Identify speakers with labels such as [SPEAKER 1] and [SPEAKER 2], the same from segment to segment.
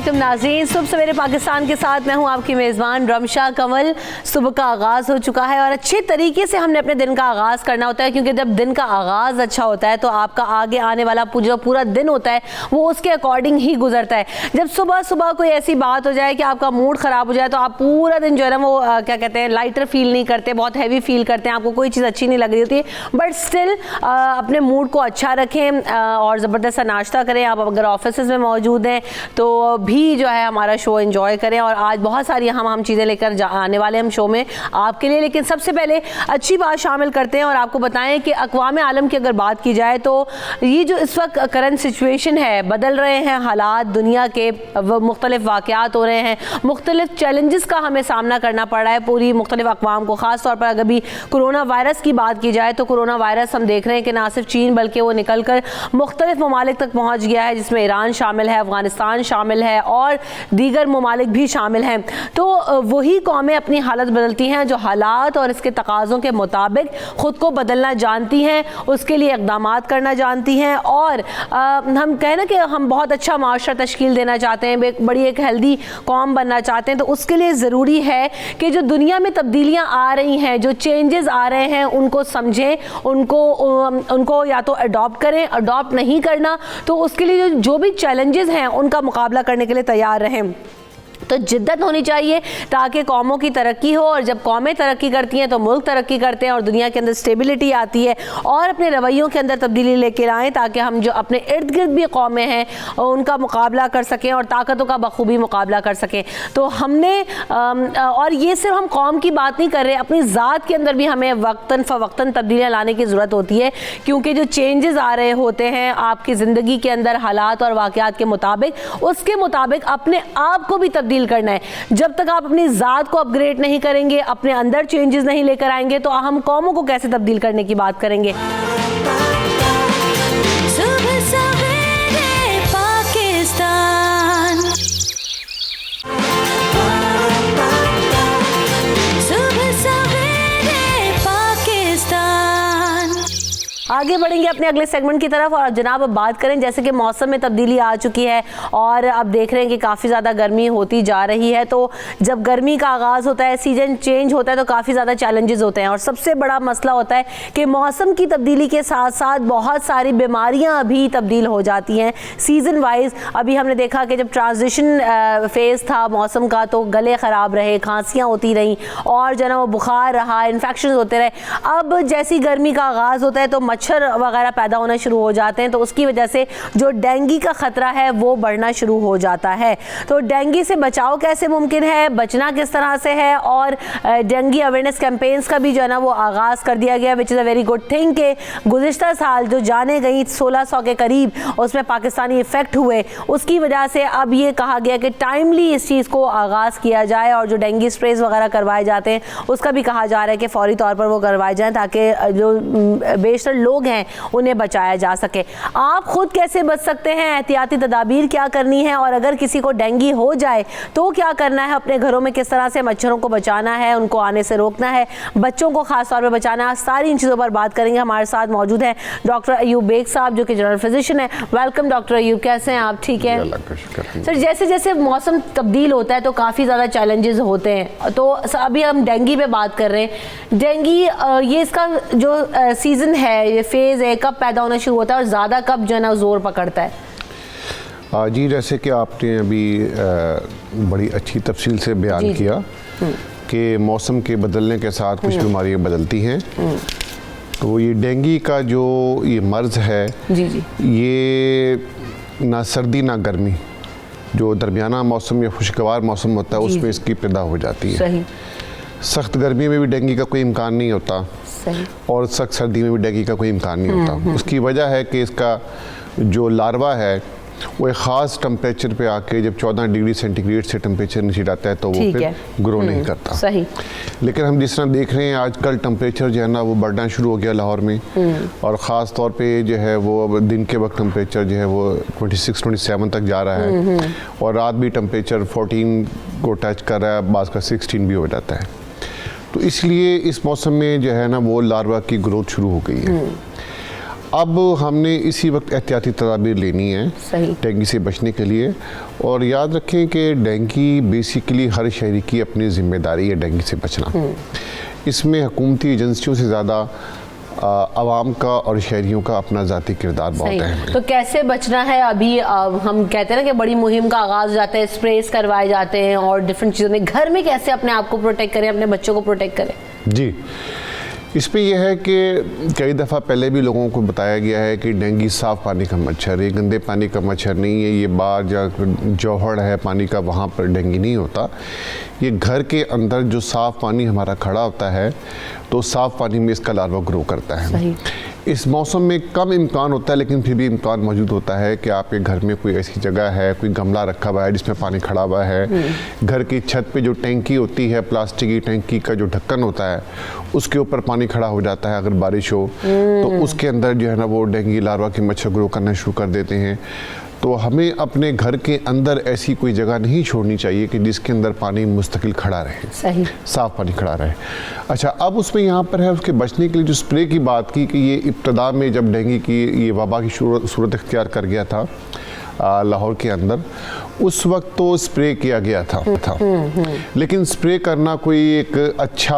[SPEAKER 1] नाज़रीन, सुबह सवेरे पाकिस्तान के साथ मैं हूं आपकी मेज़बान रमशा कंवल। सुबह का आगाज़ हो चुका है और अच्छे तरीके से हमने अपने दिन का आगाज़ करना होता है, क्योंकि जब दिन का आगाज़ अच्छा होता है तो आपका आगे आने वाला पूरा दिन होता है वो उसके अकॉर्डिंग ही गुजरता है। जब सुबह सुबह कोई ऐसी बात हो जाए कि आपका मूड ख़राब हो जाए तो आप पूरा दिन जो है ना वो क्या कहते हैं, लाइटर फील नहीं करते, बहुत हैवी फील करते हैं, आपको कोई चीज़ अच्छी नहीं लग रही होती है। बट स्टिल अपने मूड को अच्छा रखें और ज़बरदस्त सा नाश्ता करें। आप अगर ऑफिस में मौजूद हैं तो भी जो है हमारा शो एंजॉय करें। और आज बहुत सारी हम चीज़ें लेकर आने वाले हम शो में आपके लिए। लेकिन सबसे पहले अच्छी बात शामिल करते हैं और आपको बताएं कि अक़वाम आलम की अगर बात की जाए तो ये जो इस वक्त करंट सिचुएशन है, बदल रहे हैं हालात, दुनिया के मुख्तलिफ वाक़यात हो रहे हैं, मुख्तलिफ चैलेंजेस का हमें सामना करना पड़ रहा है पूरी मुख्तलिफ अक़वाम को। ख़ास तौर पर अगर भी कोरोना वायरस की बात की जाए तो कोरोना वायरस हम देख रहे हैं कि ना सिर्फ चीन बल्कि वो निकल कर मुख्तलिफ ममालिक तक पहुँच गया है, जिसमें ईरान शामिल है, अफ़गानिस्तान शामिल है और दीगर ममालिक भी शामिल हैं। तो वही कौमें अपनी हालत बदलती हैं जो हालात और इसके तकाज़ों के मुताबिक ख़ुद को बदलना जानती हैं, उसके लिए इक़दामात करना जानती हैं। और हम कहें ना कि हम बहुत अच्छा माशरा तश्कील देना चाहते हैं, एक हेल्दी कौम बनना चाहते हैं, तो उसके लिए ज़रूरी है कि जो दुनिया में तब्दीलियाँ आ रही हैं, जो चेंजेस आ रहे हैं, उनको समझें, उनको या तो अडॉप्ट करें। अडॉप्ट नहीं करना तो उसके लिए जो भी चैलेंजेस हैं उनका मुकाबला करने के लिए तैयार रहें। तो जिद्दत होनी चाहिए ताकि कौमों की तरक्की हो, और जब कौमें तरक्की करती हैं तो मुल्क तरक्की करते हैं और दुनिया के अंदर स्टेबिलिटी आती है। और अपने रवैयों के अंदर तब्दीली लेकर आएँ ताकि हम जो अपने इर्द गिर्द भी कौमें हैं उनका मुकाबला कर सकें और ताकतों का बखूबी मुकाबला कर सकें। तो हमने और ये सिर्फ हम कौम की बात नहीं कर रहे, अपनी ज़ात के अंदर भी हमें वक्तन फ़वक्तन तब्दीलियाँ लाने की ज़रूरत होती है, क्योंकि जो चेंजेस आ रहे होते हैं आपकी ज़िंदगी के अंदर हालात और वाक़यात के मुताबिक, उसके मुताबिक अपने आप को भी तब्दील करना है। जब तक आप अपनी ज़ात को अपग्रेड नहीं करेंगे, अपने अंदर चेंजेस नहीं लेकर आएंगे, तो हम कौमों को कैसे तब्दील करने की बात करेंगे। सुबह सवेरे पाकिस्तान, सुबह सवेरे पाकिस्तान। आगे बढ़ेंगे अपने अगले सेगमेंट की तरफ और जनाब अब बात करें, जैसे कि मौसम में तब्दीली आ चुकी है और अब देख रहे हैं कि काफ़ी ज़्यादा गर्मी होती जा रही है। तो जब गर्मी का आगाज़ होता है, सीजन चेंज होता है, तो काफ़ी ज़्यादा चैलेंजेस होते हैं और सबसे बड़ा मसला होता है कि मौसम की तब्दीली के साथ साथ बहुत सारी बीमारियाँ भी तब्दील हो जाती हैं सीज़न वाइज। अभी हमने देखा कि जब ट्रांजिशन फेज़ था मौसम का तो गले ख़राब रहे, खांसियाँ होती रहीं और जो ना वो बुखार रहा, इन्फेक्शन होते रहे। अब जैसी गर्मी का आगाज़ होता है तो मच्छर वगैरह पैदा होना शुरू हो जाते हैं, तो उसकी वजह से जो डेंगू का ख़तरा है वो बढ़ना शुरू हो जाता है। तो डेंगू से बचाव कैसे मुमकिन है, बचना किस तरह से है, और डेंगू अवेयरनेस कैंपेन्स का भी जो है ना वो आगाज़ कर दिया गया, which is a very good thing. के गुज़िश्ता साल जो जाने गई 1600 के करीब उसमें पाकिस्तानी इफ़ेक्ट हुए, उसकी वजह से अब ये कहा गया कि टाइमली इस चीज़ को आगाज़ किया जाए और जो डेंगू स्प्रेज वगैरह करवाए जाते हैं उसका भी कहा जा रहा है कि फ़ौरी तौर पर वो करवाए जाएँ ताकि जो बेशतर लोग हैं उन्हें बचाया जा सके। आप खुद कैसे बच सकते हैं, एहतियाती तदाबीर क्या करनी है, और अगर किसी को डेंगू हो जाए तो क्या करना है, अपने घरों में किस तरह से मच्छरों को बचाना है, उनको आने से रोकना है, बच्चों को खास तौर पर बचाना है, सारी इन चीज़ों पर बात करेंगे। हमारे साथ मौजूद हैं डॉक्टर अयूब बेग साहब जो कि जनरल फिजिशियन है। वेलकम डॉक्टर अयूब, कैसे हैं आप? ठीक है सर। जैसे जैसे मौसम तब्दील होता है तो काफ़ी ज़्यादा चैलेंजेस होते हैं, तो अभी हम डेंगू पे बात कर रहे हैं। डेंगू ये इसका जो सीज़न है, ये फेज़ है, कब पैदा होना शुरू होता है और ज़्यादा कब जो है ना जोर पकड़ता है?
[SPEAKER 2] जी, जैसे कि आपने अभी बड़ी अच्छी तफसील से बयान किया कि मौसम के बदलने के साथ कुछ बीमारियां बदलती हैं। तो ये डेंगू का जो ये मर्ज़ है, ये ना सर्दी ना गर्मी, जो दरमियाना मौसम या खुशगवार मौसम होता है उसमें इसकी पैदा हो जाती है। सही। सख्त गर्मी में भी डेंगू का कोई इम्कान नहीं होता और सख्त सर्दी में भी डेंगू का कोई इम्कान नहीं होता। उसकी वजह है कि इसका जो लार्वा है वो एक ख़ास टेम्परेचर पे आके जब 14 डिग्री सेंटीग्रेड से टेम्परेचर नीचे जाता है तो वो फिर ग्रो नहीं करता।
[SPEAKER 1] सही। लेकिन
[SPEAKER 2] हम जिस तरह देख रहे हैं आजकल टेम्परेचर जो है ना वो बढ़ना शुरू हो गया लाहौर में, और ख़ास तौर पे जो है वो अब दिन के वक्त टेम्परेचर जो है वो 26-27 तक जा रहा है, और रात भी टेम्परेचर 14 को टच कर रहा है, बाज़ का 16 भी हो जाता है। तो इसलिए इस मौसम में जो है ना वो लार्वा की ग्रोथ शुरू हो गई है। अब हमने इसी वक्त एहतियाती तदाबीर लेनी है डेंगू से बचने के लिए, और याद रखें कि डेंगू बेसिकली हर शहरी की अपनी जिम्मेदारी है डेंगू से बचना। इसमें हुकूमती एजेंसियों से ज़्यादा आवाम का और शहरियों का अपना ज़ाती किरदार बहुत है।
[SPEAKER 1] तो कैसे बचना है? अभी हम कहते हैं ना कि बड़ी मुहिम का आगाज़ हो जाता है, स्प्रेस करवाए जाते हैं और डिफरेंट चीज़ों में, घर में कैसे अपने आप को प्रोटेक्ट करें, अपने बच्चों को प्रोटेक्ट करें? जी,
[SPEAKER 2] इस पे यह है कि कई दफ़ा पहले भी लोगों को बताया गया है कि डेंगू साफ़ पानी का मच्छर है, गंदे पानी का मच्छर नहीं है, ये बाहर जहाँ जौहड़ है पानी का वहाँ पर डेंगू नहीं होता। ये घर के अंदर जो साफ़ पानी हमारा खड़ा होता है तो साफ़ पानी में इसका लार्वा ग्रो करता है।
[SPEAKER 1] सही।
[SPEAKER 2] इस मौसम में कम इम्कान होता है, लेकिन फिर भी इम्कान मौजूद होता है कि आपके घर में कोई ऐसी जगह है, कोई गमला रखा हुआ है जिसमें पानी खड़ा हुआ है, घर की छत पे जो टैंकी होती है, प्लास्टिक की टैंकी का जो ढक्कन होता है उसके ऊपर पानी खड़ा हो जाता है अगर बारिश हो, तो उसके अंदर जो है ना वो डेंगू लार्वा के मच्छर ग्रो करना शुरू कर देते हैं। तो हमें अपने घर के अंदर ऐसी कोई जगह नहीं छोड़नी चाहिए कि जिसके अंदर पानी मुस्तकिल खड़ा रहे।
[SPEAKER 1] सही।
[SPEAKER 2] साफ़ पानी खड़ा रहे। अच्छा, अब उसमें यहाँ पर है उसके बचने के लिए जो स्प्रे की बात की कि ये इब्तदा में जब डेंगू की ये वबा की सूरत इख्तियार कर गया था लाहौर के अंदर, उस वक्त तो स्प्रे किया गया था। लेकिन स्प्रे करना कोई एक अच्छा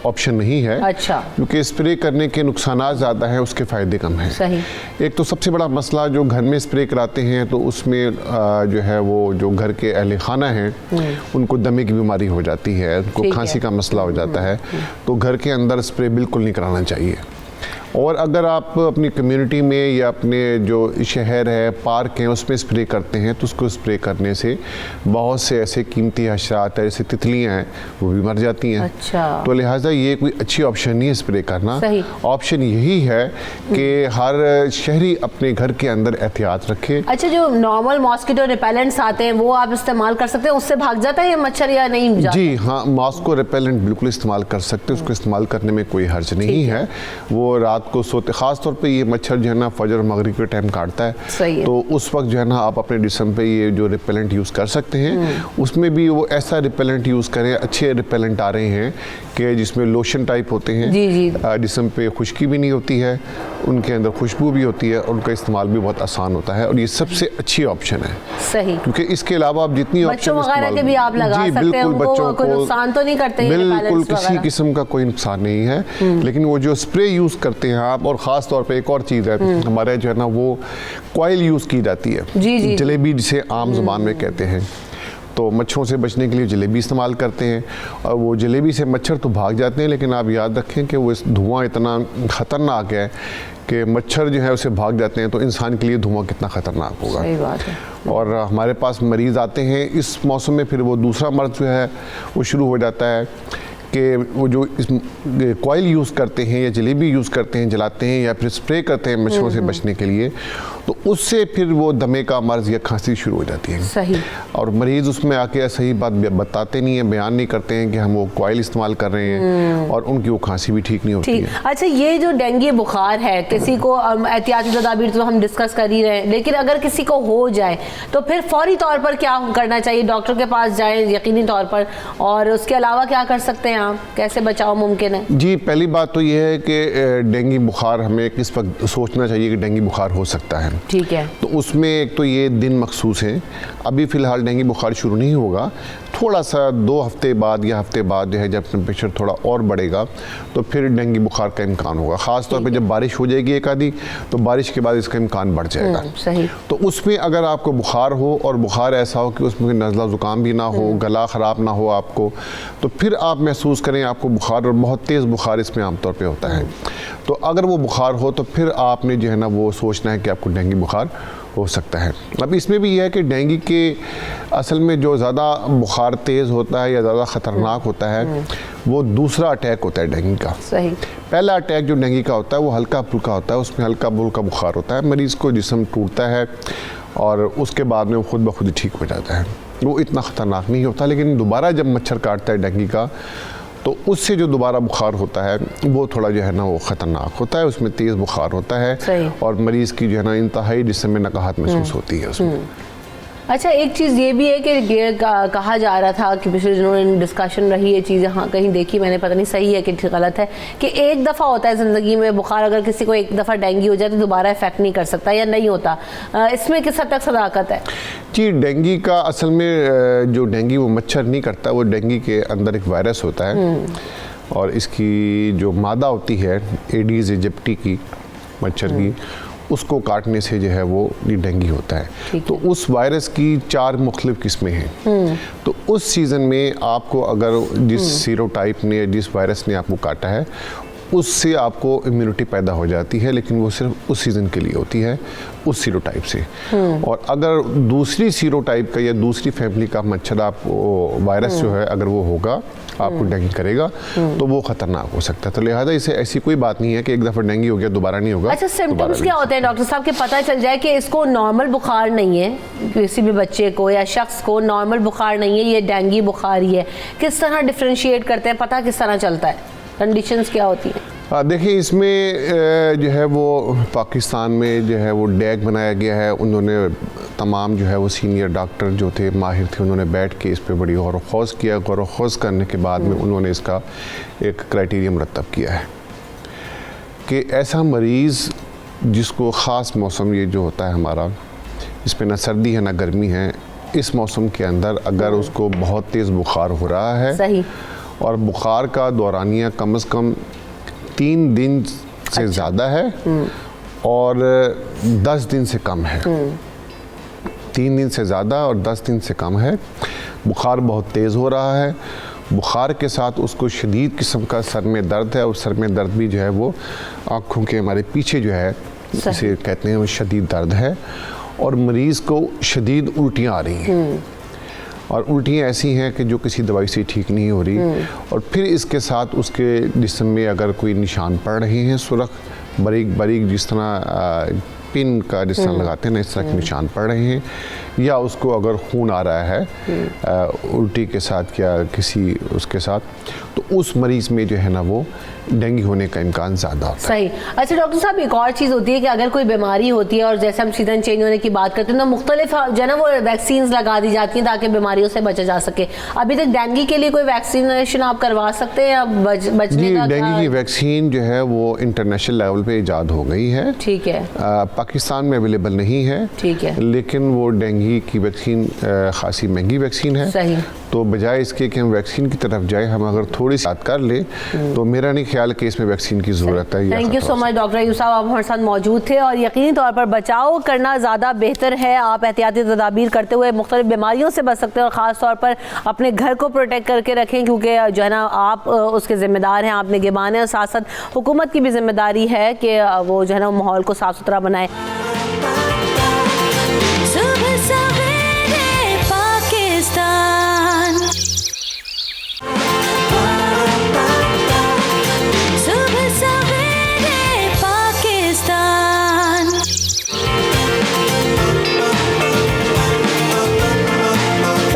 [SPEAKER 2] ऑप्शन नहीं है।
[SPEAKER 1] अच्छा।
[SPEAKER 2] क्योंकि स्प्रे करने के नुकसानात ज़्यादा हैं, उसके फ़ायदे कम हैं।
[SPEAKER 1] सही।
[SPEAKER 2] एक तो सबसे बड़ा मसला जो घर में स्प्रे कराते हैं तो उसमें जो है वो जो घर के अहले खाना हैं उनको दमे की बीमारी हो जाती है, उनको खांसी का मसला हो जाता है, तो घर के अंदर स्प्रे बिल्कुल नहीं कराना चाहिए। और अगर आप अपनी कम्युनिटी में या अपने जो शहर है, पार्क हैं, उसमें स्प्रे करते हैं तो उसको स्प्रे करने से बहुत से ऐसे कीमती हशरात है, जैसे तितलियां हैं, वो भी मर जाती हैं।
[SPEAKER 1] अच्छा।
[SPEAKER 2] तो लिहाजा ये कोई अच्छी ऑप्शन नहीं है स्प्रे करना। ऑप्शन यही है कि हर शहरी अपने घर के अंदर एहतियात रखे।
[SPEAKER 1] अच्छा, जो नॉर्मल मॉस्किटो रिपेलेंट्स आते हैं वो आप इस्तेमाल कर सकते हैं, उससे भाग जाता है ये मच्छर या नहीं जाता?
[SPEAKER 2] जी हाँ, मॉस्को रिपेलेंट बिल्कुल इस्तेमाल कर सकते हैं, उसको इस्तेमाल करने में कोई हर्ज नहीं है। वो रात को सोते, ख़ास तौर पे ये मच्छर जो है ना फजर और मगरिब के टाइम काटता है, तो उस वक्त जो है ना आप अपने जिस्म पे ये जो रिपेलेंट यूज़ कर सकते हैं। उसमें भी वो ऐसा रिपेलेंट यूज़ करें, अच्छे रिपेलेंट आ रहे हैं कि जिसमें लोशन टाइप होते हैं, जिस्म पे खुश्की भी नहीं होती है, उनके अंदर खुशबू भी होती है, और उनका इस्तेमाल भी बहुत आसान होता है, और ये सबसे अच्छी ऑप्शन है।
[SPEAKER 1] सही।
[SPEAKER 2] क्योंकि इसके अलावा आप जितनी
[SPEAKER 1] बच्चों वगैरह के भी आप लगा सकते हैं,
[SPEAKER 2] बच्चों को
[SPEAKER 1] नुकसान तो नहीं करते,
[SPEAKER 2] बिल्कुल किसी किस्म का कोई नुकसान नहीं है। लेकिन वो जो स्प्रे यूज़ करते हैं आप, और ख़ास तौर पे एक और चीज़ है हमारे जो है ना वो कॉइल यूज़ की जाती है, जलेबी जिसे आम ज़बान में कहते हैं, तो मच्छरों से बचने के लिए जलेबी इस्तेमाल करते हैं, और वो जलेबी से मच्छर तो भाग जाते हैं, लेकिन आप याद रखें कि वो इस धुआं इतना ख़तरनाक है कि मच्छर जो है उसे भाग जाते हैं, तो इंसान के लिए धुआं कितना ख़तरनाक होगा।
[SPEAKER 1] सही बात है।
[SPEAKER 2] और हमारे पास मरीज़ आते हैं इस मौसम में, फिर वो दूसरा मर्ज़ जो है वो शुरू हो जाता है कि वो जो इस कॉइल यूज़ करते हैं या जलेबी यूज़ करते हैं, जलाते हैं या फिर स्प्रे करते हैं मच्छरों से बचने के लिए, तो उससे फिर वो दमे का मर्ज़ या खांसी शुरू हो जाती है।
[SPEAKER 1] सही।
[SPEAKER 2] और मरीज़ उसमें आके सही बात बताते नहीं हैं, बयान नहीं करते हैं कि हम वो कॉइल इस्तेमाल कर रहे हैं, और उनकी वो खांसी भी ठीक नहीं होती है।
[SPEAKER 1] अच्छा, ये जो डेंगू बुखार है, किसी को एहतियाती तदाबीर तो हम डिस्कस कर ही रहे हैं, लेकिन अगर किसी को हो जाए तो फिर फौरी तौर पर क्या करना चाहिए? डॉक्टर के पास जाएं यकीनी तौर पर, और उसके अलावा क्या कर सकते हैं आप? कैसे बचाव मुमकिन है? जी,
[SPEAKER 2] पहली बात तो ये है कि डेंगू बुखार हमें किस वक्त सोचना चाहिए कि डेंगू बुखार हो सकता है।
[SPEAKER 1] ठीक है।
[SPEAKER 2] तो उसमें एक तो ये दिन मखसूस है, अभी फ़िलहाल डेंगू बुखार शुरू नहीं होगा, थोड़ा सा 2 हफ्ते बाद या हफ्ते बाद जो है जब टेम्परेचर थोड़ा और बढ़ेगा तो फिर डेंगू बुखार का इम्कान होगा। ख़ास तौर पे जब बारिश हो जाएगी एक आधी, तो बारिश के बाद इसका इम्कान बढ़ जाएगा।
[SPEAKER 1] सही।
[SPEAKER 2] तो उसमें अगर आपको बुखार हो, और बुखार ऐसा हो कि उसमें नज़ला ज़ुकाम भी ना हो, गला ख़राब ना हो आपको, तो फिर आप महसूस करें आपको बुखार, और बहुत तेज़ बुखार इसमें आमतौर पर होता है, तो अगर वो बुखार हो तो फिर आपने जो है ना वो सोचना है कि आपको डेंगू बुखार हो सकता है। अब इसमें भी यह है कि डेंगू के असल में जो ज़्यादा बुखार तेज़ होता है या ज़्यादा ख़तरनाक होता है वो दूसरा अटैक होता है डेंगू का।
[SPEAKER 1] सही।
[SPEAKER 2] पहला अटैक जो डेंगू का होता है वो हल्का फुल्का होता है, उसमें हल्का फुल्का बुखार होता है, मरीज़ को जिस्म टूटता है और उसके बाद में वो खुद ब खुद ही ठीक हो जाता है। वो इतना ख़तरनाक नहीं होता, लेकिन दोबारा जब मच्छर काटता है डेंगू का तो उससे जो दोबारा बुखार होता है वो थोड़ा जो है ना वो ख़तरनाक होता है, उसमें तेज़ बुखार होता है और मरीज़ की जो है ना इंतहाई जिस्म में नकाहत महसूस होती है उसमें।
[SPEAKER 1] अच्छा, एक चीज़ ये भी है कि कहा जा रहा था कि पिछले दिनों डिस्कशन रही ये चीज़, हाँ कहीं देखी मैंने, पता नहीं सही है कि गलत है, कि एक दफ़ा होता है ज़िंदगी में बुखार, अगर किसी को एक दफ़ा डेंगू हो जाए तो दोबारा इफेक्ट नहीं कर सकता या नहीं होता। इसमें किस हद तक सदाकत है? जी,
[SPEAKER 2] डेंगू का असल में जो डेंगू वो मच्छर नहीं करता, वो डेंगू के अंदर एक वायरस होता है और इसकी जो मादा होती है एडीज इजिप्टी की मच्छर की, उसको काटने से जो है वो ये डेंगू होता है। तो उस वायरस की 4 मुख्तलिफ किस्में हैं। तो उस सीज़न में आपको अगर जिस सीरोटाइप ने, जिस वायरस ने आपको काटा है, उससे आपको इम्यूनिटी पैदा हो जाती है, लेकिन वो सिर्फ उस सीज़न के लिए होती है, उस सीरोटाइप से। और अगर दूसरी सीरोटाइप का या दूसरी फैमिली का मच्छर आपको वायरस जो है अगर वो होगा, आपको डेंगू करेगा तो वो खतरनाक हो सकता है। तो लिहाजा इसे ऐसी कोई बात नहीं है कि एक दफ़ा डेंगू हो गया दोबारा नहीं होगा।
[SPEAKER 1] अच्छा, सिम्टम्स क्या होते हैं डॉक्टर साहब, के पता चल जाए कि इसको नॉर्मल बुखार नहीं है, किसी भी बच्चे को या शख्स को नॉर्मल बुखार नहीं है, ये डेंगू बुखार ही है, किस तरह डिफ्रेंशिएट करते हैं, पता किस तरह चलता है, कंडीशंस क्या होती हैं?
[SPEAKER 2] देखिए, इसमें जो है वो पाकिस्तान में जो है वो डैग बनाया गया है। उन्होंने तमाम जो है वो सीनियर डॉक्टर जो थे, माहिर थे, उन्होंने बैठ के इस पे बड़ी गौर व खौज़ किया। गौर व खौज़ करने के बाद में उन्होंने इसका एक क्राइटेरिया मुरतब किया है कि ऐसा मरीज़ जिसको ख़ास मौसम ये जो होता है हमारा, इसमें ना सर्दी है ना गर्मी है, इस मौसम के अंदर अगर उसको बहुत तेज़ बुखार हो रहा है
[SPEAKER 1] सही, और
[SPEAKER 2] बुखार का दौरानिया कम से कम 3 दिन से ज़्यादा है और 10 दिन से कम है, 3 दिन से ज़्यादा और 10 दिन से कम है, बुखार बहुत तेज़ हो रहा है, बुखार के साथ उसको शदीद किस्म का सर में दर्द है और सर में दर्द भी जो है वो आँखों के हमारे पीछे जो है इसे कहते हैं वो शदीद दर्द है, और मरीज़ को शदीद उल्टियाँ आ रही हैं और उल्टियाँ ऐसी हैं कि जो किसी दवाई से ठीक नहीं हो रही, और फिर इसके साथ उसके जिस्म में अगर कोई निशान पड़ रहे हैं, सुरख बारीक बारीक जिस तरह पिन का जिस तरह लगाते हैं ना, इस तरह के निशान पड़ रहे हैं, या उसको अगर खून आ रहा है उल्टी के साथ या किसी उसके साथ, तो उस मरीज़ में जो है ना वो डेंगू होने का इम्कान ज़्यादा होता है।
[SPEAKER 1] सही। अच्छा डॉक्टर साहब, एक और चीज़ होती है कि अगर कोई बीमारी होती है और जैसे हम सीजन चेंज होने की बात करते हैं तो मुख्तलिफ जो है ना वो वैक्सीन लगा दी जाती हैं ताकि बीमारियों से बचा जा सके। अभी तक डेंगू के लिए कोई वैक्सीनेशन आप करवा सकते हैं या बचने का?
[SPEAKER 2] डेंगू की वैक्सीन जो है वो इंटरनेशनल लेवल पे इजाद हो गई है।
[SPEAKER 1] ठीक है।
[SPEAKER 2] पाकिस्तान में अवेलेबल नहीं है।
[SPEAKER 1] ठीक है।
[SPEAKER 2] लेकिन वो डेंगू की वैक्सीन खासी महंगी वैक्सीन है।
[SPEAKER 1] सही।
[SPEAKER 2] तो बजाय इसके कि हम वैक्सीन की तरफ जाए, हम अगर थोड़ी सी बात कर ले तो मेरा नहीं ख्याल कि इसमें वैक्सीन की ज़रूरत है।
[SPEAKER 1] Thank you so much doctor Ayub साहब, आप हमारे साथ मौजूद थे। और यकीनी तौर पर बचाव करना ज़्यादा बेहतर है। आप एहतियाती तदाबीर करते हुए मुख्तलिफ बीमारियों से बच सकते हैं और ख़ास तौर पर अपने घर को प्रोटेक्ट करके रखें, क्योंकि जो है ना आप उसके ज़िम्मेदार हैं, आप निगहबान हैं, और साथ साथ हुकूमत की भी जिम्मेदारी है कि वो जो है ना माहौल को साफ़ सुथरा बनाए।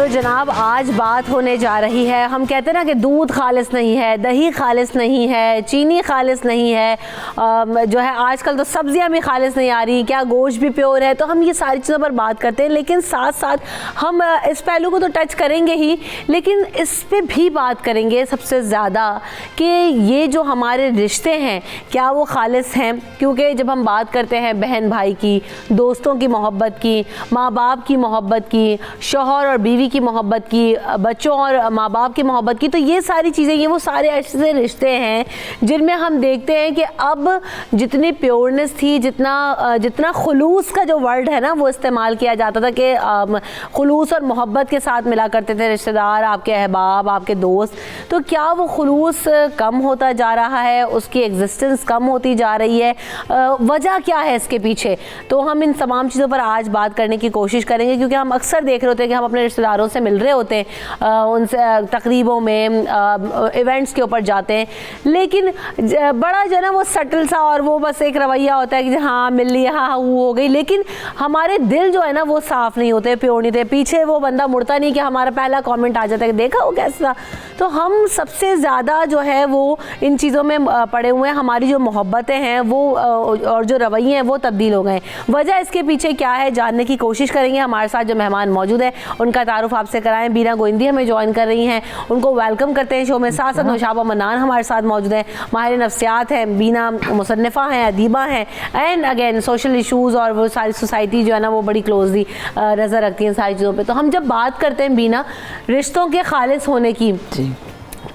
[SPEAKER 1] जनाब, आज बात होने जा रही है, हम कहते हैं ना कि दूध खालिस नहीं है, दही खालिस नहीं है, चीनी खालिस नहीं है, जो है आजकल तो सब्जियां भी खालिस नहीं आ रही, क्या गोश्त भी प्योर है। तो हम ये सारी चीज़ों पर बात करते हैं, लेकिन साथ साथ हम इस पहलू को तो टच करेंगे ही, लेकिन इस पर भी बात करेंगे सबसे ज़्यादा कि ये जो हमारे रिश्ते हैं क्या वो खालिस हैं। क्योंकि जब हम बात करते हैं बहन भाई की, दोस्तों की मोहब्बत की, माँ बाप की मोहब्बत की, शौहर और बीवी की मोहब्बत की, बच्चों और माँ बाप की मोहब्बत की, तो ये सारी चीज़ें, ये वो सारे ऐसे रिश्ते हैं जिनमें हम देखते हैं कि अब जितनी प्योरनेस थी, जितना खुलूस का जो वर्ड है ना वो इस्तेमाल किया जाता था कि खुलूस और मोहब्बत के साथ मिला करते थे रिश्तेदार, आपके अहबाब, आपके दोस्त, तो क्या वो खुलूस कम होता जा रहा है, उसकी एग्जिस्टेंस कम होती जा रही है, वजह क्या है इसके पीछे? तो हम इन तमाम चीज़ों पर आज बात करने की कोशिश करेंगे, क्योंकि हम अक्सर देख रहे होते हैं कि हम अपने रिश्तेदारों वालों से मिल रहे होते हैं, उनसे तकरीबों में, इवेंट्स के ऊपर जाते हैं, लेकिन बड़ा जो है ना वो सटल सा और वो बस एक रवैया होता है कि हाँ मिल ली, हाँ वो हो गई, लेकिन हमारे दिल जो है ना वो साफ़ नहीं होते, प्योर नहीं थे, पीछे वो बंदा मुड़ता नहीं कि हमारा पहला कमेंट आ जाता है कि देखा वो कैसा। तो हम सबसे ज़्यादा जो है वो इन चीज़ों में पड़े हुए हैं, हमारी जो मोहब्बतें हैं वो और जो रवैये हैं वो तब्दील हो गए। वजह इसके पीछे क्या है जानने की कोशिश करेंगे। हमारे साथ जो मेहमान मौजूद है उनका तारुफ आपसे कराएं। बीना गोइंदी हमें ज्वाइन कर रही हैं, उनको वेलकम करते हैं शो में। साथ साथ नौशाबा मन्नान हमारे साथ मौजूद है, माहिर नफ्सियात हैं, बीना मुसन्निफ़ा हैं, अदीबा हैं, एंड अगेन सोशल इशूज़ और वो सारी सोसाइटी जो है ना वो बड़ी क्लोजली नज़र रखती हैं सारी चीज़ों पे। तो हम जब बात करते हैं बीना रिश्तों के खालिस होने की,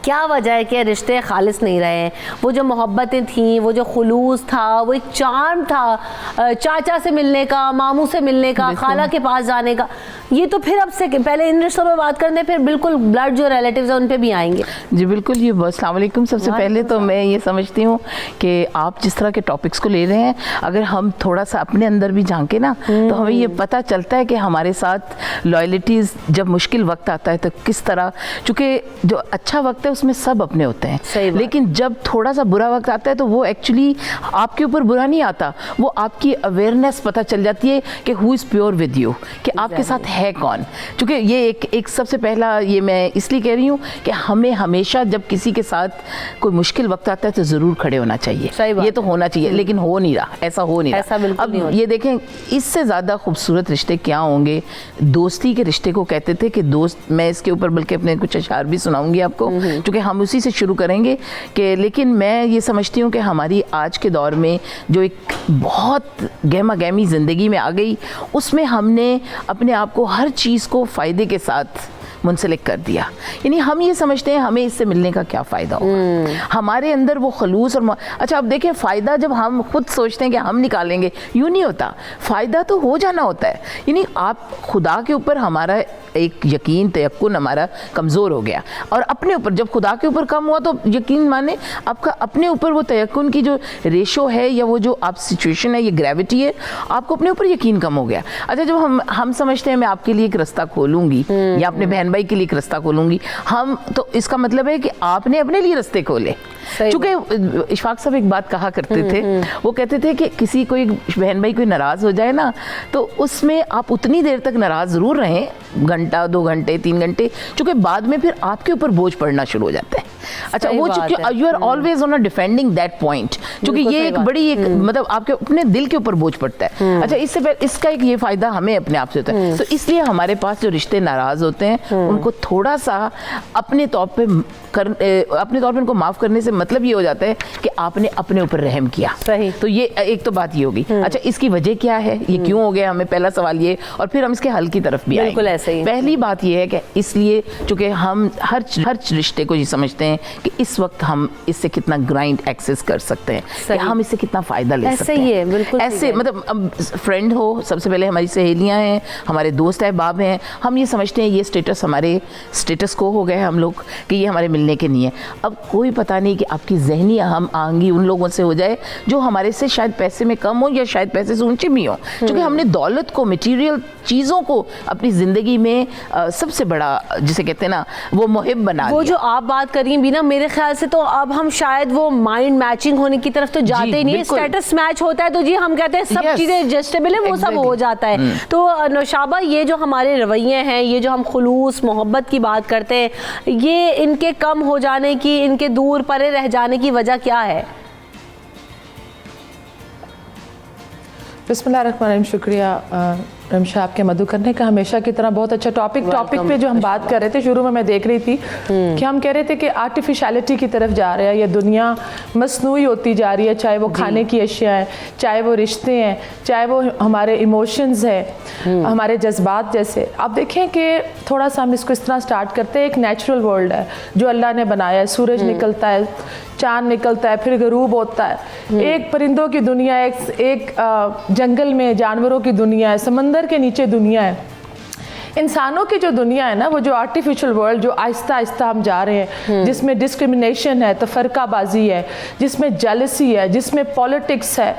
[SPEAKER 1] क्या वजह है कि रिश्ते खालिस नहीं रहे हैं? वो जो मोहब्बतें थीं, वो जो खुलूस था, वो एक चार्म था, चाचा से मिलने का, मामू से मिलने का, खाला के पास जाने का, ये तो फिर अब से पहले इन रिश्तों पे बात करते हैं, फिर बिल्कुल ब्लड जो रिलेटिव्स हैं उन पे भी आएंगे।
[SPEAKER 3] जी बिल्कुल, ये अस्सलाम वालेकुम। सबसे पहले तो मैं ये समझती हूँ कि आप जिस तरह के टॉपिक्स को ले रहे हैं, अगर हम थोड़ा सा अपने अंदर भी झांके ना तो हमें ये पता चलता है कि हमारे साथ लॉयल्टीज़ जब मुश्किल वक्त आता है तो किस तरह, चूँकि जो अच्छा वक्त है उसमें सब अपने होते हैं, लेकिन जब थोड़ा सा बुरा वक्त आता है तो वो एक्चुअली आपके ऊपर बुरा नहीं आता, वो आपकी अवेयरनेस पता चल जाती है कि who is pure with you, कि आपके साथ है कौन। क्योंकि ये एक सबसे पहला ये मैं इसलिए कह रही हूँ कि हमें हमेशा जब किसी के साथ कोई मुश्किल वक्त आता है तो ज़रूर खड़े होना चाहिए, ये तो होना चाहिए, लेकिन हो नहीं रहा, ऐसा हो नहीं रहा। अब ये देखें, इससे ज़्यादा खूबसूरत रिश्ते क्या होंगे। दोस्ती के रिश्ते को कहते थे कि दोस्त, मैं इसके ऊपर बल्कि अपने कुछ अशार भी सुनाऊंगी आपको, क्योंकि हम उसी से शुरू करेंगे कि, लेकिन मैं ये समझती हूँ कि हमारी आज के दौर में जो एक बहुत गहमा गहमी ज़िंदगी में आ गई, उसमें हमने अपने आप को हर चीज़ को फ़ायदे के साथ मुंसलिक कर दिया। यानी हम ये समझते हैं हमें इससे मिलने का क्या फ़ायदा होगा, हमारे अंदर वो खलूस और अच्छा अब देखें, फ़ायदा जब हम खुद सोचते हैं कि हम निकालेंगे, यूँ नहीं होता, फ़ायदा तो हो जाना होता है। यानी आप खुदा के ऊपर हमारा एक यकीन तयक्कुन हमारा कमज़ोर हो गया, और अपने ऊपर जब खुदा के ऊपर कम हुआ तो यकीन माने आपका अपने ऊपर वो तयक्कुन की जो रेशो है या वो जो आप सिचुएशन है, ये ग्रेविटी है, आपको अपने ऊपर यकीन कम हो गया। अच्छा, जब हम समझते हैं मैं आपके लिए एक रास्ता खोलूँगी या अपने बहन भाई के लिए एक रास्ता खोलूँगी, हम तो इसका मतलब है कि आपने अपने लिए रास्ते खोले। चूँकि इशफाक साहब एक बात कहा करते थे, वो कहते थे कि किसी कोई बहन भाई कोई नाराज़ हो जाए ना तो उसमें आप उतनी देर तक नाराज़ ज़रूर रहें, घंटा 2 घंटे 3 घंटे, चूँकि बाद में फिर आपके ऊपर बोझ पड़ना शुरू हो जाता है। अच्छा, वो चूँकि you are always on a defending that point, क्योंकि ये एक बड़ी एक मतलब आपके अपने दिल के ऊपर बोझ पड़ता है। अच्छा, इससे पहले इसका एक ये फ़ायदा हमें अपने आप से होता है, तो इसलिए हमारे पास जो रिश्ते नाराज़ होते हैं उनको थोड़ा सा अपने तौर पे उनको माफ़ करने से मतलब ये हो जाता है कि आपने अपने ऊपर रहम किया।
[SPEAKER 1] सही।
[SPEAKER 3] तो ये एक तो बात ये होगी। अच्छा, इसकी वजह क्या है, ये क्यों हो गया, हमें पहला सवाल ये, और फिर हम इसके हल की तरफ भी आएंगे।
[SPEAKER 1] बिल्कुल ऐसे ही।
[SPEAKER 3] पहली बात ये है कि इसलिए चूँकि हम हर रिश्ते को ये समझते हैं कि इस वक्त हम इससे कितना ग्राइंड एक्सेस कर सकते हैं, कि हम इससे कितना फ़ायदा ले सकते हैं।
[SPEAKER 1] ऐसे ही है, बिल्कुल
[SPEAKER 3] ऐसे, मतलब अब फ्रेंड हो, सबसे पहले हमारी सहेलियाँ हैं, हमारे दोस्त अहबाब हैं, हम ये समझते हैं ये स्टेटस हमारे स्टेटस को हो गए हम लोग कि ये हमारे मिलने के नहीं है। अब कोई पता नहीं कि आपकी ज़हनी हम आंगी उन लोगों से हो जाए जो हमारे से शायद पैसे में कम हो या शायद पैसे से ऊंचे भी हो, क्योंकि हमने दौलत को, मटेरियल चीज़ों को अपनी ज़िंदगी में सबसे बड़ा जिसे कहते हैं ना वो मुहिब बना
[SPEAKER 1] वो जो आप बात करिए भी ना, मेरे ख्याल से तो अब हम शायद वो माइंड मैचिंग होने की तरफ तो जाते ही नहीं है। स्टेटस मैच होता है तो जी हम कहते हैं सब चीज़ें एडजस्टेबल है, वो सब हो जाता है। तो नौशाबा, ये जो हमारे रवैये हैं, ये जो हम खुलूस मोहब्बत की बात करते हैं, ये इनके कम हो जाने की, इनके दूर परे रह जाने की वजह क्या है?
[SPEAKER 4] बिस्मिल्लाहिर्रहमानिर्रहीम। शुक्रिया रमशा आपके मधु करने का, हमेशा की तरह बहुत अच्छा टॉपिक पे जो हम बात कर रहे थे, शुरू में मैं देख रही थी कि हम कह रहे थे कि आर्टिफिशियलिटी की तरफ जा रहे हैं, ये दुनिया मसनूई होती जा रही है, चाहे वो खाने की अशिया है, चाहे वो रिश्ते हैं, चाहे वो हमारे इमोशंस है, हमारे जज्बात जैसे। आप देखें कि थोड़ा सा हम इसको इस तरह स्टार्ट करते हैं, एक नेचुरल वर्ल्ड है जो अल्लाह ने बनाया है, सूरज निकलता है, चाँद निकलता है, फिर गरूब होता है, एक परिंदों की दुनिया है, एक जंगल में जानवरों की दुनिया है, समंदर के नीचे दुनिया है। इंसानों की जो दुनिया है ना, वो जो आर्टिफिशियल वर्ल्ड जो आहिस्ता आहिस्ता हम जा रहे हैं, जिसमें डिस्क्रिमिनेशन है, तफरकाबाजी है, जिसमें जेलसी है, जिसमें पॉलिटिक्स है,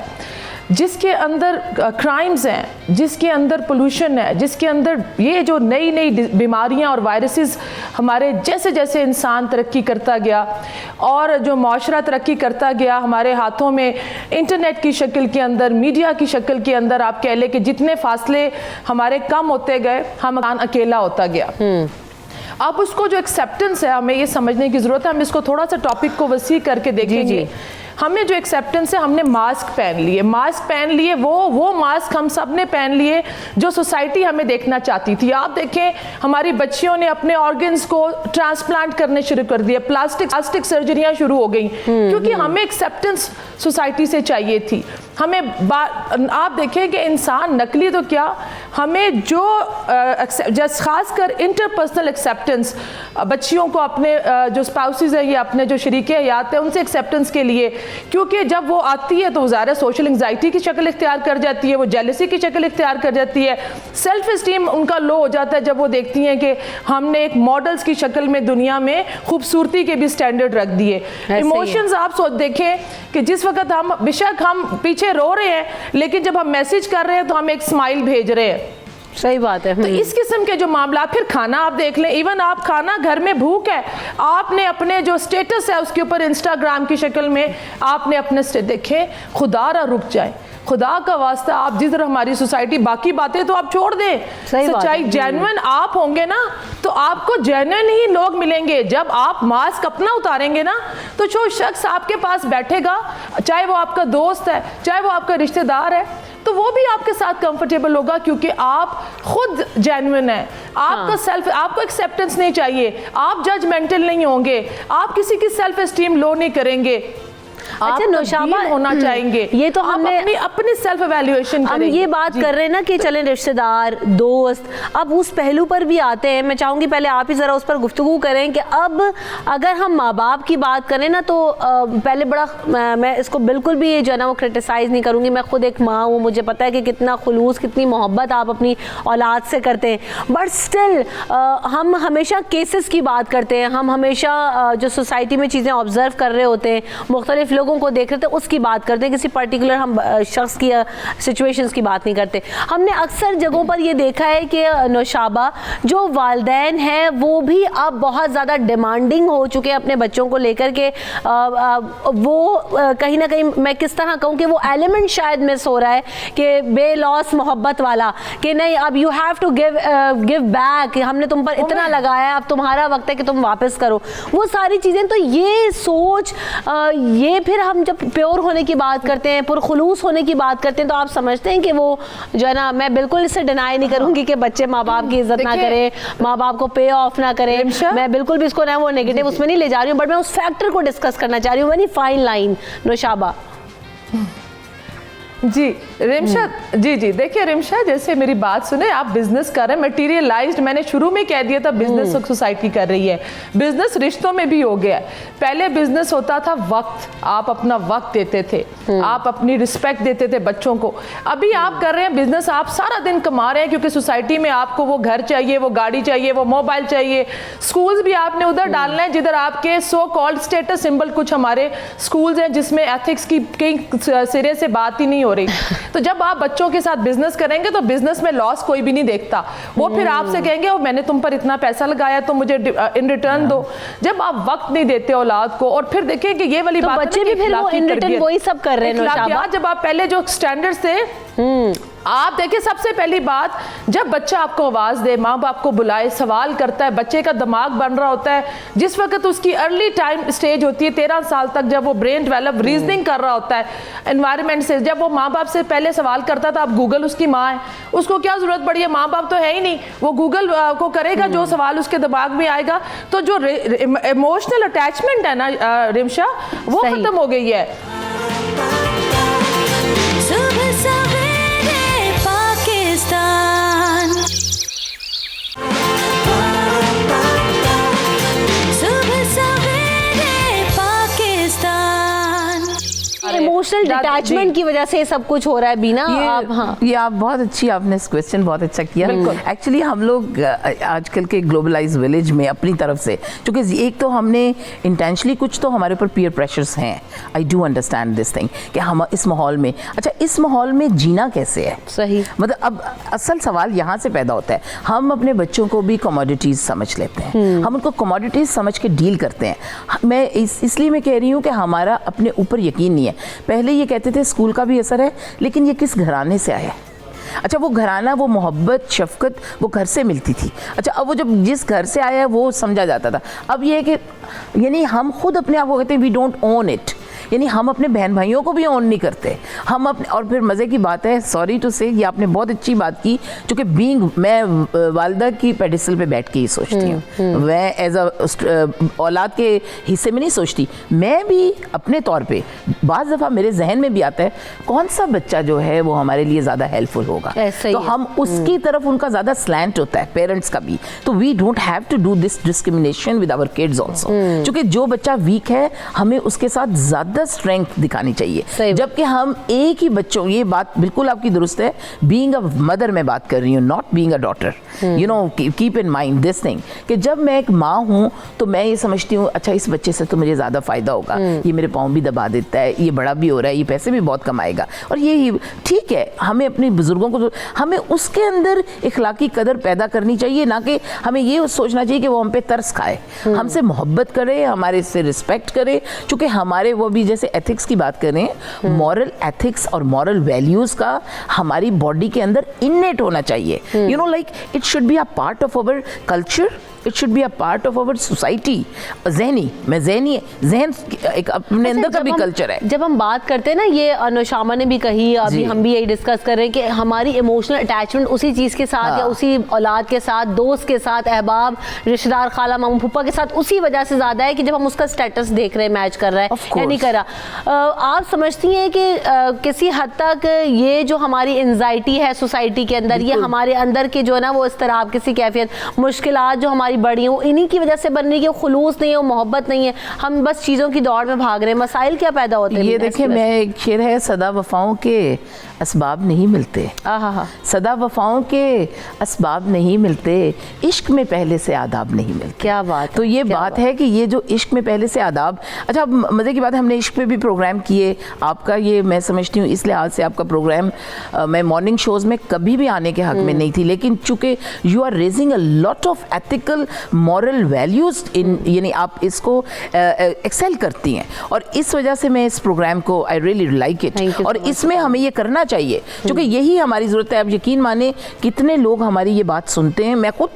[SPEAKER 4] जिसके अंदर क्राइम्स हैं, जिसके अंदर पोल्यूशन है, जिसके अंदर ये जो नई नई बीमारियां और वायरसेस, हमारे जैसे जैसे इंसान तरक्की करता गया और जो माशरा तरक्की करता गया, हमारे हाथों में इंटरनेट की शक्ल के अंदर, मीडिया की शक्ल के अंदर, आप कह लें कि जितने फासले हमारे कम होते गए, हम अकेला होता गया। अब उसको जो एक्सेप्टेंस है, हमें ये समझने की ज़रूरत है। हम इसको थोड़ा सा टॉपिक को वसी करके देखेंगे। हमें जो एक्सेप्टेंस है, हमने मास्क पहन लिए, वो मास्क हम सब ने पहन लिए जो सोसाइटी हमें देखना चाहती थी। आप देखें, हमारी बच्चियों ने अपने ऑर्गन्स को ट्रांसप्लांट करने शुरू कर दिए, प्लास्टिक सर्जरियां शुरू हो गई, क्योंकि हमें एक्सेप्टेंस सोसाइटी से चाहिए थी। हमें आप देखें कि इंसान नकली तो क्या, हमें जो खासकर इंटरपर्सनल एक्सेप्टेंस बच्चियों को अपने जो स्पाउसेस है या अपने जो शरीके हयात है उनसे एक्सेप्टेंस के लिए, क्योंकि जब वो आती है तो ज़ाहिर सोशल एंग्जाइटी की शक्ल इख्तियार कर जाती है, वो जेलसी की शक्ल इख्तियार कर जाती है, सेल्फ इस्टीम उनका लो हो जाता है जब वो देखती हैं कि हमने एक मॉडल्स की शक्ल में दुनिया में खूबसूरती के भी स्टैंडर्ड रख दिए। इमोशंस आप देखें कि जिस वक्त हम बेशक हम पीछे रो रहे हैं, लेकिन जब हम मैसेज कर रहे हैं तो हम एक स्माइल भेज रहे हैं।
[SPEAKER 1] सही बात है।
[SPEAKER 4] तो इस किस्म के जो मामला, फिर खाना आप देख लें, इवन आप खाना घर में भूख है, आपने अपने जो स्टेटस है उसके ऊपर इंस्टाग्राम की शक्ल में आपने अपने देखें, खुदारा रुक जाए, खुदा का वास्ता आप जिधर हमारी सोसाइटी, बाकी बातें तो आप छोड़ दें, सच्चाई जेन्युइन आप होंगे ना तो आपको जेन्युइन ही लोग मिलेंगे। जब आप मास्क अपना उतारेंगे ना तो जो शख्स आपके पास बैठेगा, चाहे वो आपका दोस्त है, चाहे वो आपका रिश्तेदार है, तो वो भी आपके साथ कंफर्टेबल होगा, क्योंकि आप खुद जेन्युइन है। आपका सेल्फ, आपको एक्सेप्टेंस नहीं चाहिए, आप जजमेंटल नहीं होंगे, आप किसी की सेल्फ एस्टीम लो नहीं करेंगे।
[SPEAKER 1] अच्छा नौशाबा,
[SPEAKER 4] होना चाहेंगे,
[SPEAKER 1] ये तो हमने
[SPEAKER 4] अपनी सेल्फ एवेल्युएशन
[SPEAKER 1] हम ये बात कर रहे हैं ना कि चलें रिश्तेदार, दोस्त, अब उस पहलू पर भी आते हैं। मैं चाहूँगी पहले आप ही ज़रा उस पर गुफ्तगू करें कि अब अगर हम माँ बाप की बात करें ना तो पहले बड़ा, मैं इसको बिल्कुल भी जो है ना वो क्रिटिसाइज़ नहीं करूँगी, मैं खुद एक माँ हूँ, मुझे पता है कि कितना खुलूस, कितनी मोहब्बत आप अपनी औलाद से करते हैं, बट स्टिल हम हमेशा केसेस की बात करते हैं, हम हमेशा जो सोसाइटी में चीज़ें ऑब्ज़र्व कर रहे होते हैं, मुख्तलिफ लोगों को देख रहे थे, उसकी बात करते हैं, किसी पर्टिकुलर हम शख्स की सिचुएशंस की बात नहीं करते। हमने अक्सर जगहों पर ये देखा है कि नौशाबा, जो वालिदैन हैं वो भी अब बहुत ज़्यादा डिमांडिंग हो चुके हैं अपने बच्चों को लेकर के। वो कहीं ना कहीं, मैं किस तरह कहूँ कि वो एलिमेंट शायद मिस हो रहा है कि बेलॉस मोहब्बत वाला, कि नहीं अब you have to give back, हमने तुम पर इतना लगाया, अब तुम्हारा वक्त है कि तुम वापस करो, वो सारी चीज़ें। तो ये सोच, ये फिर हम जब प्योर होने की बात करते हैं, पुरखुलूस होने की बात करते हैं, तो आप समझते हैं कि वो जो है ना, मैं बिल्कुल इससे डिनाई नहीं करूंगी कि बच्चे माँ बाप की इज्जत ना करें, माँ बाप को पे ऑफ ना करें, मैं बिल्कुल भी इसको ना वो नेगेटिव उसमें नहीं ले जा रही हूँ, बट मैं उस फैक्टर को डिस्कस करना चाह रही हूँ, वेरी फाइन लाइन। नौशाबा
[SPEAKER 4] जी, रिमशा जी देखिए रिमशा, जैसे मेरी बात सुने, आप बिजनेस कर रहे हैं, मटीरियलाइज्ड, मैंने शुरू में कह दिया था बिजनेस सोसाइटी कर रही है, बिजनेस रिश्तों में भी हो गया है। पहले बिजनेस होता था वक्त, आप अपना वक्त देते थे, आप अपनी रिस्पेक्ट देते थे बच्चों को। अभी आप कर रहे हैं बिजनेस, आप सारा दिन कमा रहे हैं, क्योंकि सोसाइटी में आपको वो घर चाहिए, वो गाड़ी चाहिए, वो मोबाइल चाहिए। स्कूल्स भी आपने उधर डालना है जिधर आपके सो कॉल्ड स्टेटस सिंबल, कुछ हमारे स्कूल्स हैं जिसमें एथिक्स की कई सिरे से बात ही नहीं हो रही। तो जब आप बच्चों के साथ बिजनेस करेंगे तो बिजनेस में लॉस कोई भी नहीं देखता, वो फिर आपसे कहेंगे ओ मैंने तुम पर इतना पैसा लगाया तो मुझे इन रिटर्न दो। जब आप वक्त नहीं देते औलाद को, और फिर देखिए कि ये वाली
[SPEAKER 1] तो
[SPEAKER 4] बात,
[SPEAKER 1] बच्चे भी फिर वो इन रिटर्न वही सब कर रहे हैं।
[SPEAKER 4] जब आप पहले जो स्टैंडर्ड्स थे, आप देखिए सबसे पहली बात, जब बच्चा आपको आवाज़ दे, माँ बाप को बुलाए, सवाल करता है, बच्चे का दिमाग बन रहा होता है, जिस वक्त उसकी अर्ली टाइम स्टेज होती है 13 साल तक, जब वो ब्रेन डेवलप रीजनिंग कर रहा होता है एनवायरनमेंट से, जब वो माँ बाप से पहले सवाल करता था, अब गूगल उसकी माँ है, उसको क्या ज़रूरत पड़ी है, माँ बाप तो है ही नहीं, वो गूगल को करेगा जो सवाल उसके दिमाग में आएगा। तो जो इमोशनल अटैचमेंट है ना रिमशा, वो ख़त्म हो गई है।
[SPEAKER 1] इमोशनल डिटैचमेंट की वजह से सब कुछ हो रहा है बीना। आप हाँ
[SPEAKER 3] ये आप बहुत अच्छी, आपने इस क्वेश्चन बहुत अच्छा किया। एक्चुअली हम लोग आजकल के ग्लोबलाइज विलेज में अपनी तरफ से, क्योंकि एक तो हमने इंटेंशनली, कुछ तो हमारे ऊपर पीयर प्रेशर्स हैं, I do understand this thing कि हम इस माहौल में, अच्छा इस माहौल में जीना कैसे है,
[SPEAKER 1] सही,
[SPEAKER 3] मतलब अब असल सवाल यहाँ से पैदा होता है। हम अपने बच्चों को भी कमोडिटीज समझ लेते हैं, हम उनको कमोडिटीज समझ के डील करते हैं। मैं इसलिए मैं कह रही हूँ कि हमारा अपने ऊपर यकीन नहीं है। पहले ये कहते थे स्कूल का भी असर है, लेकिन ये किस घराने से आया है। अच्छा वो घराना, वो मोहब्बत शफकत वो घर से मिलती थी। अच्छा अब वो जब जिस घर से आया है वो समझा जाता था। अब ये है कि यानी हम खुद अपने आप को कहते हैं वी डोंट ओन इट, यानी हम अपने बहन भाइयों को भी ऑन नहीं करते हम अपने। और फिर मज़े की बात है, सॉरी टू से, ये आपने बहुत अच्छी बात की, क्योंकि बीइंग, मैं वालदा की पेडिसल पे बैठ के ही सोचती हूँ, मैं एज अ औलाद के हिस्से में नहीं सोचती। मैं भी अपने तौर पे बाज़ दफ़ा मेरे जहन में भी आता है कौन सा बच्चा जो है वो हमारे लिए ज़्यादा हेल्पफुल होगा, तो हम उसकी तरफ उनका ज़्यादा स्लैंट होता है, पेरेंट्स का भी। तो we don't have to do this discrimination with our kids also, क्योंकि जो बच्चा वीक है हमें उसके साथ ज़्यादा स्ट्रेंथ दिखानी चाहिए। जबकि हम एक ही बच्चों, ये बात बिल्कुल आपकी दुरुस्त है, बीइंग अ मदर मैं बात कर रही हूँ, not being a daughter, you know, keep in mind this thing कि जब मैं एक माँ हूँ तो मैं ये समझती हूँ अच्छा इस बच्चे से तो मुझे ज़्यादा फ़ायदा होगा, ये मेरे पाँव भी दबा देता है, ये बड़ा भी हो रहा है, ये पैसे भी बहुत कमाएगा, और ये ठीक है। हमें अपने बुजुर्गों को, हमें उसके अंदर इखलाकी कदर पैदा करनी चाहिए, ना कि हमें ये सोचना चाहिए कि वो हम पे तरस खाए, हमसे मोहब्बत करे, हमारे से रिस्पेक्ट करे, चूँकि हमारे वो भी जैसे एथिक्स की बात करें, मॉरल एथिक्स और मॉरल वैल्यूज़ का हमारी बॉडी के अंदर इननेट होना चाहिए। You know like it should be a part of our culture, it should be a part of our society. जहनी जहन एक अपने अंदर का भी कल्चर है।
[SPEAKER 1] जब हम बात करते हैं ना, ये अनुशामा ने भी कही, अभी हम भी यही डिस्कस कर रहे हैं कि हमारी इमोशनल अटैचमेंट उसी चीज़ के साथ या उसी औलाद के साथ, दोस्त के साथ, अहबाब, रिश्तेदार, खाला मामू फूफा के साथ उसी वजह से ज़्यादा है कि जब हम उसका स्टेटस देख रहे हैं, मैच कर रहा है या नहीं कर रहा। आप समझती हैं कि किसी हद तक ये जो हमारी एंजाइटी है सोसाइटी के अंदर, ये हमारे अंदर के जो है ना वो इस तरह किसी कैफियत, मुश्किलात जो हमारी बड़ी हो, इन्हीं की वजह से बन रही है, खुलूस नहीं है, मोहब्बत नहीं है, हम बस चीज़ों की दौड़ में भाग रहे हैं। मसाइल क्या पैदा होते हैं?
[SPEAKER 3] ये देखिए, मैं एक शेर है, सदा वफाओं के असबाब नहीं मिलते, सदा वफाओं के असबाब नहीं मिलते, इश्क में पहले से आदाब नहीं मिलते।
[SPEAKER 1] क्या बात।
[SPEAKER 3] तो ये बात है कि ये जो इश्क में पहले से आदाब, अच्छा मज़े की बात है, हमने इश्क पे भी प्रोग्राम किए। आपका ये मैं समझती हूँ इस लिहाज से आपका प्रोग्राम, मैं मॉर्निंग शोज़ में कभी भी आने के हक में नहीं थी, लेकिन चूँकि you are raising a lot of ethical moral values in, यानी आप इसको एक्सेल करती हैं, और इस वजह से मैं इस प्रोग्राम को आई रियली लाइक इट, और इसमें हमें ये करना चाहिए क्योंकि यही हमारी ज़रूरत है। आप यकीन माने कितने लोग हमारी ये बात सुनते हैं, मैं खुद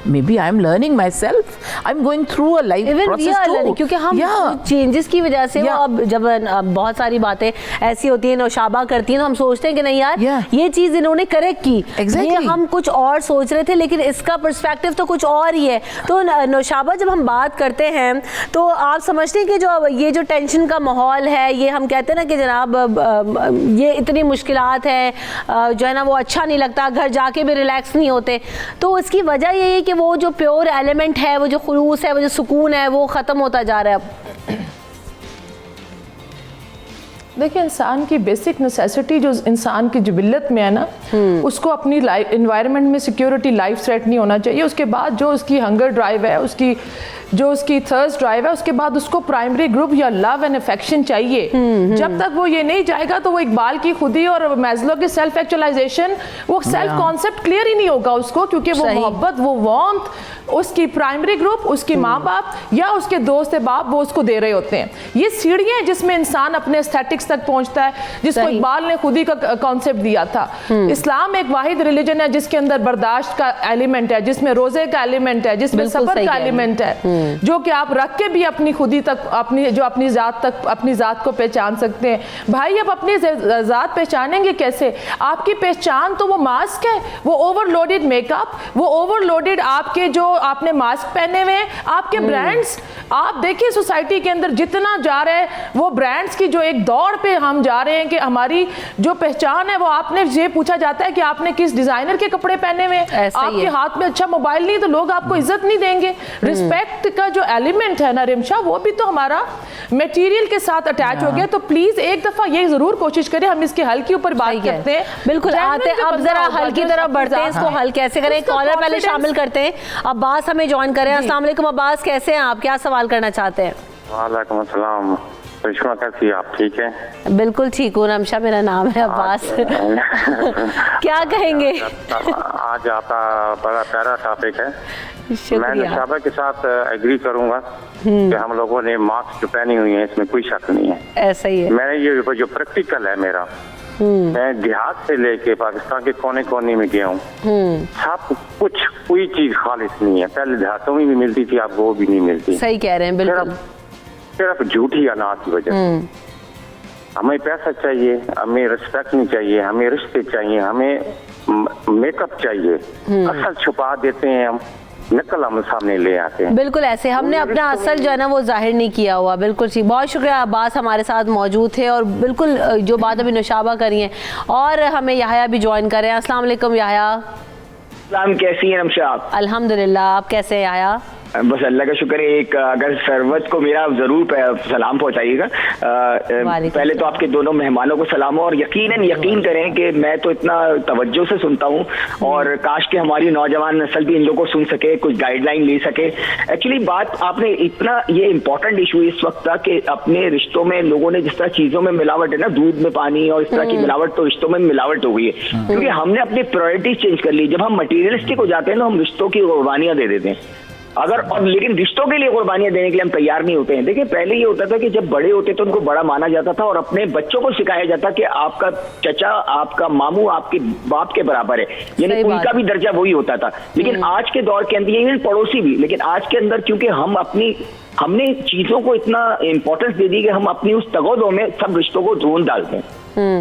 [SPEAKER 3] maybe I am learning myself, I am going through a life process to,
[SPEAKER 1] क्योंकि हम चेंजेस की वजह से वो अब जब बहुत सारी बातें ऐसी होती हैं, नौशाबा करती हैं, तो हम सोचते हैं कि नहीं यार ये चीज़ इन्होंने करेक्ट की, ये हम कुछ और सोच रहे थे, लेकिन इसका पर्सपेक्टिव तो कुछ और ही है। तो नौशाबा जब हम बात करते हैं तो आप समझते हैं कि जो ये जो टेंशन का माहौल है, ये हम कहते हैं ना कि जनाब ये इतनी मुश्किलात है, जो है ना वो अच्छा नहीं लगता, घर जाके भी रिलैक्स नहीं होते, तो इसकी वजह ये है कि वो जो प्योर एलिमेंट है, वो जो खुलूस है, वो जो सुकून है, वो ख़त्म होता जा रहा है।
[SPEAKER 4] देखिए, इंसान की बेसिक नेसेसिटी जो इंसान की जिबिल्लत में है ना, उसको अपनी लाइफ इन्वायरमेंट में सिक्योरिटी, लाइफ थ्रेट नहीं होना चाहिए। उसके बाद जो उसकी हंगर ड्राइव है, उसकी जो उसकी थर्स्ट ड्राइव है, उसके बाद उसको प्राइमरी ग्रुप या लव एंड अफेक्शन चाहिए। जब तक वो ये नहीं जाएगा तो वो इकबाल की खुदी और मैस्लो की सेल्फ एक्चुअलाइजेशन, वो सेल्फ कॉन्सेप्ट क्लियर ही नहीं होगा उसको, क्योंकि वो मोहब्बत, वो वार्मथ उसकी प्राइमरी ग्रुप, उसकी माँ बाप या उसके दोस्त बाप वो उसको दे रहे होते हैं। ये सीढ़ियाँ हैं जिसमें इंसान अपने एस्थेटिक्स तक पहुँचता है, जिसको इकबाल ने खुद ही का कॉन्सेप्ट दिया था। इस्लाम एक वाहिद रिलीजन है जिसके अंदर बर्दाश्त का एलिमेंट है, जिसमें रोजे का एलिमेंट है, जिसमें सब्र का एलिमेंट है, जो कि आप रख के भी अपनी खुदी तक, अपनी जो अपनी ज़ात तक, अपनी ज़ात को पहचान सकते हैं। भाई अब अपनी ज़ात पहचानेंगे कैसे? आपकी पहचान तो वो मास्क है, वो ओवरलोडेड मेकअप, वो ओवरलोडेड आपके जो आपने मास्क पहने हुए हैं, आपके ब्रांड्स। आप देखिए सोसाइटी के अंदर जितना जा रहे हैं वो ब्रांड्स की जो एक दौड़ पे हम जा रहे हैं कि हमारी जो पहचान है वो, आपने ये पूछा जाता है कि आपने किस डिजाइनर के कपड़े पहने हुए हैं, आपके हाथ में अच्छा मोबाइल नहीं तो लोग आपको इज्जत नहीं देंगे, रिस्पेक्ट का जो एलिमेंट है ना रिमशा, वो भी तो हमारा मटेरियल के साथ अटैच हो गया। तो प्लीज एक दफा ये जरूर कोशिश करें, हम इसके हल के ऊपर बात करते हैं।
[SPEAKER 1] बिल्कुल आते हैं, अब जरा हल की तरफ बढ़ते हैं, इसको हल कैसे करें। कॉलर पहले शामिल करते हैं, अब्बास हमें ज्वाइन करें। अस्सलाम वालेकुम अब्बास, कैसे हैं आप, क्या सवाल करना चाहते हैं?
[SPEAKER 5] वालेकुम अस्सलाम। रिश्मा कैसी है आप, ठीक है?
[SPEAKER 1] बिल्कुल ठीक हूँ, रमशा मेरा नाम है, अब्बास क्या कहेंगे?
[SPEAKER 5] आज आपका बड़ा प्यारा टॉपिक है। मैं
[SPEAKER 1] शुक्रिया।
[SPEAKER 5] नौशाबा के साथ एग्री करूंगा कि हम लोगों ने मास्क जो पहनी हुई है इसमें कोई शक नहीं है,
[SPEAKER 1] ऐसा ही है।
[SPEAKER 5] मैंने ये जो प्रैक्टिकल है मेरा, मैं देहात से लेके पाकिस्तान के कोने कोने में गया हूँ, सब कुछ कोई चीज खालिस नहीं है। पहले देहातों में भी मिलती थी, आपको वो भी नहीं मिलती।
[SPEAKER 1] सही कह रहे हैं, बिल्कुल।
[SPEAKER 5] सिर्फ झूठी अनाज की वजह से। हमें पैसा चाहिए, हमें रिस्पेक्ट नहीं चाहिए, हमें रिश्ते चाहिए, हमें मेकअप चाहिए, असल छुपा देते हैं हम, नकल हम सामने ले आते हैं।
[SPEAKER 1] बिल्कुल ऐसे हमने अपना असल जो है ना वो जाहिर नहीं किया हुआ। बिल्कुल ठीक, बहुत शुक्रिया अब्बास हमारे साथ मौजूद थे, और बिल्कुल जो बात अभी नौशाबा करी है, और हमें याहया भी ज्वाइन करें। अस्सलाम वालेकुम याहया।
[SPEAKER 6] सलाम, कैसी हैं रमशा आप?
[SPEAKER 1] अल्हम्दुलिल्लाह, आप कैसे हैं याहया?
[SPEAKER 6] बस अल्लाह का शुक्र है। एक अगर सरवत को मेरा जरूर सलाम पहुंचाइएगा। पहले तो आपके दोनों मेहमानों को सलाम हो, और यकीन करें कि मैं तो इतना तवज्जो से सुनता हूं, और काश के हमारी नौजवान नस्ल भी इन लोगों को सुन सके, कुछ गाइडलाइन ले सके। एक्चुअली बात आपने इतना ये इंपॉर्टेंट इशू इस वक्त था कि अपने रिश्तों में लोगों ने जिस तरह चीजों में मिलावट है ना, दूध में पानी और इस तरह की मिलावट, तो रिश्तों में मिलावट हो गई है, क्योंकि हमने अपनी प्रायोरिटीज चेंज कर ली। जब हम मटीरियलिस्टिक हो जाते हैं तो हम रिश्तों की कुर्बानियां दे देते हैं, लेकिन रिश्तों के लिए कुर्बानियां देने के लिए हम तैयार नहीं होते हैं। देखिए, पहले ये होता था कि जब बड़े होते तो उनको बड़ा माना जाता था, और अपने बच्चों को सिखाया जाता कि आपका चचा, आपका मामू आपके बाप के बराबर है, यानी उनका भी दर्जा वही होता था। लेकिन आज के दौर के अंदर, ये पड़ोसी भी, लेकिन आज के अंदर क्योंकि हमने चीजों को इतना इंपॉर्टेंस दे दी कि हम अपनी उस तगोदों में सब रिश्तों को ढूंढ डालते हैं।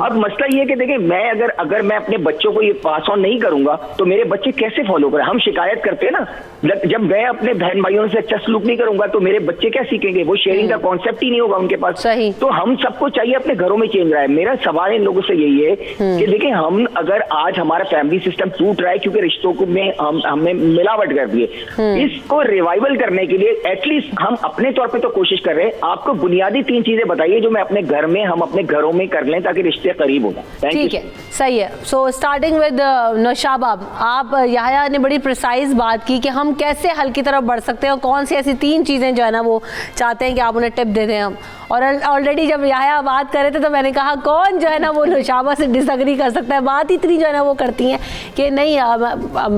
[SPEAKER 6] अब मसला ये है कि देखिए, मैं अगर मैं अपने बच्चों को ये पास ऑन नहीं करूंगा तो मेरे बच्चे कैसे फॉलो करें? हम शिकायत करते हैं ना, जब मैं अपने बहन भाइयों से अच्छा सलूक नहीं करूंगा तो मेरे बच्चे क्या सीखेंगे? वो शेयरिंग का कॉन्सेप्ट ही नहीं होगा उनके पास। तो हम सबको चाहिए अपने घरों में चेंज रहा है। मेरा सवाल इन लोगों से यही है कि देखिए, हम अगर आज हमारा फैमिली सिस्टम टूट रहा है क्योंकि रिश्तों में हमने मिलावट कर दी है, इसको रिवाइवल करने के लिए एटलीस्ट हम अपने तौर पे तो कोशिश कर रहे हैं। आपको बुनियादी 3 चीजें बताइए जो मैं अपने घर में, हम अपने घरों में कर लें ताकि रिश्ते करीब हो जाए।
[SPEAKER 1] ठीक है, सही है। सो स्टार्टिंग विद नौशाबा, आप याहया ने बड़ी प्रिसाइज बात की कि हम कैसे हल की तरफ बढ़ सकते हैं, और कौन सी ऐसी 3 चीजें जो है ना वो चाहते हैं कि आप उन्हें टिप दे दें हम। और ऑलरेडी जब याहया बात कर रहे थे तो मैंने कहा कौन जो है ना वो नौशाबा से डिसएग्री कर सकता है। बात इतनी जो है ना वो करती हैं कि नहीं,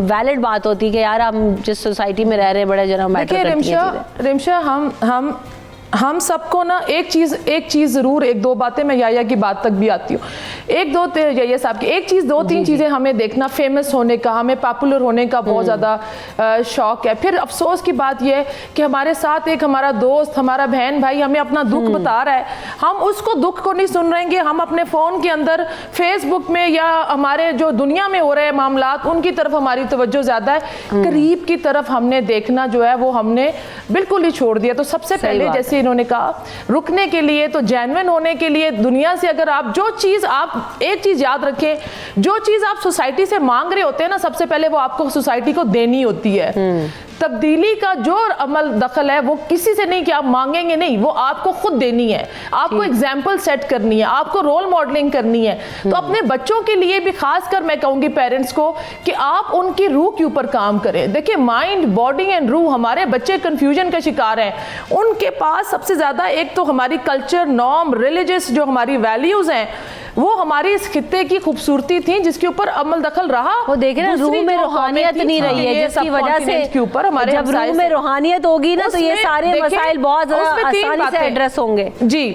[SPEAKER 1] वैलिड बात होती है कि यार हम जिस सोसाइटी में रह रहे हैं बड़ा जो है मैटर करती है।
[SPEAKER 4] रिमशा, हम सबको ना एक चीज़ ज़रूर, 1-2 बातें, मैं याया की बात तक भी आती हूँ, 1-2 याया साहब की एक चीज़, 2-3 चीज़ें हमें देखना, फेमस होने का, हमें पॉपुलर होने का बहुत ज़्यादा शौक है। फिर अफसोस की बात यह है कि हमारे साथ एक हमारा दोस्त, हमारा बहन भाई हमें अपना दुख बता रहा है, हम उसको दुख को नहीं सुन रहेंगे, हम अपने फ़ोन के अंदर फेसबुक में या हमारे जो दुनिया में हो रहे हैं मामलात, उनकी तरफ हमारी तवज्जो ज़्यादा है। करीब की तरफ हमने देखना जो है वो हमने बिल्कुल ही छोड़ दिया। तो सबसे पहले जैसे इन्होंने कहा, रुकने के लिए, तो जेन्युइन होने के लिए दुनिया से अगर आप जो चीज़, आप एक चीज़ याद रखें, जो चीज़ आप सोसाइटी से मांग रहे होते हैं ना, सबसे पहले वो आपको सोसाइटी को देनी होती है। तब्दीली का जो अमल दखल है वो किसी से नहीं कि आप मांगेंगे, नहीं, वो आपको खुद देनी है, आपको एग्जाम्पल सेट करनी है, आपको रोल मॉडलिंग करनी है। तो अपने बच्चों के लिए भी खासकर मैं कहूँगी पेरेंट्स को कि आप उनकी रूह के ऊपर काम करें। देखिए, माइंड, बॉडी एंड रूह, हमारे बच्चे कंफ्यूजन का शिकार हैं। उनके पास सबसे ज़्यादा एक तो हमारी कल्चर, नॉर्म, रिलीजियस जो हमारी वैल्यूज़ हैं, वो हमारी इस खित्ते की खूबसूरती थी जिसके ऊपर अमल दखल रहा।
[SPEAKER 1] वो देखे ना, रूह में रूहानियत नहीं रही है, जिसकी वजह से जब रूह में रूहानियत होगी ना तो ये सारे मसाइल बहुत आसानी से एड्रेस होंगे।
[SPEAKER 4] जी,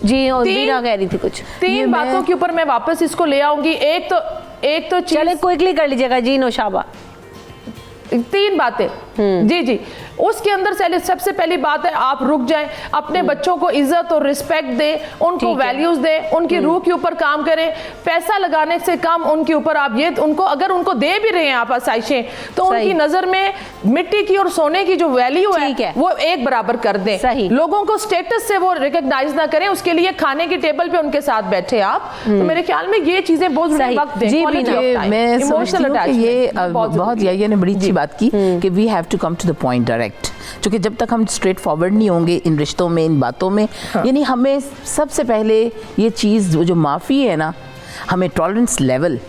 [SPEAKER 1] बीना कह रही थी कुछ
[SPEAKER 4] 3 बातों के ऊपर मैं वापस इसको ले आऊंगी। एक तो
[SPEAKER 1] चले क्विकली कर लीजिएगा जी नौशाबा।
[SPEAKER 4] 3 बातें जी, उसके अंदर से सबसे पहली बात है, आप रुक जाएं, अपने बच्चों को इज्जत और रिस्पेक्ट दें, उनको वैल्यूज दें, उनकी रूह के ऊपर काम करें। पैसा लगाने से कम उनके ऊपर आप ये उनको, अगर उनको दे भी रहे हैं आप आसाइशें, तो उनकी नजर में मिट्टी की और सोने की जो वैल्यू है वो एक बराबर कर दें। लोगों को स्टेटस से वो रिकॉग्नाइज ना करें, उसके लिए खाने की टेबल पे उनके साथ बैठे आप। तो मेरे ख्याल में ये चीजें बहुत वक्त दें।
[SPEAKER 3] मैं समझती हूँ कि ये बहुत याया ने बड़ी अच्छी बात की कि we have to come to the point direct. क्योंकि जब तक हम स्ट्रेट फॉरवर्ड नहीं होंगे इन रिश्तों में, इन बातों में, यानी हमें सबसे पहले ये चीज़ जो माफ़ी है ना, हमें टॉलरेंस लेवल,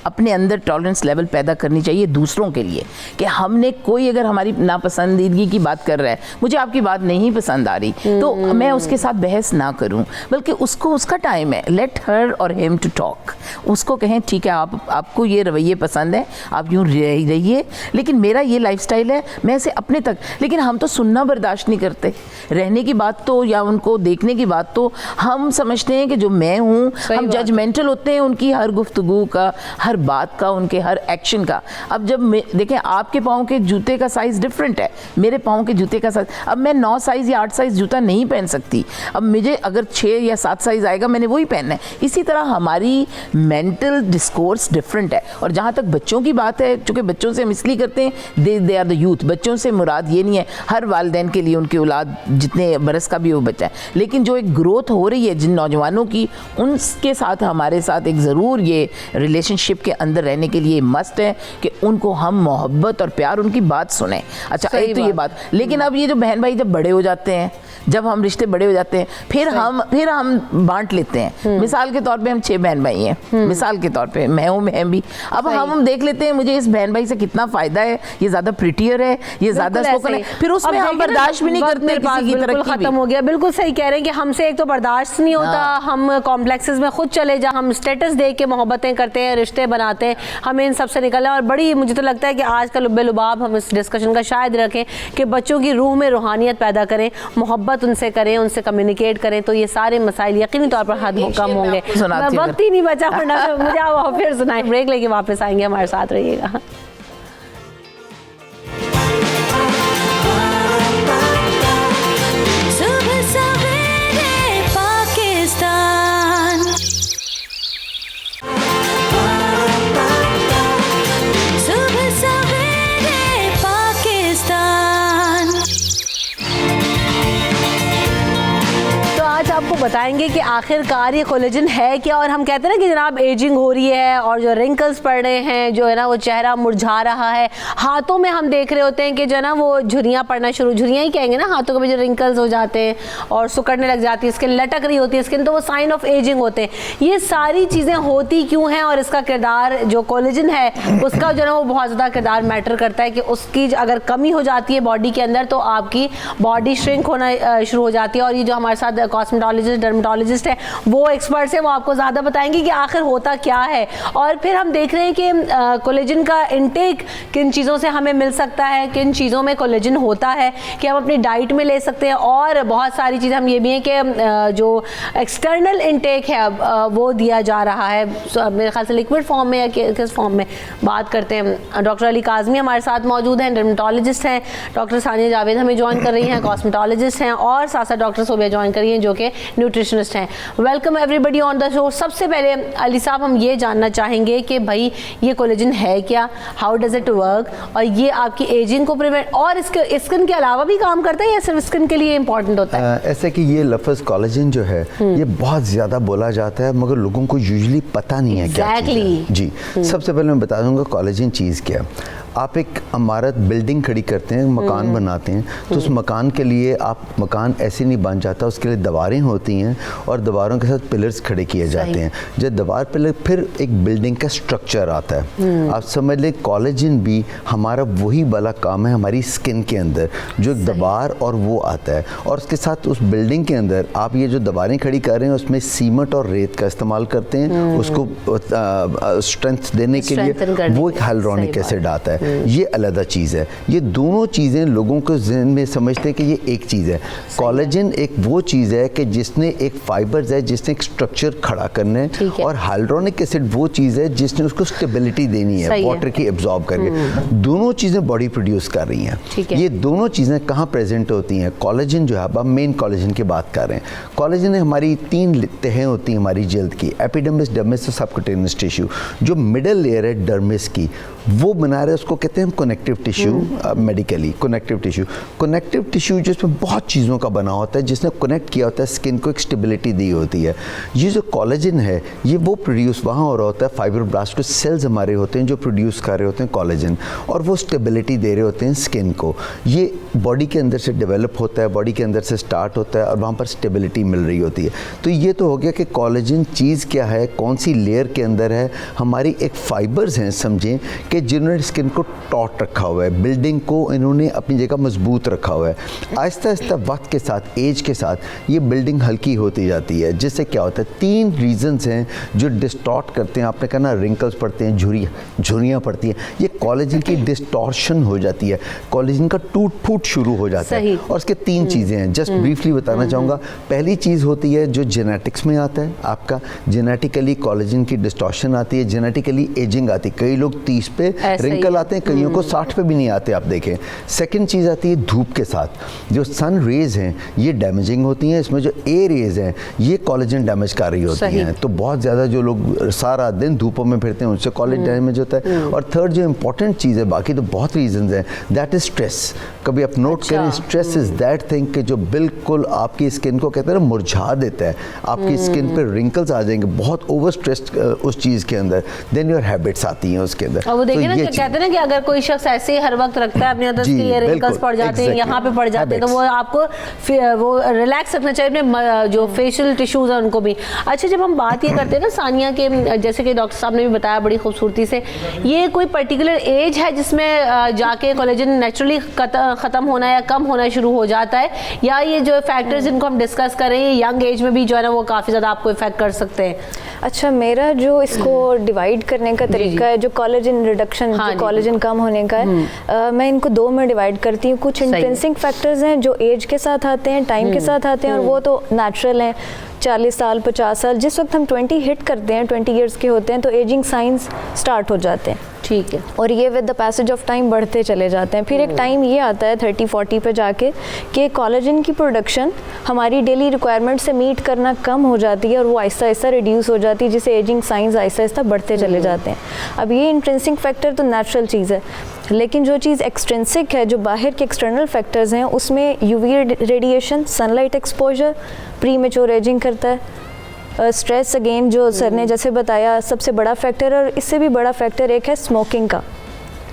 [SPEAKER 3] अपने अंदर टॉलरेंस लेवल पैदा करनी चाहिए दूसरों के लिए, कि हमने कोई अगर हमारी नापसंदीदगी की बात कर रहा है, मुझे आपकी बात नहीं पसंद आ रही, तो मैं उसके साथ बहस ना करूं, बल्कि उसको उसका टाइम है, लेट हर और हिम टू टॉक। उसको कहें ठीक है, आपको ये रवैये पसंद है, आप यूँ रहिए, लेकिन मेरा ये लाइफस्टाइल है, मैं इसे अपने तक। लेकिन हम तो सुनना बर्दाश्त नहीं करते, रहने की बात तो या उनको देखने की बात तो हम समझते हैं कि जो मैं हूँ, हम जजमेंटल होते हैं उनकी हर गुफ्तगू का, हर बात का, उनके हर एक्शन का। अब जब देखें, आपके पाँव के जूते का साइज़ डिफरेंट है, मेरे पाँव के जूते का साइज़, अब मैं 9 साइज़ या 8 साइज़ जूता नहीं पहन सकती, अब मुझे अगर 6 या 7 साइज़ आएगा मैंने वही पहनना है। इसी तरह हमारी मेंटल डिस्कोर्स डिफरेंट है। और जहाँ तक बच्चों की बात है, चूँकि बच्चों से हम इसलिए करते हैं, दे आर द यूथ, बच्चों से मुराद ये नहीं है हर वालिदैन के लिए उनकी औलाद जितने बरस का भी वो बच्चा है, लेकिन जो एक ग्रोथ हो रही है जिन नौजवानों की, उनके साथ हमारे साथ एक ज़रूर ये रिलेशनशिप के अंदर रहने के लिए मस्ट है कि उनको हम मोहब्बत और प्यार, उनकी बात सुने। अच्छा, एक तो ये बात, लेकिन अब ये जो बहन भाई जब बड़े हो जाते हैं, जब हम रिश्ते बड़े हो जाते हैं, फिर हम बांट लेते हैं। मिसाल के तौर पे हम 6 बहन भाई हैं, मिसाल के तौर पे मैं हूँ, मैं भी, अब हम देख लेते हैं मुझे इस बहन भाई से कितना फायदा है, ये ज्यादा प्रिटियर है, ये ज्यादा स्पोकन है, फिर उसमें हम बर्दाश्त भी नहीं करते किसी की तरक्की।
[SPEAKER 1] खत्म हो गया, बिल्कुल सही कह रहे हैं कि हमसे एक तो बर्दाश्त नहीं होता, हम कॉम्प्लेक्सेस में खुद चले जा, हम स्टेटस दे के मोहब्बतें करते हैं, रिश्ते बनाते हैं, हमें इन सब से निकलना। और बड़ी मुझे तो लगता है कि आज का लुब्बे लुबाब हम इस डिस्कशन का शायद रखें कि बच्चों की रूह में रूहानियत पैदा करें, मोहब्बत उनसे करें, उनसे कम्युनिकेट करें, तो ये सारे मसाइल यकीनी तौर पर हद कम होंगे। वक्त ही नहीं बचा, वरना मुझे आप फिर सुनाएं। ब्रेक लेके वापस आएंगे, हमारे साथ रहिएगा। बताएंगे कि आखिरकार ये कोलेजन है क्या। और हम कहते हैं ना कि जनाब एजिंग हो रही है और जो रिंकल्स पड़ रहे हैं, जो है ना वो चेहरा मुरझा रहा है, हाथों में हम देख रहे होते हैं कि जो है ना वो झुर्रियाँ पड़ना शुरू, झुर्रियाँ ही कहेंगे ना, हाथों में जो रिंकल्स हो जाते हैं और सुकड़ने लग जाती है, स्किन लटक रही होती है स्किन, तो वो साइन ऑफ एजिंग होते हैं। ये सारी चीज़ें होती क्यों हैं और इसका किरदार जो कोलेजन है उसका जो है ना वो बहुत ज़्यादा किरदार मैटर करता है कि उसकी अगर कमी हो जाती है बॉडी के अंदर तो आपकी बॉडी श्रिंक होना शुरू हो जाती है। और ये जो हमारे साथ कॉस्मेटोलॉजिस्ट, डर्मेटोलॉजिस्ट है, वो एक्सपर्ट्स हैं, वो आपको ज़्यादा बताएंगे कि आखिर होता क्या है। और फिर हम देख रहे हैं कि कोलेजन का इंटेक किन चीज़ों से हमें मिल सकता है, किन चीज़ों में कोलेजन होता है कि हम अपनी डाइट में ले सकते हैं। और बहुत सारी चीज़ें हम ये भी हैं कि जो एक्सटर्नल इंटेक है वो दिया जा रहा है, मेरे ख्याल से लिक्विड फॉर्म में या किस फॉर्म में, बात करते हैं। डॉक्टर अली काज़मी हमारे साथ मौजूद हैं, डर्मेटोलॉजिस्ट हैं। डॉक्टर सानिया जावेद हमें ज्वाइन कर रही हैं, कॉस्मेटोलॉजिस्ट हैं। और साथ साथ डॉक्टर सोबिया ज्वाइन कर रही हैं जो कि न्यूट्रिशनिस्ट हैं। Welcome everybody on the show. सबसे पहले अली साहब हम ये जानना चाहेंगे कि भाई ये कोलेजन है क्या, हाउ डज इट वर्क, और ये आपकी एजिंग को प्रिवेंट और इसके स्किन के अलावा भी काम करता है या सिर्फ स्किन के लिए इंपॉर्टेंट होता है?
[SPEAKER 7] ऐसे कि ये लफ्ज़ कोलेजन जो है ये बहुत ज़्यादा बोला जाता है मगर लोगों को यूजुअली पता नहीं है क्या चीज़ है। जी, सबसे पहले मैं बता दूंगा कोलेजन चीज़ क्या है। आप एक इमारत बिल्डिंग खड़ी करते हैं, मकान बनाते हैं, तो उस मकान के लिए आप मकान ऐसे नहीं बन जाता, उसके लिए दीवारें होती हैं और दीवारों के साथ पिलर्स खड़े किए जाते हैं। जब दीवार पिलर फिर एक बिल्डिंग का स्ट्रक्चर आता है। आप समझ लें कोलेजन भी हमारा वही वाला काम है हमारी स्किन के अंदर, जो दीवार और वो आता है। और उसके साथ उस बिल्डिंग के अंदर आप ये जो दीवारें खड़ी कर रहे हैं उसमें सीमेंट और रेत का इस्तेमाल करते हैं, उसको स्ट्रेंथ देने के लिए वो एक हाइलुरोनिक एसिड आता है। ये अलग चीज़ है। ये दोनों चीज़ें लोगों को ज़हन में समझते हैं कि ये एक चीज़ है। कोलेजन एक वो चीज़ है कि जिसने एक फाइबर्स है जिसने एक स्ट्रक्चर खड़ा करना है, और हाइलुरोनिक एसिड वो चीज़ है जिसने उसको स्टेबिलिटी देनी है, वाटर की एब्जॉर्ब करके। दोनों चीज़ें बॉडी प्रोड्यूस कर रही हैं। ये दोनों चीज़ें कहाँ प्रेजेंट होती हैं? कोलेजन जो है, अब हम मेन कोलेजन की बात कर रहे हैं। कोलेजन हमारी 3 तहें होती हैं हमारी जल्द की, एपिडर्मिस, डर्मिस और सबक्यूटेनियस टिश्यू। जो मिडल लेयर है डर्मिस की, वो बना रहे हैं, उसको कहते हैं connective tissue, medically connective tissue. Connective tissue जिसमें बहुत चीज़ों का बना होता है, जिसने कनेक्ट किया होता है, स्किन को एक स्टेबिलिटी दी होती है। ये जो कोलेजन है ये वो प्रोड्यूस वहाँ हो रहा होता है, फाइब्रोब्लास्ट सेल्स हमारे होते हैं जो प्रोड्यूस कर रहे होते हैं कोलेजन, और वो स्टेबिलिटी दे रहे होते हैं स्किन को। ये बॉडी के अंदर से डेवलप होता है, बॉडी के अंदर से स्टार्ट होता है और वहाँ पर स्टेबिलिटी मिल रही होती है। तो ये तो हो गया कि कोलेजन चीज़ क्या है, कौन सी लेयर के अंदर है। हमारी एक फाइबर्स हैं समझें कि जिन्होंने स्किन को टॉट रखा हुआ है, बिल्डिंग को इन्होंने अपनी जगह मजबूत रखा हुआ है। आहिस्ता आहिस्ता वक्त के साथ, एज के साथ ये बिल्डिंग हल्की होती जाती है, जिससे क्या होता है 3 रीजंस हैं जो डिस्टॉर्ट करते हैं। आपने कहा ना रिंकल्स पड़ते हैं, झुर्रियाँ पड़ती हैं, ये कोलेजन की डिस्टॉर्शन हो जाती है, कोलेजन का टूट फूट शुरू हो जाता है। और इसके 3 चीज़ें हैं, जस्ट ब्रीफली बताना चाहूँगा। पहली चीज़ होती है जो जेनेटिक्स में आता है, आपका जेनेटिकली कोलेजन की डिस्टॉर्शन आती है, जेनेटिकली एजिंग आती है। कई लोग 30 पे रिंकल आते हैं, कईयों को 60 पे भी नहीं आते, आप देखें। सेकंड चीज़ आती है धूप के साथ, जो सन रेज हैं ये डैमेजिंग होती हैं, इसमें जो ए रेज हैं ये कोलेजन डैमेज कर रही होती हैं। तो बहुत ज़्यादा जो लोग सारा दिन धूपों में फिरते हैं उनसे कोलेजन डैमेज होता है। और थर्ड जो इंपॉर्टेंट चीज़ है, बाकी तो बहुत रीजंस हैं, दैट इज स्ट्रेस। कभी आप नोट करें, स्ट्रेस इज दैट थिंग कि जो बिल्कुल आपकी स्किन को कहते हैं ना मुरझा देता है, आपकी स्किन पे रिंकल्स आ जाएंगे, बहुत ओवर स्ट्रेस्ड उस चीज़ के अंदर, देन योर हैबिट्स आती हैं उसके अंदर।
[SPEAKER 1] और वो देखिए ना कहते हैं ना कि अगर कोई शख्स ऐसे ही हर वक्त रखता है अपने अंदर कि ये रिंकल्स पड़ जाते हैं, यहाँ पे पड़ जाते हैं, तो वो आपको वो रिलैक्स रखना चाहिए अपने जो फेशियल टिश्यूज हैं उनको भी। अच्छा, जब हम बात ये करते हैं ना सानिया के, जैसे कि डॉक्टर साहब ने भी बताया बड़ी खूबसूरती से, ये कोई पर्टिकुलर एज है जिसमें जाके कोलेजन नेचुरली ख़त्म होना या कम होना शुरू हो जाता है, या ये जो फैक्टर्स जिनको हम डिस्कस कर रहे हैं यंग एज में भी जो है ना वो काफ़ी ज़्यादा आपको इफेक्ट कर सकते हैं?
[SPEAKER 8] अच्छा, मेरा जो इसको डिवाइड करने का तरीका है, जो कोलेजन रिडक्शन, जो कोलेजन कम होने का है, मैं इनको 2 में डिवाइड करती हूँ। कुछ इंट्रिंसिक फैक्टर्स हैं जो एज के साथ आते हैं, टाइम के साथ आते हैं, और वो तो नेचुरल हैं। 40 साल 50 साल जिस वक्त हम 20 हिट करते हैं, 20 ईयर्स के होते हैं, तो एजिंग साइंस स्टार्ट हो जाते हैं।
[SPEAKER 1] ठीक है।
[SPEAKER 8] और ये with the passage of time बढ़ते चले जाते हैं। फिर एक टाइम ये आता है 30-40 पे जाके कि कोलेजन की प्रोडक्शन हमारी डेली रिक्वायरमेंट से मीट करना कम हो जाती है और वो आहिस्ता आहिस्ता रिड्यूस हो जाती है, जिससे एजिंग साइंस आहिस्ता आहिस्ता बढ़ते चले जाते हैं। अब ये इंट्रिंसिक फैक्टर तो नेचुरल चीज़ है, लेकिन जो चीज़ एक्सट्रिंसिक है, जो बाहर के एक्सटर्नल फैक्टर्स हैं, उसमें UV radiation, sunlight exposure pre mature ageing करता है। स्ट्रेस अगेन जो सर ने जैसे बताया सबसे बड़ा फैक्टर, और इससे भी बड़ा फैक्टर एक है स्मोकिंग का।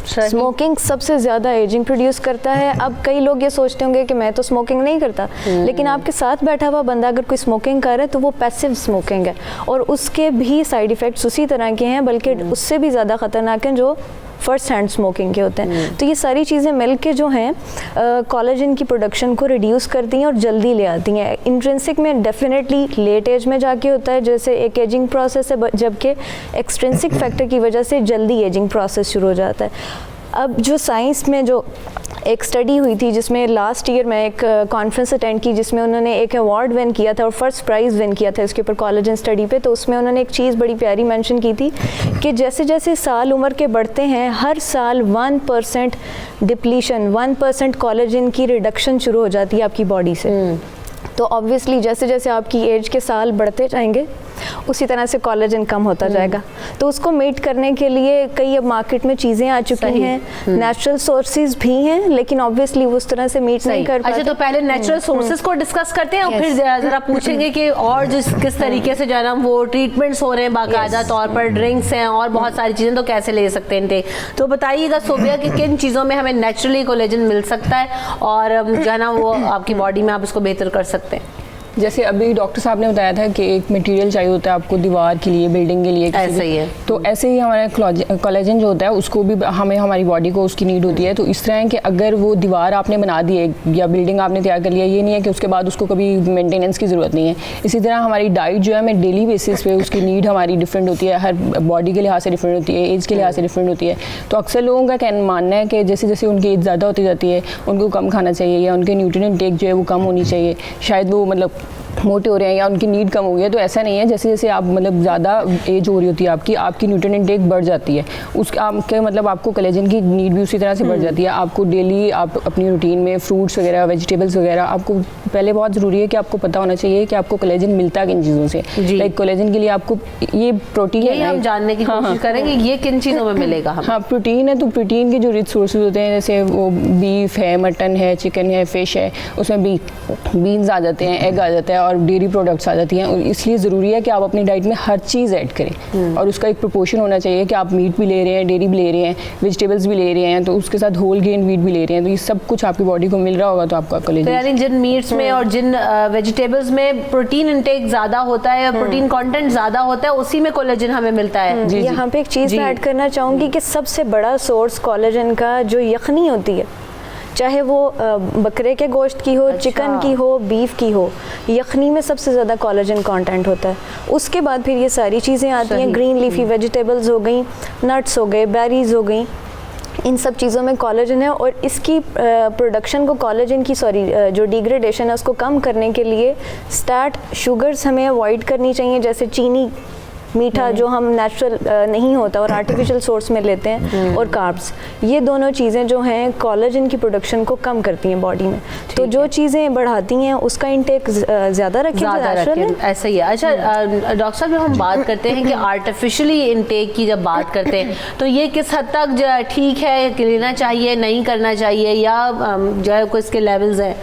[SPEAKER 8] स्मोकिंग सबसे ज़्यादा एजिंग प्रोड्यूस करता है। अब कई लोग ये सोचते होंगे कि मैं तो स्मोकिंग नहीं करता, लेकिन आपके साथ बैठा हुआ बंदा अगर कोई स्मोकिंग कर रहा है तो वो पैसिव स्मोकिंग है, और उसके भी साइड इफ़ेक्ट्स उसी तरह के हैं, बल्कि उससे भी ज़्यादा ख़तरनाक हैं जो फर्स्ट हैंड स्मोकिंग के होते हैं। तो ये सारी चीज़ें मिल के जो हैं कोलेजन की प्रोडक्शन को रिड्यूस करती हैं और जल्दी ले आती हैं। इंट्रिंसिक में डेफिनेटली लेट एज में जाके होता है, जैसे एक एजिंग प्रोसेस है, जबकि एक्सट्रिंसिक फैक्टर की वजह से जल्दी एजिंग प्रोसेस शुरू हो जाता है। अब जो साइंस में जो एक स्टडी हुई थी, जिसमें लास्ट ईयर मैं एक कॉन्फ्रेंस अटेंड की, जिसमें उन्होंने एक अवार्ड विन किया था और फर्स्ट प्राइज़ विन किया था इसके ऊपर कोलेजन स्टडी पे, तो उसमें उन्होंने एक चीज़ बड़ी प्यारी मेंशन की थी कि जैसे जैसे साल उम्र के बढ़ते हैं, हर साल 1% डिप्लीशन, 1% कोलेजन की रिडक्शन शुरू हो जाती है आपकी बॉडी से। तो ऑब्वियसली जैसे जैसे आपकी एज के साल बढ़ते जाएंगे उसी तरह से कोलेजन कम होता जाएगा। तो उसको मीट करने के लिए कई अब मार्केट में चीज़ें आ चुकी हैं, नेचुरल सोर्सेज भी हैं, लेकिन ऑब्वियसली उस तरह से मीट नहीं कर पाते।
[SPEAKER 1] अच्छा, तो पहले नेचुरल सोर्सेज को डिस्कस करते हैं और फिर ज़रा पूछेंगे कि और किस तरीके से जो है ना वो ट्रीटमेंट्स हो रहे हैं बाकायदा तौर पर, ड्रिंक्स हैं और बहुत सारी चीज़ें, तो कैसे ले सकते हैं। तो बताइएगा सोबिया कि किन चीज़ों में हमें नेचुरली कोलेजन मिल सकता है और जो है ना वो आपकी बॉडी में आप इसको बेहतर कर सकते हैं।
[SPEAKER 9] जैसे अभी डॉक्टर साहब ने बताया था कि एक मटेरियल चाहिए होता है आपको दीवार के लिए, बिल्डिंग के लिए,
[SPEAKER 1] ऐसा ही है।
[SPEAKER 9] तो ऐसे ही हमारा कोलेजन जो होता है उसको भी हमें हमारी बॉडी को उसकी नीड होती है। तो इस तरह है कि अगर वो दीवार आपने बना दी है या बिल्डिंग आपने तैयार कर लिया, ये नहीं है कि उसके बाद उसको कभी मेंटेनेंस की ज़रूरत नहीं है। इसी तरह हमारी डाइट जो है हमें डेली बेसिस पे उसकी नीड हमारी डिफरेंट होती है, हर बॉडी के लिहाज से डिफरेंट होती है, एज के लिहाज से डिफरेंट होती है। तो अक्सर लोगों का मानना है कि जैसे जैसे उनकी एज ज़्यादा होती जाती है उनको कम खाना चाहिए या उनके न्यूट्रिएंट टेक जो है वो कम होनी चाहिए, शायद वो मतलब मोटे हो रहे हैं या उनकी नीड कम हो गई है, तो ऐसा नहीं है। जैसे जैसे आप मतलब ज़्यादा एज हो रही होती है आपकी न्यूट्रिएंट इनटेक बढ़ जाती है, उसके आपके मतलब आपको कोलेजन की नीड भी उसी तरह से बढ़ जाती है। आपको डेली आप अपनी रूटीन में फ्रूट्स वगैरह, वेजिटेबल्स वगैरह, आपको पहले बहुत ज़रूरी है कि आपको पता होना चाहिए कि आपको कोलेजन मिलता किन चीज़ों से। लाइक कोलेजन के लिए आपको ये प्रोटीन है,
[SPEAKER 1] हम जानने की कोशिश करेंगे ये किन चीज़ों में मिलेगा हमें।
[SPEAKER 9] हाँ, प्रोटीन है, तो प्रोटीन के जो रिच सोर्सेज होते हैं जैसे वो बीफ है, मटन है, चिकन है, फिश है, उसमें बीन्स आ जाते हैं, एग आ जाता है और डेयरी प्रोडक्ट्स आ जाती हैं। और इसलिए ज़रूरी है कि आप अपनी डाइट में हर चीज़ ऐड करें और उसका एक प्रोपोर्शन होना चाहिए कि आप मीट भी ले रहे हैं, डेयरी भी ले रहे हैं, वेजिटेबल्स भी ले रहे हैं, तो उसके साथ होल ग्रेन वीट भी ले रहे हैं, तो ये सब कुछ आपकी बॉडी को मिल रहा होगा तो आपका कोलेजन।
[SPEAKER 1] तो यानी जिन मीट्स में और जिन वेजिटेबल्स में प्रोटीन इंटेक ज़्यादा होता है, प्रोटीन कंटेंट ज़्यादा होता है, उसी में कोलेजन हमें मिलता है।
[SPEAKER 8] यहाँ पे एक चीज़ ऐड करना चाहूँगी कि सबसे बड़ा सोर्स कोलेजन का जो यखनी होती है, चाहे वो बकरे के गोश्त की हो, चिकन की हो, बीफ की हो, यखनी में सबसे ज़्यादा कोलेजन कंटेंट होता है। उसके बाद फिर ये सारी चीज़ें आती हैं, ग्रीन लीफी वेजिटेबल्स हो गई, नट्स हो गए, बेरीज हो गई, इन सब चीज़ों में कोलेजन है। और इसकी प्रोडक्शन को कोलेजन की जो डिग्रेडेशन है उसको कम करने के लिए स्टार्ट शुगर्स हमें अवॉइड करनी चाहिए, जैसे चीनी, मीठा जो हम नेचुरल नहीं होता और आर्टिफिशियल सोर्स में लेते हैं, और कार्ब्स, ये दोनों चीज़ें जो हैं कोलेजन की प्रोडक्शन को कम करती हैं बॉडी में। तो जो चीज़ें बढ़ाती हैं उसका इंटेक ज़्यादा रखें,
[SPEAKER 1] ऐसा ही है। अच्छा डॉक्टर साहब, जब हम बात करते हैं कि आर्टिफिशियली इंटेक की जब बात करते हैं तो ये किस हद तक ठीक है, लेना चाहिए, नहीं करना चाहिए, या जो है कोई इसके लेवल्स हैं?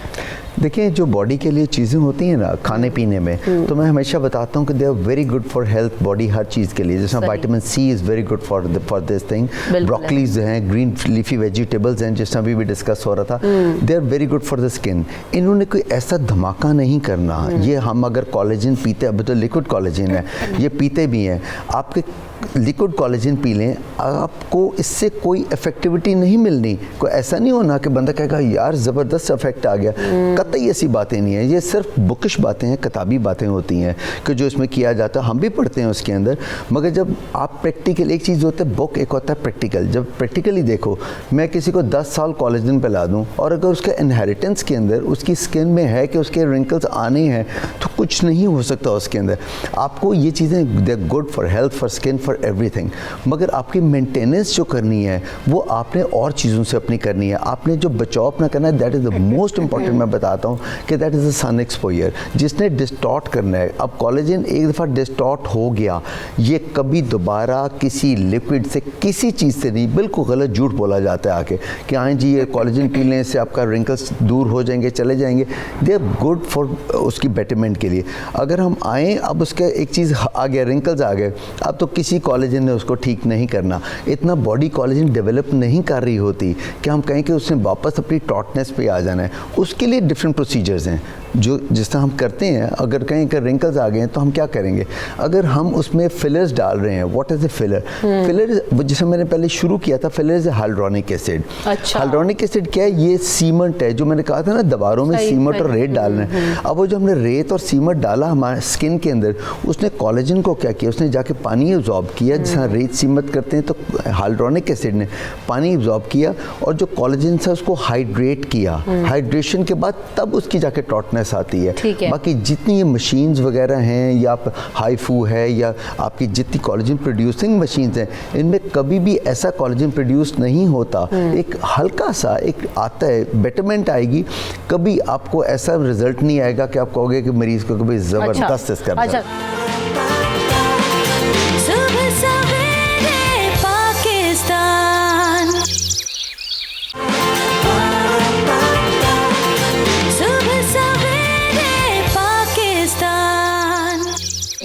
[SPEAKER 7] देखिए, जो बॉडी के लिए चीज़ें होती हैं ना खाने पीने में, तो मैं हमेशा बताता हूँ कि they are very good for health body, हर चीज़ के लिए। जैसे vitamin C is very good for this thing, broccolis जो हैं, ग्रीन लीफी वेजिटेबल्स हैं, जिस अभी भी डिस्कस हो रहा था, they are very good for the skin. इन्होंने कोई ऐसा धमाका नहीं करना। ये हम अगर कोलेजन पीते, अभी तो लिक्विड कोलेजन है, ये पीते भी हैं, आपके लिक्विड कोलेजन पी लें, आपको इससे कोई इफेक्टिविटी नहीं मिलनी। कोई ऐसा नहीं होना कि बंदा कहेगा यार ज़बरदस्त इफेक्ट आ गया, कतई ऐसी बातें नहीं है। ये सिर्फ बुकिश बातें हैं, किताबी बातें होती हैं कि जो इसमें किया जाता है, हम भी पढ़ते हैं उसके अंदर, मगर जब आप प्रैक्टिकल, एक चीज़ होता है बुक, एक होता है प्रैक्टिकल। जब प्रैक्टिकली देखो, मैं किसी को 10 साल कोलेजन पिला दूँ और अगर उसके इनहेरिटेंस के अंदर उसकी स्किन में है कि उसके रिंकल्स आने हैं, तो कुछ नहीं हो सकता उसके अंदर। आपको ये चीज़ें they are good for health, for skin, for everything, मगर आपकी मेंटेनेंस जो करनी है वो आपने और चीज़ों से अपनी करनी है। आपने जो बचाव अपना करना है, that is the most important. मैं बताता हूँ कि that is the sun exposure, जिसने डिस्टॉर्ट करना है। अब कोलेजन एक दफ़ा डिस्टॉर्ट हो गया, ये कभी दोबारा किसी लिक्विड से, किसी चीज़ से नहीं, बिल्कुल गलत झूठ बोला जाता है आके कि हाँ जी ये कोलेजन पी लेने से आपका रिंकल्स दूर हो जाएंगे, चले जाएंगे। दे आर गुड फॉर उसकी बेटरमेंट के लिए। अगर हम आएँ, अब उसका एक चीज़ आ गया, रिंकल्स आ गए, अब तो किसी कोलेजन ने उसको ठीक नहीं करना। इतना बॉडी कोलेजन डेवलप नहीं कर रही होती कि हम कहें कि उसने वापस अपनी टॉटनेस पे आ जाना है। उसके लिए डिफरेंट प्रोसीजर्स हैं जो जिस तरह हम करते हैं। अगर कहीं अगर रिंकल्स आ गए हैं तो हम क्या करेंगे, अगर हम उसमें फिलर्स डाल रहे हैं, what is a filler? Filler जैसे मैंने पहले शुरू किया था, filler is hyaluronic acid. Hyaluronic acid क्या है? ये सीमेंट है, जो मैंने कहा था ना दीवारों में सीमेंट और रेत डालना है। अब वो जो हमने रेत और सीमेंट डाला हमारे स्किन के अंदर, उसने कोलेजन को क्या किया, उसने जाके पानी एब्जॉर्ब किया। जैसा रेत सीमेंट करते हैं, तो हाइल्यूरोनिक एसिड ने पानी एब्जॉर्ब किया और जो कोलेजन था उसको हाइड्रेट किया। हाइड्रेशन के बाद तब उसकी जाके टॉटनेस आती है। बाकी जितनी ये मशीन्स वगैरह हैं, या हाईफू है, या आपकी जितनी कोलेजन प्रोड्यूसिंग मशीन्स हैं, इनमें कभी भी ऐसा कोलेजन प्रोड्यूस नहीं होता। एक हल्का सा एक आता है, बेटरमेंट आएगी, कभी आपको ऐसा रिजल्ट नहीं आएगा कि आप कहोगे कि मरीज को कभी ज़बरदस्त इसका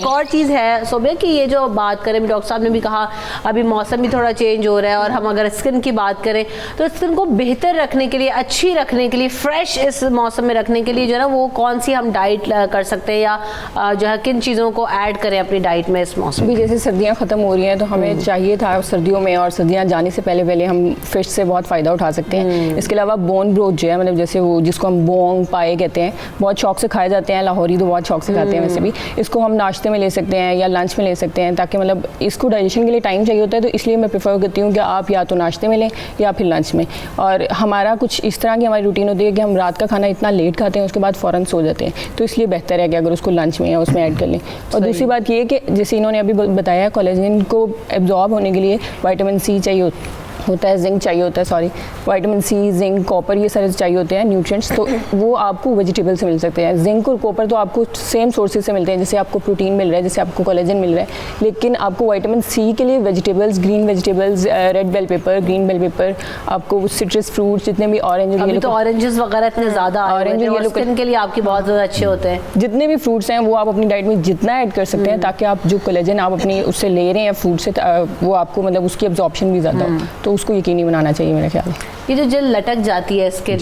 [SPEAKER 1] और चीज़ है सोबिया कि ये जो बात करें, डॉक्टर साहब ने भी कहा अभी मौसम भी थोड़ा चेंज हो रहा है, और हम अगर स्किन की बात करें तो स्किन को बेहतर रखने के लिए, अच्छी रखने के लिए, फ्रेश इस मौसम में रखने के लिए जो है ना, वो कौन सी हम डाइट कर सकते हैं, या जो है किन चीज़ों को ऐड करें अपनी डाइट में इस मौसम?
[SPEAKER 9] अभी जैसे सर्दियाँ ख़त्म हो रही हैं तो हमें चाहिए था सर्दियों में, और सर्दियाँ जाने से पहले पहले हम फिश से बहुत फ़ायदा उठा सकते हैं। इसके अलावा बोन ब्रोथ जो है, मतलब जैसे वो जिसको हम बोंग पाए कहते हैं, बहुत शौक से खाए जाते हैं, लाहौरी तो बहुत शौक से खाते हैं वैसे भी। इसको हम नाश्ते में ले सकते हैं या लंच में ले सकते हैं, ताकि मतलब इसको डाइजेशन के लिए टाइम चाहिए होता है, तो इसलिए मैं प्रेफर करती हूँ कि आप या तो नाश्ते में लें या फिर लंच में। और हमारा कुछ इस तरह की हमारी रूटीन होती है कि हम रात का खाना इतना लेट खाते हैं, उसके बाद फ़ौरन सो जाते हैं, तो इसलिए बेहतर है कि अगर उसको लंच में या उसमें ऐड कर लें। और दूसरी बात ये है कि जैसे इन्होंने अभी बताया, कोलेजन को एब्जॉर्ब होने के लिए विटामिन सी चाहिए होता है, जिंक चाहिए होता है, sorry vitamin C, zinc, copper, ये सारे चाहिए होते हैं न्यूट्रिएंट्स, तो वो आपको वेजिटेबल से मिल सकते हैं। जिंक और कॉपर तो आपको सेम सोर्सेज से मिलते हैं, जैसे आपको प्रोटीन मिल रहा है, जैसे आपको कोलेजन मिल रहा है, लेकिन आपको विटामिन सी के लिए vegetables, green vegetables, red bell pepper, green bell pepper, आपको सिट्रस फ्रूट्स जितने भी ऑरेंज,
[SPEAKER 1] अभी तो ऑरेंजेस वगैरह इतने ज़्यादा
[SPEAKER 9] ऑरेंज
[SPEAKER 1] और स्किन के लिए आपकी बहुत ज़्यादा अच्छे होते हैं।
[SPEAKER 9] जितने भी फ्रूट्स हैं वो आप अपनी डाइट में जितना ऐड कर सकते हैं, ताकि आप जो कोलेजन आप अपनी उससे ले रहे हैं फूड से, वो आपको मतलब उसकी एब्जॉर्प्शन भी ज़्यादा हो, तो उसको यकीनी बनाना चाहिए मेरा ख्याल है।
[SPEAKER 1] ये जो जल लटक जाती है स्किन,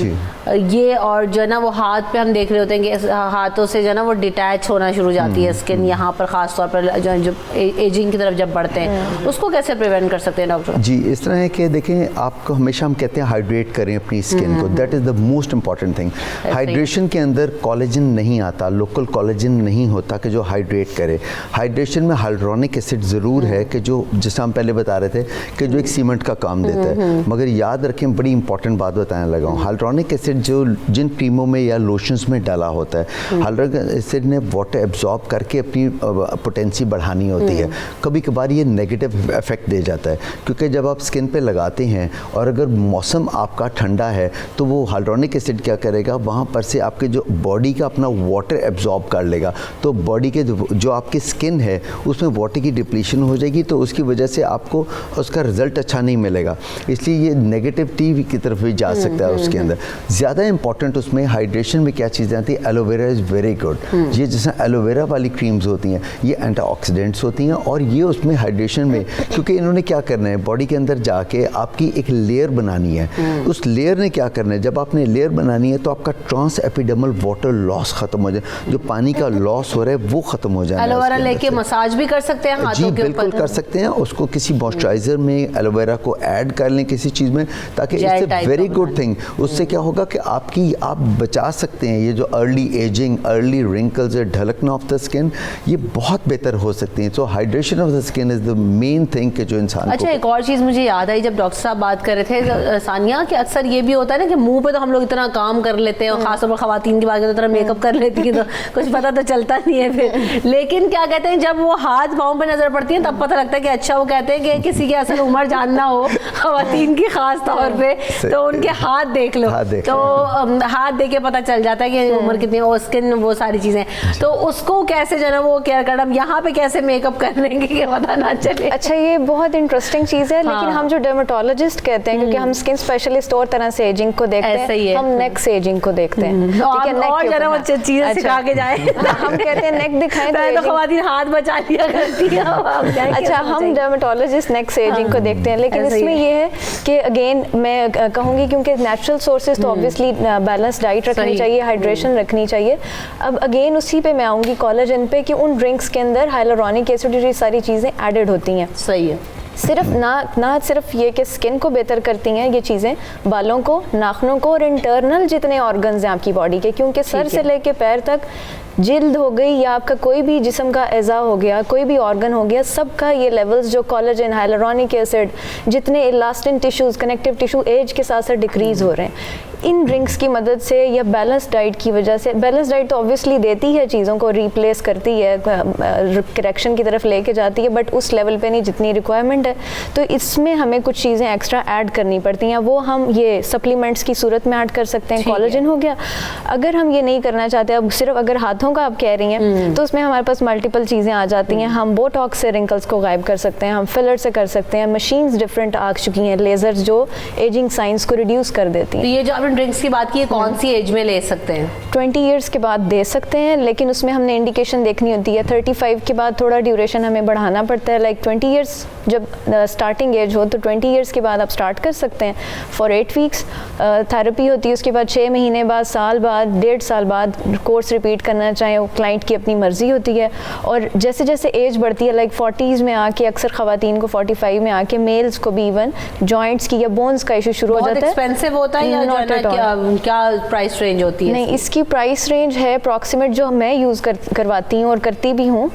[SPEAKER 1] ये और जो है ना वो हाथ पे हम देख रहे होते हैं कि हाथों से जो है ना वो डिटैच होना शुरू हो जाती है स्किन, यहाँ पर ख़ास तौर पर जो एजिंग की तरफ जब बढ़ते हैं, उसको कैसे प्रिवेंट कर सकते हैं डॉक्टर?
[SPEAKER 7] जी, इस तरह है कि देखें, आपको हमेशा हम कहते हैं हाइड्रेट करें अपनी स्किन को, that is the most important thing. Hydration के अंदर कोलेजन नहीं आता, लोकल कोलेजन नहीं होता कि जो हाइड्रेट करे। हाइड्रेशन में हाइलुरोनिक एसिड ज़रूर है कि जो, जैसे हम पहले बता रहे थे कि जो एक सीमेंट का काम देता है, मगर याद रखें, बड़ी इंपॉर्टेंट बात बताने लगा हूँ, हाइलुरोनिक एसिड जो जिन क्रीमों में या लोशंस में डाला होता है, हाइलुरोनिक एसिड ने वाटर एब्जॉर्ब करके अपनी पोटेंसी बढ़ानी होती है। कभी कभार ये नेगेटिव इफेक्ट दे जाता है, क्योंकि जब आप स्किन पे लगाते हैं और अगर मौसम आपका ठंडा है तो वो हाइलुरोनिक एसिड क्या करेगा, वहाँ पर से आपके जो बॉडी का अपना वाटर एब्जॉर्ब कर लेगा, तो बॉडी के जो आपकी स्किन है उसमें वाटर की डिप्लीशन हो जाएगी, तो उसकी वजह से आपको उसका रिजल्ट अच्छा नहीं मिलेगा। इसलिए ये नेगेटिविटी की तरफ भी जा सकता है उसके अंदर। ज़्यादा इंपॉर्टेंट उसमें हाइड्रेशन में क्या चीज़ें आती है, एलोवेरा इज़ वेरी गुड। ये जैसे एलोवेरा वाली क्रीम्स होती हैं, ये एंटीऑक्सीडेंट्स होती हैं, और ये उसमें हाइड्रेशन में, क्योंकि इन्होंने क्या करना है, बॉडी के अंदर जाके आपकी एक लेयर बनानी है। उस लेयर ने क्या करना है, जब आपने लेयर बनानी है तो आपका ट्रांस एपिडर्मल वाटर लॉस खत्म हो जाए, जो पानी का लॉस हो रहा है वो खत्म हो जाए।
[SPEAKER 1] एलोवेरा लेके मसाज भी कर सकते हैं हाथों के ऊपर?
[SPEAKER 7] बिल्कुल कर सकते हैं, उसको किसी मॉइस्चराइजर में एलोवेरा को ऐड कर लें किसी चीज़ में, ताकि इससे वेरी गुड थिंग, उससे क्या होगा कि आप बचा सकते हैं ये जो अर्ली एजिंग, अर्ली रिंकल्स, ढलकना ऑफ द स्किन, ये बहुत बेहतर हो सकती हैं। So hydration of the skin is the main thing कि जो इंसान
[SPEAKER 1] अच्छा, एक और चीज़ मुझे याद आई जब डॉक्टर साहब बात कर रहे थे सानिया, कि अक्सर ये भी होता है ना कि मुंह पे तो हम लोग इतना काम कर लेते हैं, और खासतौर पर खवातीन की बात करें तो इतना मेकअप कर लेती हैं तो कुछ पता तो चलता नहीं है फिर, लेकिन क्या कहते हैं, जब वो हाथ पाँव पे नजर पड़ती है तब पता लगता है कि अच्छा, वो कहते हैं कि किसी की असल उम्र जानना हो खवातीन की खास तौर पे, तो उनके हाथ देख लो, तो हाथ देख के पता चल जाता है कि उम्र कितनी है, स्किन, वो सारी चीज़ें, तो उसको कैसे जो है वो केयर करना, यहाँ पे कैसे मेकअप कर लेंगे कि पता ना चले?
[SPEAKER 8] अच्छा, ये बहुत इंटरेस्टिंग चीज़ है, लेकिन हम जो डर्मेटोलॉजिस्ट कहते हैं, क्योंकि हम स्किन स्पेशलिस्ट और तरह से एजिंग को देखते हैं, हम नेक से एजिंग को देखते हैं, ठीक है,
[SPEAKER 1] और जरा वो चीज़ें सिखा के जाए।
[SPEAKER 8] हम कहते हैं नेक दिखाएं
[SPEAKER 1] तो खवातीन हाथ बचा लिया करती है।
[SPEAKER 8] अच्छा, हम डर्मेटोलॉजिस्ट नेक से एजिंग को देखते हैं, लेकिन इसमें ये है कि अगेन मैं कहूँगी, क्योंकि नेचुरल सोर्सेज तो ऑब्वियसली बैलेंस डाइट रखनी चाहिए, हाइड्रेशन रखनी चाहिए। अब अगेन उसी पे मैं आऊँगी, कोलेजन पे, कि उन ड्रिंक्स के अंदर हाइलुरोनिक एसिड, ये सारी चीज़ें एडेड होती हैं।
[SPEAKER 1] सही है।
[SPEAKER 8] सिर्फ ना सिर्फ ये कि स्किन को बेहतर करती हैं ये चीज़ें, बालों को, नाखूनों को, और इंटरनल जितने ऑर्गन्स हैं आपकी बॉडी के, क्योंकि सर से लेके पैर तक, जिल्द हो गई या आपका कोई भी जिस्म का एज़ा हो गया, कोई भी ऑर्गन हो गया, सबका ये लेवल्स जो कोलेजन, हाइलुरोनिक एसिड, जितने elastin tissues, connective tissue age के साथ साथ डिक्रीज़ हो रहे हैं, इन ड्रिंक्स की मदद से या बैलेंस डाइट की वजह से, बैलेंस डाइट तो ऑब्वियसली देती है, चीज़ों को रिप्लेस करती है, करेक्शन की तरफ लेके जाती है, बट उस लेवल पे नहीं जितनी रिक्वायरमेंट है, तो इसमें हमें कुछ चीज़ें एक्स्ट्रा ऐड करनी पड़ती हैं, वो हम ये सप्लीमेंट्स की सूरत में ऐड कर सकते हैं। कोलेजन हो गया, अगर हम ये नहीं करना चाहते, अब सिर्फ अगर हाथों का आप कह रही हैं, तो उसमें हमारे पास मल्टीपल चीज़ें आ जाती हैं। हम बोटॉक्स से रिंकल्स को गायब कर सकते हैं, हम फिलर से कर सकते हैं, मशीन्स डिफरेंट आ चुकी हैं, लेजर्स जो एजिंग साइंस को रिड्यूस कर देती हैं।
[SPEAKER 1] तो ये जो आपने ड्रिंक्स की बात की है, कौन सी एज में ले सकते हैं?
[SPEAKER 8] 20 ईयर्स के बाद दे सकते हैं, लेकिन उसमें हमने इंडिकेशन देखनी होती है। 35 के बाद थोड़ा ड्यूरेशन हमें बढ़ाना पड़ता है, लाइक 20 ईयर्स जब स्टार्टिंग एज हो, तो 20 ईयर्स के बाद आप स्टार्ट कर सकते हैं फॉर 8 वीक्स। थेरेपी होती है, उसके बाद 6 महीने बाद, साल बाद, 1.5 साल बाद कोर्स रिपीट करना चाहें, वो क्लाइंट की अपनी मर्जी होती है। और जैसे जैसे एज बढ़ती है, लाइक 40s में आके अक्सर ख़वातीन को 45 में आके मेल्स को भी इवन जॉइंट्स की या बोन्स का इशू शुरू हो जाता है।
[SPEAKER 1] बहुत एक्सपेंसिव होता है या जो है ना, क्या प्राइस रेंज होती है?
[SPEAKER 8] नहीं, इसकी प्राइस रेंज है अप्रॉक्सीमेट जो मैं यूज़ करवाती हूँ और करती भी हूँ,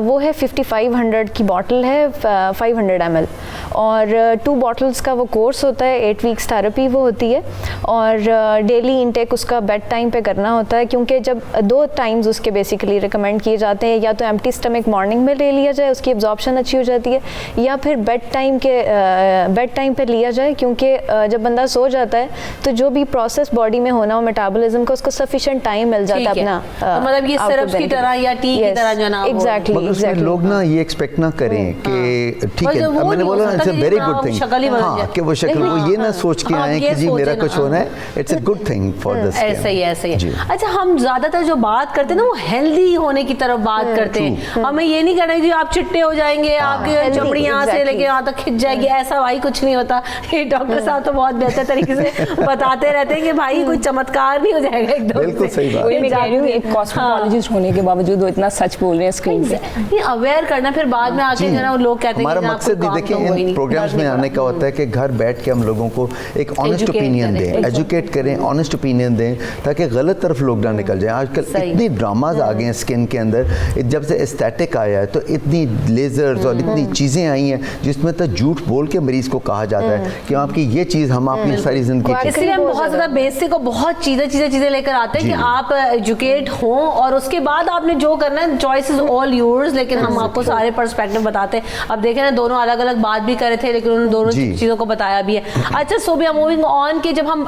[SPEAKER 8] वो है 5500 की बॉटल है 500 ml, और 2 बॉटल्स का वो कोर्स होता है, 8 वीक्स थेरेपी वो होती है, और डेली इंटेक उसका बेड टाइम पे करना होता है, क्योंकि जब 2 टाइम्स उसके बेसिकली रिकमेंड किए जाते हैं, या तो एम्प्टी स्टमक मॉर्निंग में ले लिया जाए, उसकी एब्जॉर्प्शन अच्छी हो जाती है, या फिर बेड टाइम पे लिया जाए, क्योंकि जब बंदा सो जाता है तो जो भी प्रोसेस बॉडी में होना हो मेटाबॉलिज्म का, उसको सफिशिएंट टाइम मिल जाता है अपना।
[SPEAKER 1] तो मतलब ये सिरप की तरह या टी की तरह जो ना,
[SPEAKER 8] एग्जैक्टली
[SPEAKER 7] लोग ना ये एक्सपेक्ट ना करें कि ठीक है, मैंने बोला it's a very good thing, हाँ कि वो शक्ल, वो ये ना सोच के आए कि जी मेरा कुछ होना है, it's a good thing for this.
[SPEAKER 1] ऐसे ही। अच्छा, हम ज्यादातर जो बात करते हैं ना, वो हेल्दी होने की तरफ बात करते हैं। हमें ये नहीं कहना कि आप चिट्टे हो जाएंगे, आपकी चमड़ी यहाँ से लेके यहाँ तक खिंच जाएगी, ऐसा भाई कुछ नहीं होता। ये डॉक्टर साहब तो बहुत बेहतर तरीके से बताते रहते हैं कि भाई कोई चमत्कार नहीं हो जाएगा एकदम।
[SPEAKER 7] बिल्कुल सही बात।
[SPEAKER 9] मैं कह रही हूँ, एक कॉस्मेटोलॉजिस्ट होने के बावजूद वो इतना सच बोल रहे हैं स्क्रीन पे।
[SPEAKER 1] ये अवेयर करना, फिर बाद में आके जो ना लोग कहते हैं
[SPEAKER 7] हमारा
[SPEAKER 1] कि
[SPEAKER 7] मकसद ही देखिए इन प्रोग्राम्स में आने का होता है कि घर बैठ के हम लोगों को एक ऑनेस्ट ओपिनियन दें, एजुकेट करें, ऑनेस्ट ओपिनियन दें, ताकि गलत तरफ लोग ना निकल जाएं। आजकल इतनी ड्रामाज आ गए हैं स्किन के अंदर, जब से एस्थेटिक आया है तो इतनी लेजर्स और इतनी चीज़ें आई हैं जिसमें तो झूठ बोल के मरीज को कहा जाता है कि आपकी ये चीज़ हम आपकी सारी जिंदगी।
[SPEAKER 1] इसलिए हम बहुत ज़्यादा बेसिक और बहुत चीज़ें लेकर आते हैं कि आप एजुकेट हों, और उसके बाद आपने जो करना है, चॉइस इज ऑल योर्स, लेकिन हम आपको सारे पर्सपेक्टिव बताते हैं। अब देखें ना, दोनों अलग अलग बात भी कर रहे थे, लेकिन उन्होंने दोनों चीज़ों को बताया भी है। अच्छा, so we are moving on कि जब हम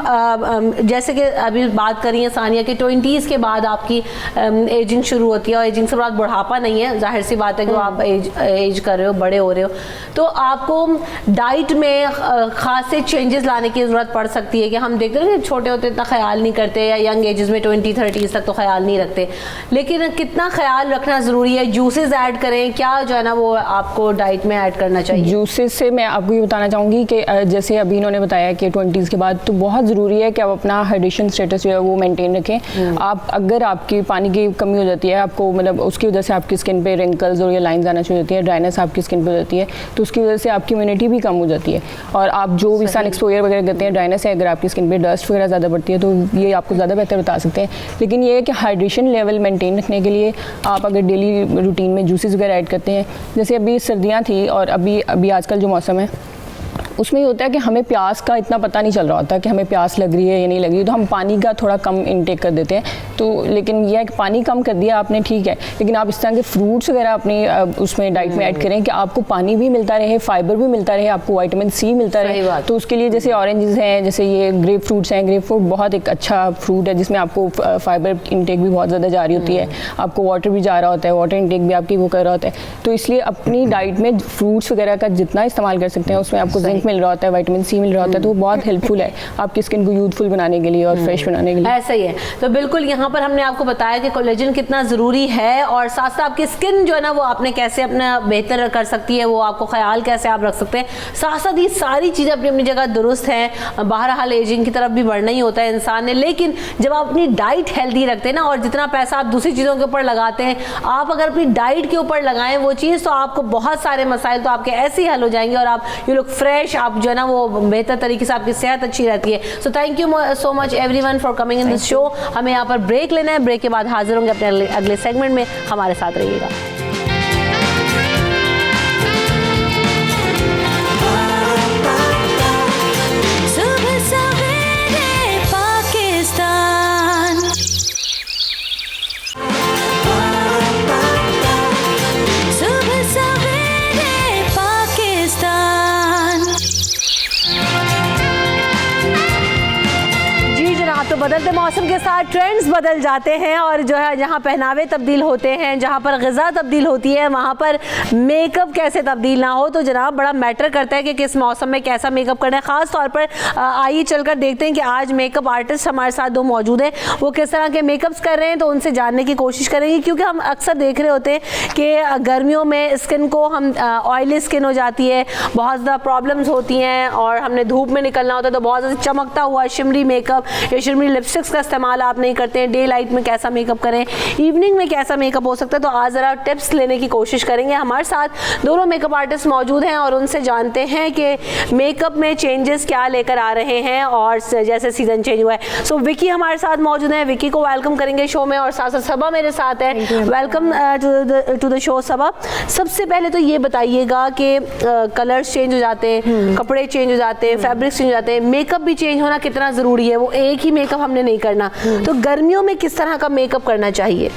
[SPEAKER 1] जैसे कि अभी बात कर रही हैं सानिया कि 20s के बाद आपकी एजिंग शुरू होती है, और एजिंग से बाद बुढ़ापा नहीं है, जाहिर सी बात है कि आप एज कर रहे हो, बड़े हो रहे हो, तो आपको डाइट में खासे चेंजेस लाने की ज़रूरत पड़ सकती है। कि हम देखते हैं कि छोटे होते इतना ख्याल नहीं करते, या यंग एजेस में 20-30s तक तो ख्याल नहीं रखते, लेकिन कितना ख्याल रखना ज़रूरी है? जूसेस ऐड करें, क्या जो है ना वो आपको डाइट में ऐड करना चाहिए?
[SPEAKER 9] जूसेस से मैं आपको ये बताना चाहूँगी कि जैसे अभी इन्होंने बताया कि 20s के बाद तो बहुत ज़रूरी है कि आप अपना हाइड्रेशन स्टेटस जो है वो मेंटेन रखें। आप अगर आपकी पानी की कमी हो जाती है, आपको मतलब उसकी वजह से आपकी स्किन पे रिंकल्स और ये लाइंस आना शुरू होती है, ड्राइनेस आपकी स्किन पे हो जाती है, तो उसकी वजह से आपकी इम्यूनिटी भी कम हो जाती है, और आप जो भी सन एक्सपोजर वगैरह करते हैं, ड्राइनेस है, अगर आपकी स्किन पे डस्ट वगैरह ज़्यादा बढ़ती है तो ये आपको ज़्यादा बेहतर बता सकते हैं। लेकिन ये है कि हाइड्रेशन लेवल मेंटेन रखने के लिए आप अगर डेली रूटीन में जूसेस वगैरह ऐड करते हैं, जैसे अभी सर्दियाँ थी और अभी आजकल जो मौसम है उसमें ये होता है कि हमें प्यास का इतना पता नहीं चल रहा होता कि हमें प्यास लग रही है या नहीं लग रही है, तो हम पानी का थोड़ा कम इनटेक कर देते हैं। तो लेकिन यह है कि पानी कम कर दिया आपने, ठीक है, लेकिन आप इस तरह के फ्रूट्स वगैरह अपनी उसमें डाइट में ऐड करें कि आपको पानी भी मिलता रहे, फाइबर भी मिलता रहे, आपको विटामिन सी मिलता रहे। तो उसके लिए जैसे ऑरेंजेस हैं, जैसे ये ग्रेप फ्रूट्स हैं, ग्रेप फ्रूट बहुत एक अच्छा फ्रूट है जिसमें आपको फाइबर इनटेक भी बहुत ज़्यादा जा रही होती है, आपको वाटर भी जा रहा होता है, वाटर इनटेक भी आपकी वो कर रहा होता है। तो इसलिए अपनी डाइट में फ्रूट्स वगैरह का जितना इस्तेमाल कर सकते हैं, उसमें आपको जिंक मिल रहा होता है, विटामिन सी मिल रहा होता है, तो वो बहुत हेल्पफुल है आपकी स्किन को यूथफुल बनाने के लिए और फ्रेश बनाने के लिए।
[SPEAKER 1] ऐसा ही है। तो बिल्कुल यहाँ पर हमने आपको बताया कि कोलेजन कितना ज़रूरी है, और साथ साथ आपकी स्किन जो है ना वो आपने कैसे अपना बेहतर कर सकती है, वो आपको ख्याल कैसे आप रख सकते हैं। साथ साथ ये सारी चीज़ें अपनी अपनी जगह दुरुस्त हैं। बहरहाल एजिंग की तरफ भी बढ़ना ही होता है इंसान ने, लेकिन जब आप अपनी डाइट हेल्दी रखते हैं ना, और जितना पैसा आप दूसरी चीज़ों के ऊपर लगाते हैं, आप अगर अपनी डाइट के ऊपर लगाएं वो चीज़, तो आपको बहुत सारे मसाइल तो आपके ऐसे ही हल हो जाएंगे, और आप यू लुक फ्रेश, आप जो है ना वो बेहतर तरीके से आपकी सेहत अच्छी रहती है। So thank you so much everyone for coming in this show. हमें यहाँ पर ब्रेक लेना है, ब्रेक के बाद हाजिर होंगे अपने अगले सेगमेंट में, हमारे साथ रहिएगा। तो बदलते मौसम के साथ ट्रेंड्स बदल जाते हैं, और जो है जहाँ पहनावे तब्दील होते हैं, जहाँ पर ग़िज़ा तब्दील होती है, वहाँ पर मेकअप कैसे तब्दील ना हो, तो जनाब बड़ा मैटर करता है कि किस मौसम में कैसा मेकअप करना है। ख़ास तौर पर आइए चलकर देखते हैं कि आज मेकअप आर्टिस्ट हमारे साथ दो मौजूद हैं, वो किस तरह के मेकअप्स कर रहे हैं, तो उनसे जानने की कोशिश करेंगे। क्योंकि हम अक्सर देख रहे होते हैं कि गर्मियों में स्किन को हम ऑयली स्किन हो जाती है, बहुत ज़्यादा प्रॉब्लम्स होती हैं, और हमने धूप में निकलना होता है तो बहुत ज़्यादा चमकता हुआ शिमरी मेकअप या शिमरी लिपस्टिक्स का इस्तेमाल आप नहीं करते हैं, डे लाइट में कैसा मेकअप करें, इवनिंग में कैसा मेकअप हो सकता है, तो आज ज़रा टिप्स लेने की कोशिश करेंगे। हमारे साथ दोनों मेकअप आर्टिस्ट मौजूद हैं और उनसे जानते हैं कि मेकअप में चेंजेस क्या लेकर आ रहे हैं और जैसे सीजन चेंज हुआ है। सो विकी हमारे साथ मौजूद है, विकी को वेलकम करेंगे शो में, और साथ साथ सबा मेरे साथ है। वेलकम टू द शो सबा। सबसे पहले तो ये बताइएगा कि कलर्स चेंज हो जाते हैं, कपड़े चेंज हो जाते हैं, फैब्रिक्स चेंज हो जाते हैं, मेकअप भी चेंज होना कितना ज़रूरी है? वो एक ही मेकअप हमने नहीं करना, तो गर्मियों में किस तरह का मेकअप करना चाहिए?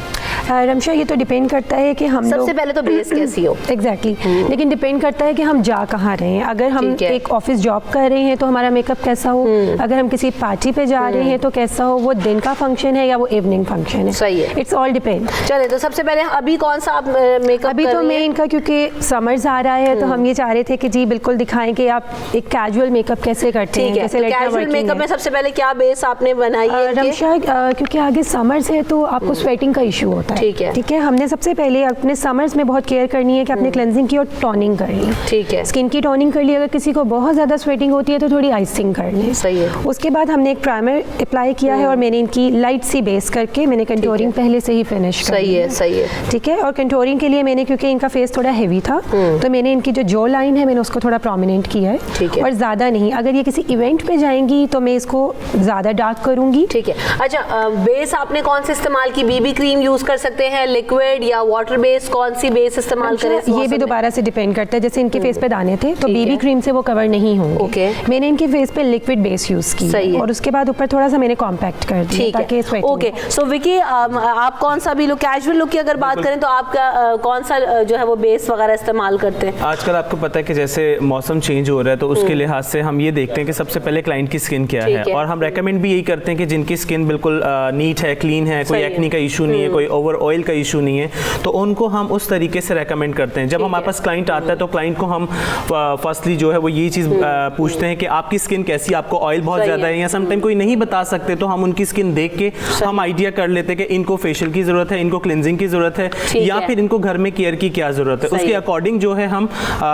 [SPEAKER 10] रमशा, ये तो डिपेंड करता है कि हम
[SPEAKER 1] सबसे पहले तो बेस कैसी हो।
[SPEAKER 10] एग्जैक्टली लेकिन डिपेंड करता है कि हम जा कहाँ रहे हैं। अगर हम एक ऑफिस जॉब कर रहे हैं तो हमारा मेकअप कैसा हो, अगर हम किसी पार्टी पे जा रहे हैं तो कैसा हो, वो दिन का फंक्शन है या वो इवनिंग फंक्शन है।
[SPEAKER 1] सही है,
[SPEAKER 10] इट्स ऑल डिपेंड।
[SPEAKER 1] चले तो सबसे पहले अभी कौन सा आप मेकअप?
[SPEAKER 10] अभी तो मैं इनका, क्योंकि समर्स आ रहा है तो हम ये चाह रहे थे कि जी बिल्कुल दिखाएं कि आप एक कैजुअल मेकअप कैसे करते हैं।
[SPEAKER 1] कैसे कैजुअल मेकअप में सबसे पहले क्या बेस आपने बनाई है?
[SPEAKER 10] रमशा, क्योंकि आगे समर्स है तो आपको स्वेटिंग का इशू होता है। ठीक है, हमने सबसे पहले अपने समर्स में बहुत केयर करनी है कि आपने क्लेंजिंग की और टोनिंग कर ली। ठीक है, स्किन की टोनिंग कर ली। अगर किसी को बहुत ज़्यादा स्वेटिंग होती है तो थोड़ी आइसिंग कर लें।
[SPEAKER 1] सही है।
[SPEAKER 10] उसके बाद हमने एक प्राइमर अप्लाई किया है और मैंने इनकी लाइट सी बेस करके मैंने कंटूरिंग पहले से ही फिनिश कर
[SPEAKER 1] सही है, सही है।
[SPEAKER 10] ठीक है, और कंटूरिंग के लिए मैंने, क्योंकि इनका फेस थोड़ा हैवी था, तो मैंने इनकी जो जॉ लाइन है मैंने उसको थोड़ा प्रोमिनेंट किया है। ठीक है, और ज़्यादा नहीं। अगर ये किसी इवेंट पे जाएंगी तो मैं इसको ज़्यादा डार्क करूँगी।
[SPEAKER 1] ठीक है। अच्छा, बेस आपने कौन सी इस्तेमाल की? बीबी क्रीम यूज़ कर सकते हैं, लिक्विड या वाटर बेस? कौन सी बेस इस्तेमाल करें?
[SPEAKER 10] ये भी दोबारा से डिपेंड करता है। जैसे इनके फेस पे दाने थे तो बीबी क्रीम से वो कवर नहीं होंगे।
[SPEAKER 1] ओके,
[SPEAKER 10] मैंने इनके फेस पे लिक्विड बेस यूज की। सही है। और उसके बाद ऊपर थोड़ा सा मैंने कॉम्पैक्ट कर दिया ताकि स्वेटिंग।
[SPEAKER 1] ओके, सो विकी, आप कौन सा भी लुक, कैजुअल लुक की अगर बात करें तो आपका कौन सा जो है वो बेस वगैरह इस्तेमाल करते हैं?
[SPEAKER 11] आजकल आपको पता है कि जैसे मौसम चेंज हो रहा है तो उसके लिहाज से हम ये देखते हैं कि सबसे पहले क्लाइंट की स्किन क्या है, और हम रेकमेंड भी यही करते हैं कि जिनकी स्किन बिल्कुल नीट है, क्लीन है, कोई एक्नी का इशू नहीं है, कोई ओवर ऑयल का इशू नहीं है, तो उनको हम उस तरीके से रेकमेंड करते हैं। जब हमारे पास क्लाइंट आता है तो क्लाइंट को हम फर्स्टली जो है वो यही चीज़ पूछते हैं कि आपकी स्किन कैसी, आपको ऑयल बहुत ज़्यादा है, या समटाइम कोई नहीं बता सकते तो हम उनकी स्किन देख के हम आइडिया कर लेते हैं कि इनको फेशियल की ज़रूरत है, इनको क्लिनजिंग की ज़रूरत है, या फिर इनको घर में केयर की क्या ज़रूरत है। उसके अकॉर्डिंग जो है हम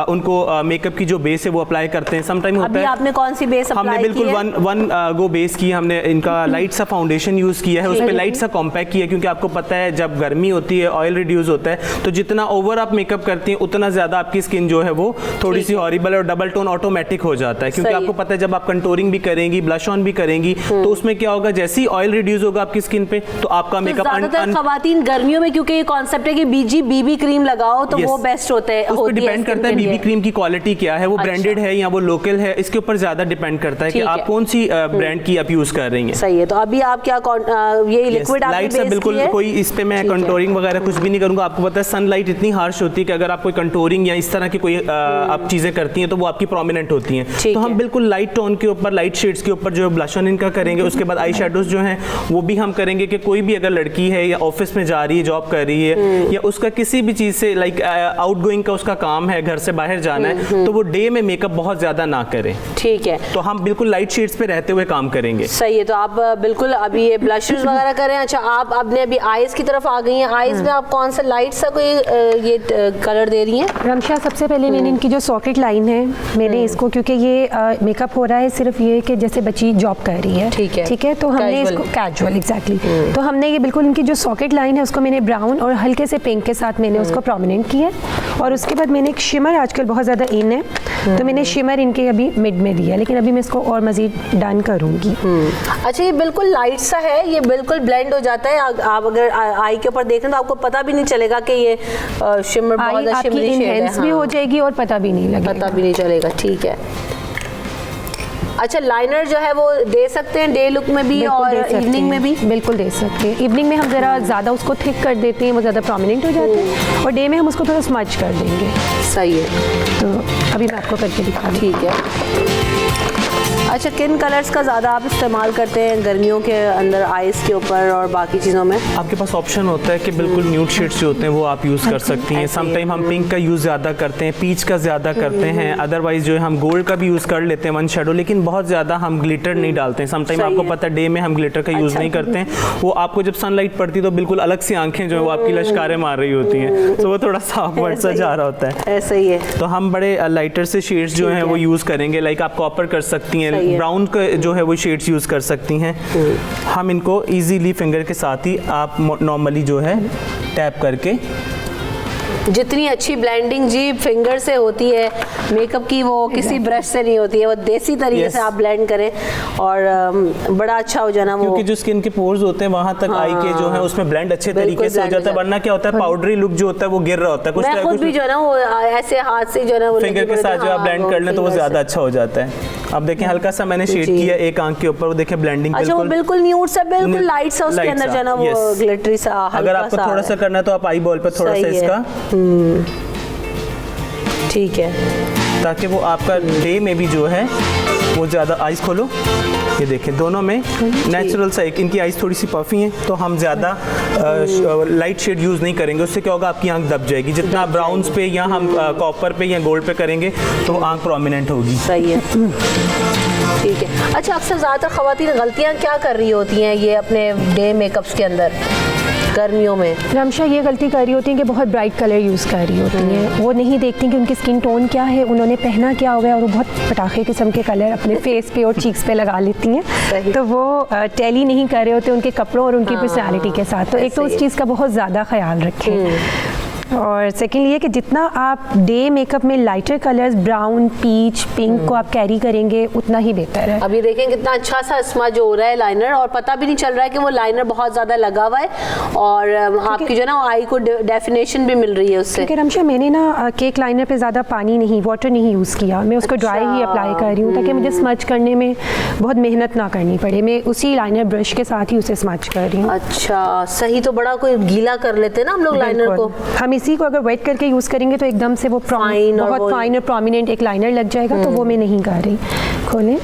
[SPEAKER 11] उनको मेकअप की जो बेस है वो अप्लाई करते हैं। समटाइम होता है
[SPEAKER 1] आपने कौन सी बेस अप्लाई
[SPEAKER 11] हमने बिल्कुल वन गो बेस की, हमने इनका लाइट सा फाउंडेशन यूज़ किया है, उस पर लाइट सा कॉम्पैक्ट किया, क्योंकि आपको पता है जब गर्मी होती है ऑयल रिड्यूस होता है, तो जितना ओवर आप मेकअप करती हैं उतना ज़्यादा आपकी स्किन जो है वो थोड़ी सी हॉरिबल और डबल टोन ऑटोमेटिक हो जाता है। क्योंकि आपको पता है जब आप कंटूरिंग भी करेंगी, ब्लश ऑन भी करेंगी, तो उसमें क्या होगा, जैसे ही ऑयल रिड्यूस होगा आपकी स्किन पे तो आपका मेकअप
[SPEAKER 1] ज़्यादातर खवातीन गर्मियों में, क्योंकि ये कॉन्सेप्ट है कि बीबी क्रीम लगाओ तो वो बेस्ट होता है।
[SPEAKER 11] उस पर डिपेंड करता है बीबी क्रीम की क्वालिटी क्या है, वो ब्रांडेड है या वो लोकल है, इसके ऊपर ज़्यादा डिपेंड करता है कि आप कौन सी ब्रांड की आप यूज़ कर रही हैं।
[SPEAKER 1] सही है। तो अभी आप क्या ये लिक्विड
[SPEAKER 11] लाइट से बिल्कुल कोई इस पे मैं कंटूरिंग वगैरह कुछ भी नहीं करूँगा। आपको पता है सनलाइट इतनी हार्श होती है कि अगर आप कोई कंटूरिंग या इस तरह की कोई आप चीज़ें करती हैं तो वो आपकी प्रोमिनेंट होती हैं। तो हम बिल्कुल लाइट टोन के ऊपर, लाइट शेड्स के ऊपर जो ब्लश ऑन इनका करेंगे, उसके बाद आई शेडोज जो हैं वो भी हम करेंगे कि कोई भी अगर लड़की है या ऑफिस में जा रही है, जॉब कर रही है, या उसका किसी भी चीज़ से लाइक आउटगोइंग का उसका काम है, घर से बाहर जाना है, तो वो डे में मेकअप बहुत ज़्यादा ना करें।
[SPEAKER 1] ठीक है,
[SPEAKER 11] तो हम बिल्कुल लाइट शेड्स पे रहते हुए काम करेंगे।
[SPEAKER 1] सही है। तो आप बिल्कुल अभी ये ब्लशेस वगैरह करें। अच्छा, आप अपने अभी आईज की तरफ आ गई हैं। आईज में आप कौन सा लाइट सा कोई ये कलर दे रही हैं?
[SPEAKER 10] रमशा, सबसे पहले मैंने इनकी जो सॉकेट लाइन है मैंने इसको, क्योंकि ये मेकअप हो रहा है सिर्फ ये कि जैसे बच्ची जॉब कर रही है, ठीक है, तो हमने इसको कैजुअल एग्जैक्टली, तो हमने ये बिल्कुल इनकी जो सॉकेट लाइन है उसको मैंने ब्राउन और हल्के से पिंक के साथ मैंने उसको प्रोमिनेंट किया। और उसके बाद मैंने एक शिमर, आजकल बहुत ज़्यादा इन है, तो मैंने शिमर इनके अभी मिड में दिया, लेकिन अभी मैं इसको और मज़ीद डन करूँगी।
[SPEAKER 1] अच्छा, ये बिल्कुल लाइट सा है, ये बिल्कुल ब्लेंड हो जाता है। आप अगर आई के ऊपर देखें तो आपको पता भी नहीं चलेगा कि ये शिमर बहुत ज़्यादा शिमरी शेड है,
[SPEAKER 10] भी हो जाएगी और पता भी नहीं लगेगा,
[SPEAKER 1] पता भी नहीं चलेगा। ठीक है। अच्छा, लाइनर जो है वो दे सकते हैं डे लुक में भी और इवनिंग में भी?
[SPEAKER 10] बिल्कुल दे सकते हैं। इवनिंग में हम ज़रा ज़्यादा उसको थिक कर देते हैं, वो ज़्यादा प्रोमिनेंट हो जाते हैं, और डे में हम उसको थोड़ा स्मच कर देंगे।
[SPEAKER 1] सही है।
[SPEAKER 10] तो अभी मैं आपको करके दिखा दूँ।
[SPEAKER 1] ठीक है। अच्छा, किन कलर्स का ज़्यादा आप इस्तेमाल करते हैं गर्मियों के अंदर आइज़ के ऊपर और बाकी चीज़ों में?
[SPEAKER 11] आपके पास ऑप्शन होता है कि बिल्कुल न्यूड शेड्स जो होते हैं वो आप यूज़ कर सकती हैं। समटाइम हम पिंक का यूज़ ज़्यादा करते हैं, पीच का ज़्यादा करते हैं, अदरवाइज जो है हम गोल्ड का भी यूज़ कर लेते हैं वन शेडो, लेकिन बहुत ज़्यादा हम ग्लिटर नहीं डालते हैं। समटाइम आपको पता है डे में हम ग्लिटर का यूज़ नहीं करते हैं, वो आपको जब सनलाइट पड़ती है तो बिल्कुल अलग सी आंखें जो है वो आपकी लश्कारें मार रही होती हैं, तो वो थोड़ा सा ऑकवर्ड सा जा रहा होता है।
[SPEAKER 1] ऐसा ही है।
[SPEAKER 11] तो हम बड़े लाइटर से शेड्स जो हैं वो यूज़ करेंगे, लाइक आप कॉपर कर सकती हैं, ब्राउन के जो है वो शेड्स यूज़ कर सकती हैं। हम इनको इजीली फिंगर के साथ ही आप नॉर्मली जो है टैप करके,
[SPEAKER 1] जितनी अच्छी ब्लेंडिंग जी फिंगर से होती है मेकअप की, वो किसी ब्रश से नहीं होती है, वो देसी तरीके से आप ब्लेंड करें और बड़ा अच्छा हो जाना वो,
[SPEAKER 11] क्योंकि जो स्किन के पोर्स होते हैं वहां तक आई के जो है उसमें ब्लेंड अच्छे तरीके से हो जाता है। वरना क्या होता है, पाउडरी लुक जो होता है वो गिर रहा होता है। कुछ
[SPEAKER 1] मैं खुद भी जो है ना वो ऐसे हाथ से जो है ना वो
[SPEAKER 11] फिंगर के साथ जो आप ब्लेंड कर लें तो वो ज्यादा अच्छा हो जाता है। अब देखें हल्का सा मैंने शेड किया एक आंख के ऊपर, वो देखें ब्लेंडिंग
[SPEAKER 1] अच्छा वो बिल्कुल न्यूड सा, बिल्कुल लाइट सा उसके अंदर जो है ना वो ग्लिटरी सा।
[SPEAKER 11] अगर आपको थोड़ा सा करना है तो आप आई बॉल पे थोड़ा सा इसका,
[SPEAKER 1] ठीक है,
[SPEAKER 11] ताकि वो आपका डे में भी जो है वो ज़्यादा, आइज़ खोलो, ये देखें दोनों में नेचुरल सा एक, इनकी आइज़ थोड़ी सी पफी हैं तो हम ज़्यादा लाइट शेड यूज़ नहीं करेंगे, उससे क्या होगा आपकी आंख दब जाएगी। जितना ब्राउन्स पे या हम कॉपर पे या गोल्ड पे करेंगे तो आंख प्रोमिनेंट होगी।
[SPEAKER 1] सही है, ठीक है। अच्छा अक्सर ज़्यादातर ख़वातीन गलतियाँ क्या कर रही होती हैं ये अपने डे मेकअप्स के अंदर गर्मियों में?
[SPEAKER 10] रमशा ये गलती कर रही होती हैं कि बहुत ब्राइट कलर यूज़ कर रही होती हैं। वो नहीं देखती कि उनकी स्किन टोन क्या है, उन्होंने पहना क्या हो गया, और वो बहुत पटाखे किस्म के कलर अपने फेस पे और चीक्स पे लगा लेती हैं। तो वो टैली नहीं कर रहे होते उनके कपड़ों और उनकी पर्सनैलिटी के साथ। तो एक तो उस चीज़ का बहुत ज़्यादा ख्याल रखें, और सेकेंड ये कि जितना आप डे मेकअप में lighter colours brown, peach, pink को आप कैरी करेंगे उतना ही बेहतर है।
[SPEAKER 1] अभी देखें कितना अच्छा सा स्मज हो रहा है लाइनर, और पता भी नहीं चल रहा है कि वो लाइनर बहुत ज़्यादा लगा हुआ है, और आपकी जो है ना आई को डेफिनेशन भी मिल रही है उससे।
[SPEAKER 10] क्योंकि रमशा मैंने ना केक लाइनर पे ज़्यादा पानी नहीं, वाटर नहीं यूज़ किया, मैं उसको ड्राई ही अप्लाई कर रही हूँ ताकि मुझे स्मच करने में बहुत मेहनत ना करनी पड़े। मैं उसी लाइनर ब्रश के साथ ही उसे स्मच कर रही हूँ।
[SPEAKER 1] अच्छा सही, तो बड़ा कोई गीला कर लेते हैं ना हम लोग लाइनर को।
[SPEAKER 10] हम इसी को अगर वेट करके यूज़ करेंगे तो एकदम से वो फाइन, बहुत फाइन और प्रोमिनेंट एक लाइनर लग जाएगा, तो वो मैं नहीं कर रही। खोलें,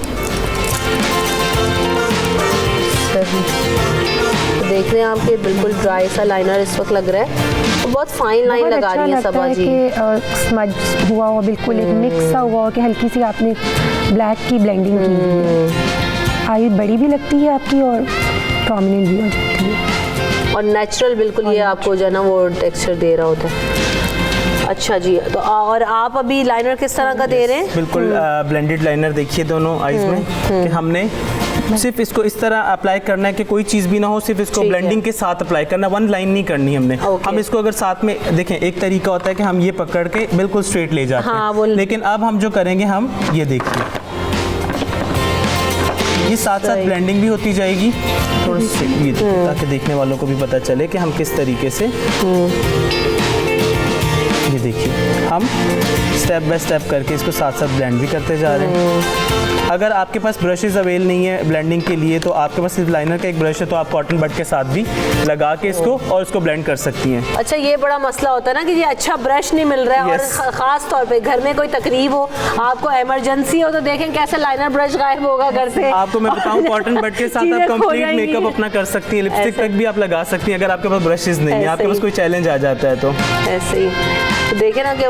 [SPEAKER 1] तो देख रहे हैं आपके बिल्कुल ड्राई सा लाइनर इस वक्त लग रहा है, तो बहुत फाइन लाइन लगा रही है सबा जी।
[SPEAKER 10] स्मज हुआ हो, बिल्कुल एक मिक्स सा हुआ हो कि हल्की सी आपने ब्लैक की ब्लेंडिंग की है। आई बड़ी भी लगती है आपकी और प्रोमिनेंट भी हो जाती है,
[SPEAKER 1] और नेचुरल बिल्कुल ये आपको जो है ना वो टेक्सचर दे रहा होता है। अच्छा जी, तो और आप अभी लाइनर किस तरह का दे रहे हैं?
[SPEAKER 11] बिल्कुल ब्लेंडेड लाइनर देखिए दोनों आईज में, कि हमने सिर्फ इसको इस तरह अप्लाई करना है कि कोई चीज़ भी ना हो, सिर्फ इसको ब्लेंडिंग के साथ अप्लाई करना, वन लाइन नहीं करनी हमने। हम इसको अगर साथ में देखें, एक तरीका होता है कि हम ये पकड़ के बिल्कुल स्ट्रेट ले जाते हैं, लेकिन अब हम जो करेंगे, हम ये देखिए, ये साथ साथ ब्लेंडिंग भी होती जाएगी थोड़ा सा, ये ताकि देखने वालों को भी पता चले कि हम किस तरीके से, ये देखिए हम स्टेप बाय स्टेप करके इसको साथ साथ ब्लेंड भी करते जा रहे हैं। अगर आपके पास ब्रशेस अवेल नहीं है ब्लेंडिंग के लिए, तो आपके पास सिर्फ लाइनर का एक ब्रश है, तो आप कॉटन बड के साथ भी लगा के इसको और इसको ब्लेंड कर सकती हैं।
[SPEAKER 1] अच्छा ये बड़ा मसला होता है ना कि ये अच्छा ब्रश नहीं मिल रहा है, और ख़ास तौर पे घर में कोई तकरीब हो, आपको इमरजेंसी हो, तो देखें कैसे लाइनर ब्रश गायब होगा घर से।
[SPEAKER 11] आपको मैं बताऊं, कॉटन बड के साथ आप कंप्लीट मेकअप अपना कर सकती हैं, लिपस्टिक तक भी आप लगा सकती हैं अगर आपके पास ब्रशेस नहीं है, आपके पास कोई चैलेंज आ जाता है तो।
[SPEAKER 1] ऐसे ही तो देखें ना कि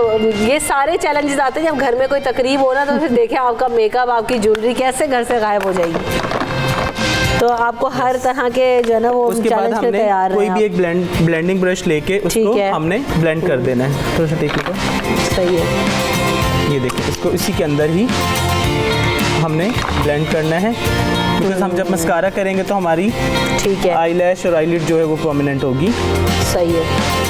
[SPEAKER 1] ये सारे चैलेंजेस आते हैं जब घर में कोई तकरीब हो ना, तो फिर देखें आपका मेकअप, आपकी ज्वेलरी कैसे घर से गायब हो जाएगी। तो आपको हर तरह के जो है ना वो चैलेंज पे तैयार है।
[SPEAKER 11] कोई भी एक ब्लेंडिंग ब्रश लेके उसको हमने ब्लेंड कर देना है। थोड़ा सा टेक लो,
[SPEAKER 1] सही है।
[SPEAKER 11] ये देखिए, इसको इसी के अंदर ही हमने ब्लेंड करना है, बिकॉज हम जब मस्कारा करेंगे तो हमारी
[SPEAKER 1] ठीक है
[SPEAKER 11] आईलैश और आईलिड जो है वो प्रोमिनेंट होगी।
[SPEAKER 1] सही है।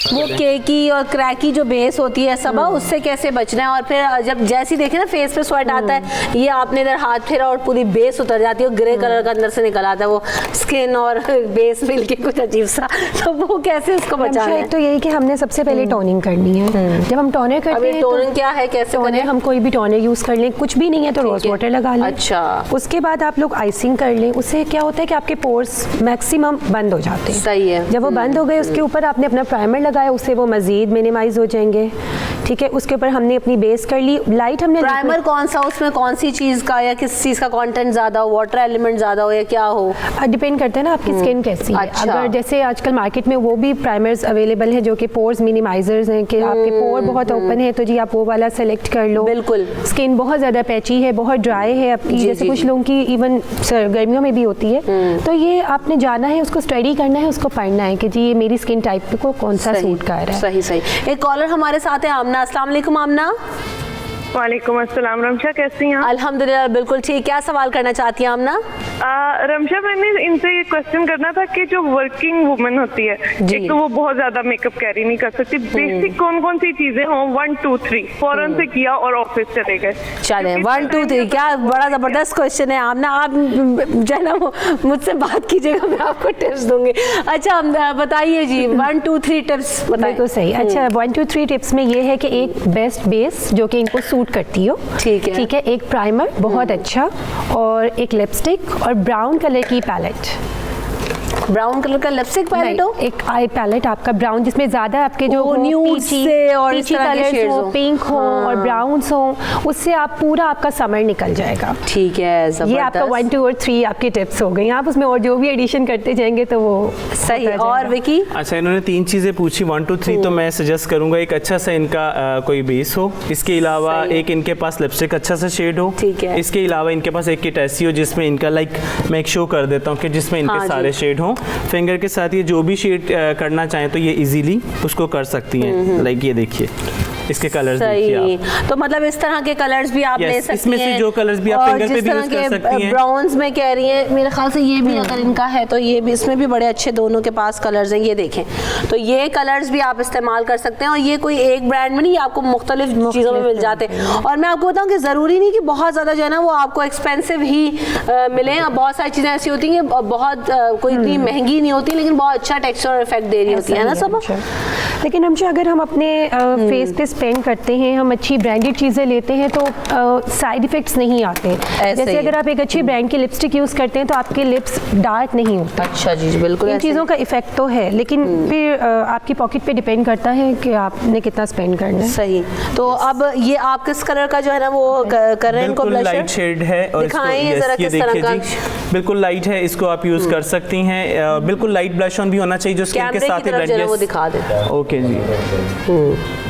[SPEAKER 1] वो केकी और क्रैकी जो बेस होती है सबा, उससे कैसे बचना है? और फिर जब जैसी देखे ना फेस पे स्वेट आता है, ये आपने इधर हाथ फेरा और पूरी बेस उतर जाती है, ग्रे कलर का अंदर से निकल आता है, वो स्किन और बेस मिलके कुछ अजीब सा, तो वो कैसे उसको बचाना है?
[SPEAKER 10] एक तो यही कि हमने सबसे पहले टोनिंग करनी है। जब हम टोनर करते हैं,
[SPEAKER 1] टोनिंग क्या है, कैसे करें?
[SPEAKER 10] हम कोई भी टोनर यूज कर लें, कुछ भी नहीं है तो रोज वाटर लगा लें।
[SPEAKER 1] अच्छा,
[SPEAKER 10] उसके बाद आप लोग आइसिंग कर लें, उससे क्या होता है कि आपके पोर्स मैक्सिमम बंद हो जाते हैं।
[SPEAKER 1] सही है।
[SPEAKER 10] जब वो बंद हो गए, उसके ऊपर आपने अपना प्राइमर लगाया, उससे वो मजीद मिनिमाइज हो जाएंगे। ठीक है, उसके ऊपर हमने अपनी बेस कर ली। लाइट हमने
[SPEAKER 1] प्राइमर कौन सा, उसमें कौन सी चीज़ का या किस चीज़ का कंटेंट ज़्यादा हो, वाटर एलिमेंट ज़्यादा हो या क्या हो?
[SPEAKER 10] डिपेंड करता है ना आपकी स्किन कैसी है।
[SPEAKER 1] अच्छा।
[SPEAKER 10] अगर जैसे आजकल मार्केट में वो भी प्राइमर्स अवेलेबल है जो कि पोर्स मिनिमाइजर्स हैं कि आपके पोर बहुत ओपन है तो जी आप वो वाला सेलेक्ट कर लो।
[SPEAKER 1] बिल्कुल।
[SPEAKER 10] स्किन बहुत ज़्यादा पैची है, बहुत ड्राई है आपकी, जैसे कुछ लोगों की इवन गर्मियों में भी होती है, तो ये आपने जाना है, उसको स्टडी करना है, उसको पढ़ना है कि जी ये मेरी स्किन टाइप को कौन सा सूट कर रहा है।
[SPEAKER 1] सही सही। एक कॉलर हमारे साथ है, आमना। अस्सलाम वालेकुम आमना।
[SPEAKER 12] वालेकुम अस्सलाम। रमशा कैसी हैं आप?
[SPEAKER 1] अल्हम्दुलिल्लाह बिल्कुल ठीक। क्या सवाल करना चाहती हैं आमना?
[SPEAKER 12] रमशा, मैंने इनसे ये क्वेश्चन करना था कि जो वर्किंग वुमन होती है, एक तो वो बहुत ज्यादा मेकअप कैरी नहीं कर सकती, बेसिक कौन कौन सी चीजें हों, 1 2 3 फौरन से किया और ऑफिस चले गए।
[SPEAKER 1] चले 1 2 3, क्या बड़ा जबरदस्त क्वेश्चन है आमना। आप जो है ना मुझसे बात कीजिएगा, मैं आपको टिप्स दूंगी। अच्छा बताइए जी, 1 2 3 टिप्स बताइए।
[SPEAKER 10] तो सही। अच्छा 1 2 3 टिप्स में ये है कि एक बेस्ट बेस जो कि इनको सूट करती हो, ठीक है, एक प्राइमर बहुत अच्छा, और एक लिपस्टिक और ब्राउन कलर की पैलेट।
[SPEAKER 1] ब्राउन कलर का लिपस्टिक पैलेट हो,
[SPEAKER 10] एक आई पैलेट आपका ब्राउन जिसमें ज्यादा आपके जो
[SPEAKER 1] न्यूड से और इस तरह के शेड्स हो,
[SPEAKER 10] पिंक हो और ब्राउन्स हो, उससे आप पूरा आपका समर निकल जाएगा।
[SPEAKER 1] ठीक है, जबरदस्त।
[SPEAKER 10] ये आपका 1 2 और 3 आपकी टिप्स हो गई। आप उसमें और जो भी एडिशन करते जाएंगे तो वो
[SPEAKER 1] सही। और विकी?
[SPEAKER 11] अच्छा, इन्होंने 3 चीज़ें पूछी 1 2 3, तो मैं सजेस्ट करूंगा एक अच्छा सा इनका कोई बेस हो, इसके अलावा एक इनके पास लिपस्टिक अच्छा सा शेड हो,
[SPEAKER 1] ठीक है,
[SPEAKER 11] इसके अलावा इनके पास एक किट ऐसी हो जिसमें इनका लाइक मैं एक शो कर देता हूँ कि जिसमें इनके सारे शेड हों। फिंगर के साथ ये जो भी शेड करना चाहें तो ये इजीली उसको कर सकती हैं। लाइक ये देखिए इसके कलर्स देखिए आप।
[SPEAKER 1] तो मतलब इस तरह के कलर्स भी आप ले सकती हैं,
[SPEAKER 11] इसमें से जो कलर्स भी आप फिंगर पे भी यूज कर सकती हैं।
[SPEAKER 1] ब्राउन्स में कह रही हैं, मेरे ख्याल से ये भी अगर इनका है तो ये भी, इसमें भी बड़े अच्छे दोनों के पास कलर्स हैं। ये देखें, तो ये कलर्स भी आप इस्तेमाल कर सकते हैं, और ये कोई एक ब्रांड में नहीं, ये आपको मुख्तलिफ चीज़ों में मिल जाते हैं। और मैं आपको बताऊँ कि ज़रूरी नहीं कि बहुत ज़्यादा जो है ना वो आपको एक्सपेंसिव ही मिले। बहुत सारी चीज़ें ऐसी होती हैं बहुत कोई इतनी महंगी नहीं होती लेकिन बहुत अच्छा टेक्सचर और इफेक्ट दे रही होती है ना सब।
[SPEAKER 10] लेकिन हम अगर हम अपने फेस पे स्पेंड करते हैं, हम अच्छी ब्रांडेड चीज़ें लेते हैं तो साइड इफ़ेक्ट्स नहीं आते। जैसे अगर आप एक अच्छी ब्रांड की लिपस्टिक यूज़ करते हैं तो आपके लिप्स डार्क नहीं होते।
[SPEAKER 1] अच्छा जी, बिल्कुल।
[SPEAKER 10] इन चीज़ों का इफेक्ट तो है, लेकिन फिर आपकी पॉकेट पे डिपेंड करता है कि आपने कितना स्पेंड करना है।
[SPEAKER 1] सही। तो अब ये आप किस कलर का जो है ना वो कर रहे हैं? इनको ब्लशर
[SPEAKER 11] लाइट शेड है और
[SPEAKER 1] दिखाएं जरा किस तरह का।
[SPEAKER 11] बिल्कुल लाइट है, इसको आप यूज कर सकती हैं। बिल्कुल लाइट ब्लश ऑन भी होना चाहिए जो स्किन के साथ ही ब्लेंड।
[SPEAKER 1] वो दिखा देते।
[SPEAKER 11] ओके जी,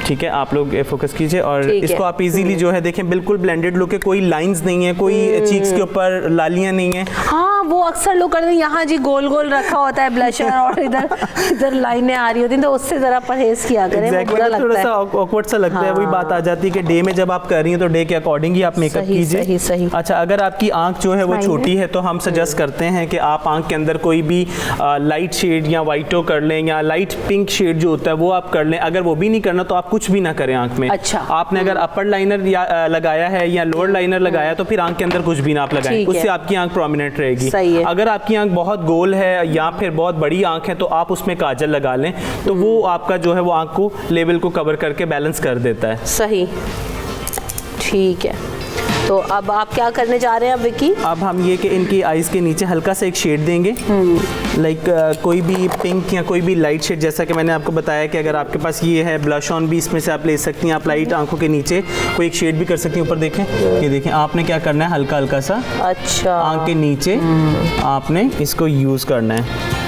[SPEAKER 11] ठीक है, आप लोग फोकस कीजिए और इसको आप इजीली जो है देखें, बिल्कुल ब्लेंडेड लुक है, कोई लाइंस नहीं है, कोई चीक्स के ऊपर लालियां नहीं है।
[SPEAKER 1] हाँ, वो अक्सर लोग करते हैं, यहाँ जी गोल गोल रखा होता है ब्लशर और इधर लाइनें आ रही होती हैं, तो उससे जरा परहेज किया करें।
[SPEAKER 11] थोड़ा सा ऑकवर्ड सा लगता है। वही बात आ जाती है कि डे में जब आप कर रही हैं तो डे के अकॉर्डिंग ही आप मेकअप कीजिए।
[SPEAKER 1] सही।
[SPEAKER 11] अच्छा, अगर आपकी आंख जो है वो छोटी है तो हम सजेस्ट करते हैं कि आप आंख के अंदर कोई भी लाइट शेड या वाइटो कर लें या लाइट पिंक शेड जो होता है वो आप कर लें। अगर वो भी नहीं करना तो आप कुछ भी ना करें आंख में।
[SPEAKER 1] अच्छा।
[SPEAKER 11] आपने अगर अपर लाइनर लगाया है या लोअर लाइनर लगाया तो फिर आंख के अंदर कुछ भी ना आप लगाएं, उससे आपकी आंख प्रोमिनेंट रहेगी। अगर आपकी आंख बहुत गोल है या फिर बहुत बड़ी आंख है तो आप उसमें काजल लगा लें, तो वो आपका जो है वो आंख को लेवल को कवर करके बैलेंस कर देता है।
[SPEAKER 1] सही, ठीक है। तो अब आप क्या करने जा रहे हैं अब विकी?
[SPEAKER 11] अब हम ये कि इनकी आईज के नीचे हल्का सा एक शेड देंगे, लाइक कोई भी पिंक या कोई भी लाइट शेड, जैसा कि मैंने आपको बताया कि अगर आपके पास ये है ब्लश ऑन भी इसमें से आप ले सकती हैं। आप लाइट आंखों के नीचे कोई एक शेड भी कर सकती हैं। ऊपर देखें, ये देखें, आपने क्या करना है, हल्का हल्का सा
[SPEAKER 1] अच्छा
[SPEAKER 11] आंख के नीचे आपने इसको यूज़ करना है।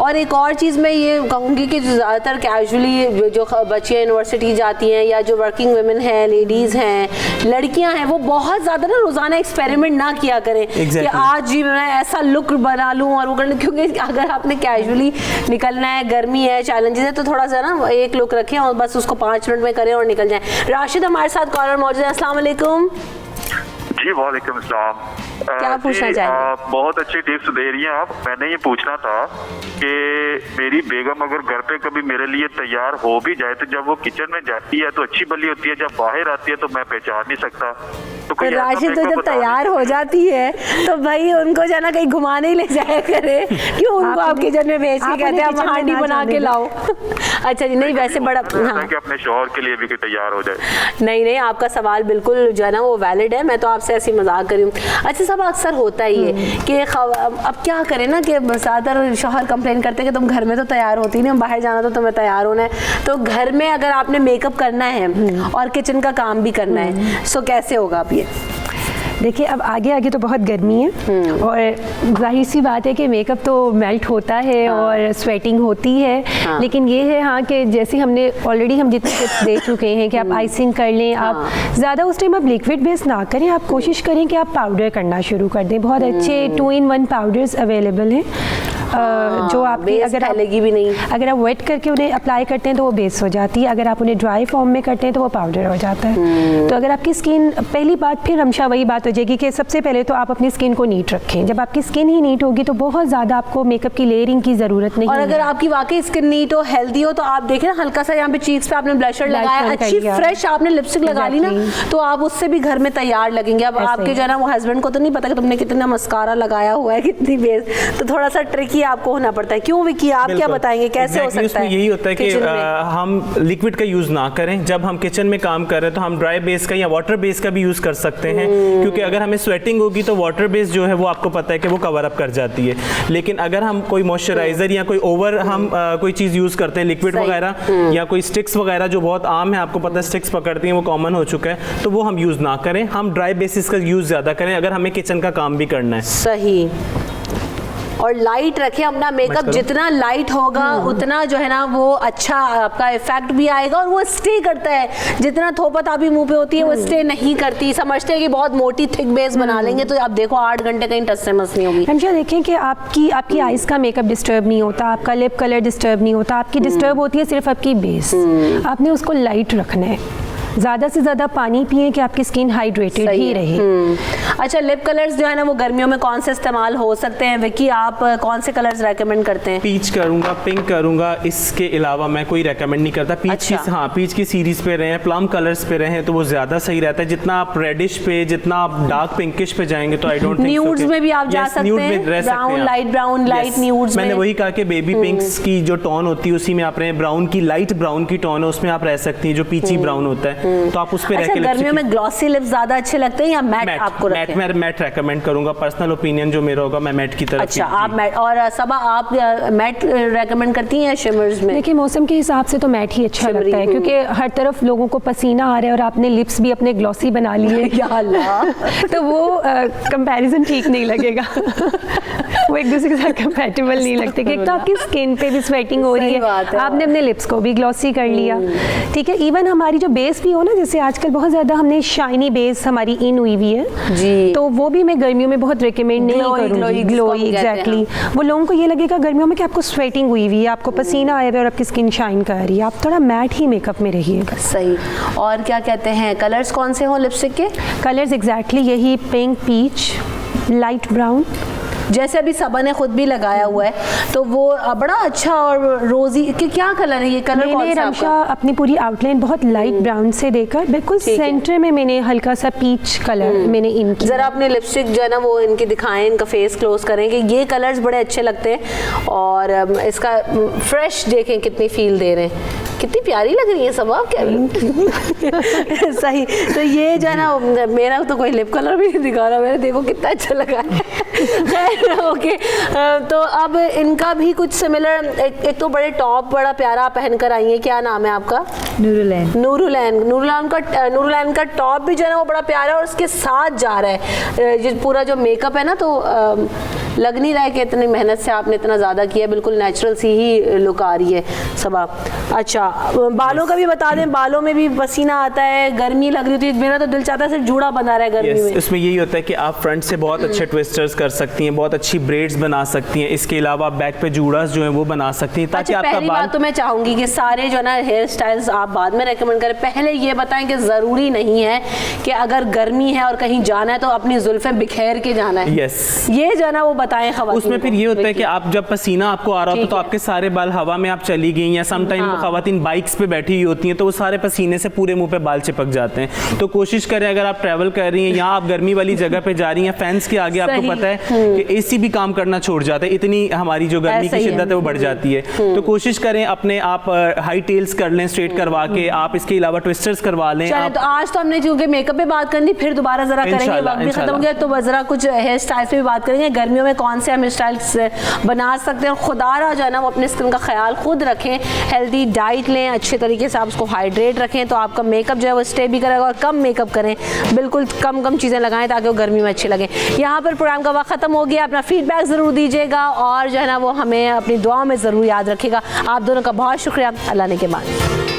[SPEAKER 1] और एक और चीज़ मैं ये कहूँगी कि जो ज़्यादातर कैजुअली जो बच्चियाँ यूनिवर्सिटी जाती हैं या जो वर्किंग वुमेन हैं, लेडीज़ हैं, लड़कियाँ हैं, वो बहुत ज़्यादा ना रोज़ाना एक्सपेरिमेंट ना किया करें कि आज जी मैं ऐसा लुक बना लूँ और वो करना, क्योंकि अगर आपने कैजुअली निकलना है, गर्मी है, चैलेंजेस है, तो थोड़ा सा ना एक लुक रखें और बस उसको 5 मिनट में करें और निकल जाएँ। राशिद हमारे साथ कॉलर मौजूद है। अस्सलाम वालेकुम।
[SPEAKER 13] जी वालेकुम अस्सलाम।
[SPEAKER 1] क्या पूछना चाहेंगे?
[SPEAKER 13] बहुत अच्छी टिप्स दे रही हैं आप। मैंने ये पूछना था कि मेरी बेगम अगर घर पे कभी मेरे लिए तैयार हो भी जाए तो जब वो किचन में जाती है तो अच्छी भली होती है, जब बाहर आती है तो मैं पहचान नहीं सकता। कोई
[SPEAKER 1] राशिद तो जब तैयार हो जाती है तो भाई उनको जो है ना कहीं घुमाने ही ले जाया करे, क्यों उनको आप किचन में भेज के कहते हैं आप हांडी बना के लाओ। अच्छा जी, नहीं वैसे बड़ा हाँ
[SPEAKER 13] कि अपने शौहर के लिए भी कि तैयार हो जाए।
[SPEAKER 1] नहीं नहीं, आपका सवाल बिल्कुल जो है ना वो वैलिड है, मैं तो आपसे ऐसी मजाक करी हूँ। अच्छा सब अक्सर होता ही है कि अब क्या करें ना कि ज़्यादातर शौहर कंप्लेन करते हैं कि तुम घर में तो तैयार होती नहीं, बाहर जाना तो तुम्हें तैयार होना है। तो घर में अगर आपने मेकअप करना है और किचन का काम भी करना है सो कैसे होगा आप ये?
[SPEAKER 10] देखिए अब आगे आगे तो बहुत गर्मी है और जाहिर सी बात है कि मेकअप तो मेल्ट होता है और स्वेटिंग होती है, लेकिन ये है हाँ कि जैसे हमने ऑलरेडी हम जितने टिप्स दे चुके हैं कि आप आइसिंग कर लें, आप ज़्यादा उस टाइम आप लिक्विड बेस ना करें, आप कोशिश करें कि आप पाउडर करना शुरू कर दें। बहुत अच्छे 2-in-1 पाउडर्स अवेलेबल हैं जो आपकी अगर फैलेगी भी नहीं, अगर आप वेट करके उन्हें अप्लाई करते हैं तो वो बेस हो जाती है, अगर आप उन्हें ड्राई फॉर्म में करते हैं तो वो पाउडर हो जाता है। तो अगर आपकी स्किन, पहली बात फिर रमशा वही बात हो जाएगी कि सबसे पहले तो आप अपनी स्किन को नीट रखें। जब आपकी स्किन ही नीट होगी तो बहुत ज़्यादा आपको मेकअप की लेयरिंग की ज़रूरत नहीं।
[SPEAKER 1] और अगर आपकी वाकई स्किन नीट हो, हेल्दी हो, तो आप देखें ना हल्का सा यहाँ पे चीक्स पे आपने ब्लशर लगाया, अच्छी फ्रेश आपने लिपस्टिक लगा ली ना, तो आप उससे भी घर में तैयार लगेंगे। अब आपके जो है ना वो हस्बैंड को तो नहीं पता कि तुमने कितना मस्कारा लगाया हुआ है, कितनी बेस, तो थोड़ा सा ट्रिकी आपको होना पड़ता है। क्यों विकी, आप क्या बताएंगे कैसे हो सकता है?
[SPEAKER 11] यही होता है कि हम लिक्विड का यूज ना करें। जब हम किचन में काम कर रहे हैं तो हम ड्राई बेस का या वाटर बेस का भी यूज कर सकते हैं, क्योंकि अगर हमें स्वेटिंग होगी तो वाटर बेस जो है वो आपको पता है कि वो कवर अप कर जाती है। लेकिन अगर हम कोई मॉइस्चराइजर या कोई ओवर हम कोई चीज यूज करते हैं, लिक्विड वगैरह या कोई स्टिक्स वगैरह जो बहुत आम है, आपको पता है स्टिक्स पकड़ती हैं, वो कॉमन हो चुका है, तो वो हम यूज ना करें। हम ड्राई बेसिस का यूज ज्यादा करें अगर हमें किचन का काम भी करना है।
[SPEAKER 1] सही। और लाइट रखें अपना मेकअप, जितना लाइट होगा उतना जो है ना वो अच्छा आपका इफेक्ट भी आएगा और वो स्टे करता है। जितना थोपताबी मुंह पे होती है वो स्टे नहीं करती। समझते हैं कि बहुत मोटी थिक बेस बना लेंगे तो आप देखो 8 घंटे कहीं टस से मस नहीं होगी।
[SPEAKER 10] हमेशा देखें कि आपकी आइज का मेकअप डिस्टर्ब नहीं होता, आपका लिप कलर डिस्टर्ब नहीं होता, आपकी डिस्टर्ब होती है सिर्फ आपकी बेस। आपने उसको लाइट रखना है, ज़्यादा से ज़्यादा पानी पिए कि आपकी स्किन हाइड्रेटेड ही रहे।
[SPEAKER 1] अच्छा, लिप कलर्स जो है ना वो गर्मियों में कौन से इस्तेमाल हो सकते हैं? विकी आप कौन से कलर्स रेकमेंड करते हैं?
[SPEAKER 11] पीच करूंगा, पिंक करूंगा, इसके अलावा मैं कोई रेकमेंड नहीं करता। पीच की पीच की सीरीज पे रहे, प्लम कलर्स पे रहे तो वो ज्यादा सही रहता है। जितना आप रेडिश पे, जितना आप डार्क पिंकिश पे जाएंगे तो आई डोंट थिंक
[SPEAKER 1] न्यूड्स में भी आप जा सकते हैं, brown, light brown, light nudes में।
[SPEAKER 11] मैंने वही कहा कि बेबी पिंक्स की जो टोन होती है उसी में आप रहे। ब्राउन की, लाइट ब्राउन की टोन है उसमें आप रह सकती हैं, जो पीची ब्राउन होता है, तो आप उस पे
[SPEAKER 1] अच्छा, गर्मियों में ग्लॉसी लिप्स ज्यादा अच्छे लगते हैं या मैट आपको रखें?
[SPEAKER 11] मैट रेकमेंड करूंगा। पर्सनल ओपिनियन जो मेरा होगा, मैं मैट की तरफ।
[SPEAKER 1] अच्छा, आप मैट। और सबा आप मैट रेकमेंड करती हैं या शिमर्स में?
[SPEAKER 10] देखिए मौसम के हिसाब से तो मैट ही अच्छा लगता है, क्योंकि हर तरफ लोगों को पसीना आ रहा है और आपने लिप्स भी अपने ग्लॉसी बना लिए
[SPEAKER 1] या अल्लाह
[SPEAKER 10] तो वो कंपैरिजन ठीक नहीं लगेगा वो एक दूसरे के साथ कंपैटिबल नहीं लगते। कि तो आपकी स्किन पे भी स्वेटिंग हो रही है, आपने अपने लिप्स को भी ग्लॉसी कर लिया, ठीक है। इवन हमारी जो बेस भी हो ना, जैसे आजकल बहुत ज़्यादा हमने शाइनी बेस हमारी इन हुई हुई है जी, तो वो भी मैं गर्मियों में बहुत रिकमेंड नहीं करूँगी। Glowy, exactly. वो लोगों को ये लगेगा गर्मियों में कि आपको स्वेटिंग हुई हुई है, आपको पसीना आया हुआ है और आपकी स्किन शाइन कर रही है, आप थोड़ा मैट ही मेकअप में रहिएगा।
[SPEAKER 1] सही। और क्या कहते हैं, कलर्स कौन से हों लिपस्टिक के?
[SPEAKER 10] कलर्स एग्जैक्टली यही, पिंक, पीच, लाइट ब्राउन।
[SPEAKER 1] जैसे अभी सबा ने खुद भी लगाया हुआ है तो वो बड़ा अच्छा और रोजी के क्या कलर है ये? कलर कौन सा
[SPEAKER 10] रमशा अपनी पूरी आउटलाइन बहुत लाइट ब्राउन से देकर बिल्कुल सेंटर में मैंने हल्का सा पीच कलर मैंने इनकी।
[SPEAKER 1] जरा अपने लिपस्टिक जो है ना वो इनकी दिखाएं, इनका फेस क्लोज करें कि ये कलर्स बड़े अच्छे लगते हैं और इसका फ्रेश देखें कितनी फील दे रहे हैं, कितनी प्यारी लग रही है सब आप। क्या सही। तो ये जो है ना, मेरा तो कोई लिप कलर भी नहीं दिखा रहा, मेरे देखो कितना अच्छा लगा है। ओके, तो अब इनका भी कुछ सिमिलर, एक तो बड़े टॉप बड़ा प्यारा पहन कर आई है, क्या नाम है आपका?
[SPEAKER 14] नूरुलैन।
[SPEAKER 1] नूरुलैन का टॉप भी जो है ना वो बड़ा प्यारा है और उसके साथ जा रहा है ये पूरा जो मेकअप है ना, तो लग नहीं रहा है कि इतनी मेहनत से आपने इतना ज़्यादा किया, बिल्कुल नेचुरल सी ही लुक आ रही है सबा। अच्छा, बालों का भी बता दें, बालों में भी पसीना आता है, गर्मी लग रही थी, मेरा तो दिल चाहता है सिर्फ जूड़ा बना रहा है गर्मी में।
[SPEAKER 11] इसमें यही होता है कि आप फ्रंट से बहुत अच्छे ट्विस्टर्स कर सकती हैं, बहुत अच्छी ब्रेड्स बना सकती हैं, इसके अलावा बैक पे जूड़ास जो है वो बना सकती हैं, ताकि आपका
[SPEAKER 1] पहली बात तो मैं चाहूंगी कि सारे जो ना हेयर स्टाइल्स आप बाद में रेकमेंड करें? पहले ये बताएं कि ज़रूरी नहीं है कि अगर गर्मी है और कहीं जाना है तो अपनी जुल्फें बिखेर के जाना है।
[SPEAKER 11] यस,
[SPEAKER 1] ये जो है ना वो बताएं खवातीन
[SPEAKER 11] उसमें फिर ये होता है कि आप जब पसीना आपको आ रहा होता है तो
[SPEAKER 1] ठीक है।
[SPEAKER 11] आपके सारे बाल हवा में आप चली गई, या सम टाइम खवातीन बाइक्स पे बैठी हुई होती हैं तो वो सारे पसीने से पूरे मुंह पे बाल चिपक जाते हैं। तो कोशिश करें, अगर आप ट्रैवल कर रही हैं या आप गर्मी वाली जगह पे जा रही हैं, फैंस के आगे आपको पता है कि एसी भी काम करना छोड़ जाता है, इतनी हमारी जो गर्मी की शिद्दत है वो बढ़ जाती है। तो कोशिश करें अपने आप हाई टेल्स कर लें स्ट्रेट करवा के, आप इसके अलावा ट्विस्टर्स करवा लें।
[SPEAKER 1] तो आज तो हमने क्योंकि मेकअप पे बात करनी, फिर दोबारा जरा करेंगे, वक्त भी खत्म हो गया, तो जरा कुछ हेयर स्टाइल्स पे भी बात करेंगे, गर्मियों में कौन से हम स्टाइल्स बना सकते हैं। खुदारा जो है ना वो अपने स्किन का ख्याल खुद रखें, हेल्दी डाइट लें, अच्छे तरीके से आप उसको हाइड्रेट रखें, तो आपका मेकअप जो है वो स्टे भी करेगा। और कम मेकअप करें, बिल्कुल कम कम चीज़ें लगाएं ताकि वो गर्मी में अच्छी लगे। यहाँ पर प्रोग्राम का वक्त खत्म हो गया। अपना फीडबैक ज़रूर दीजिएगा और जो है ना वो हमें अपनी दुआओं में ज़रूर याद रखिएगा। आप दोनों का बहुत शुक्रिया। अल्लाह ने के बाद।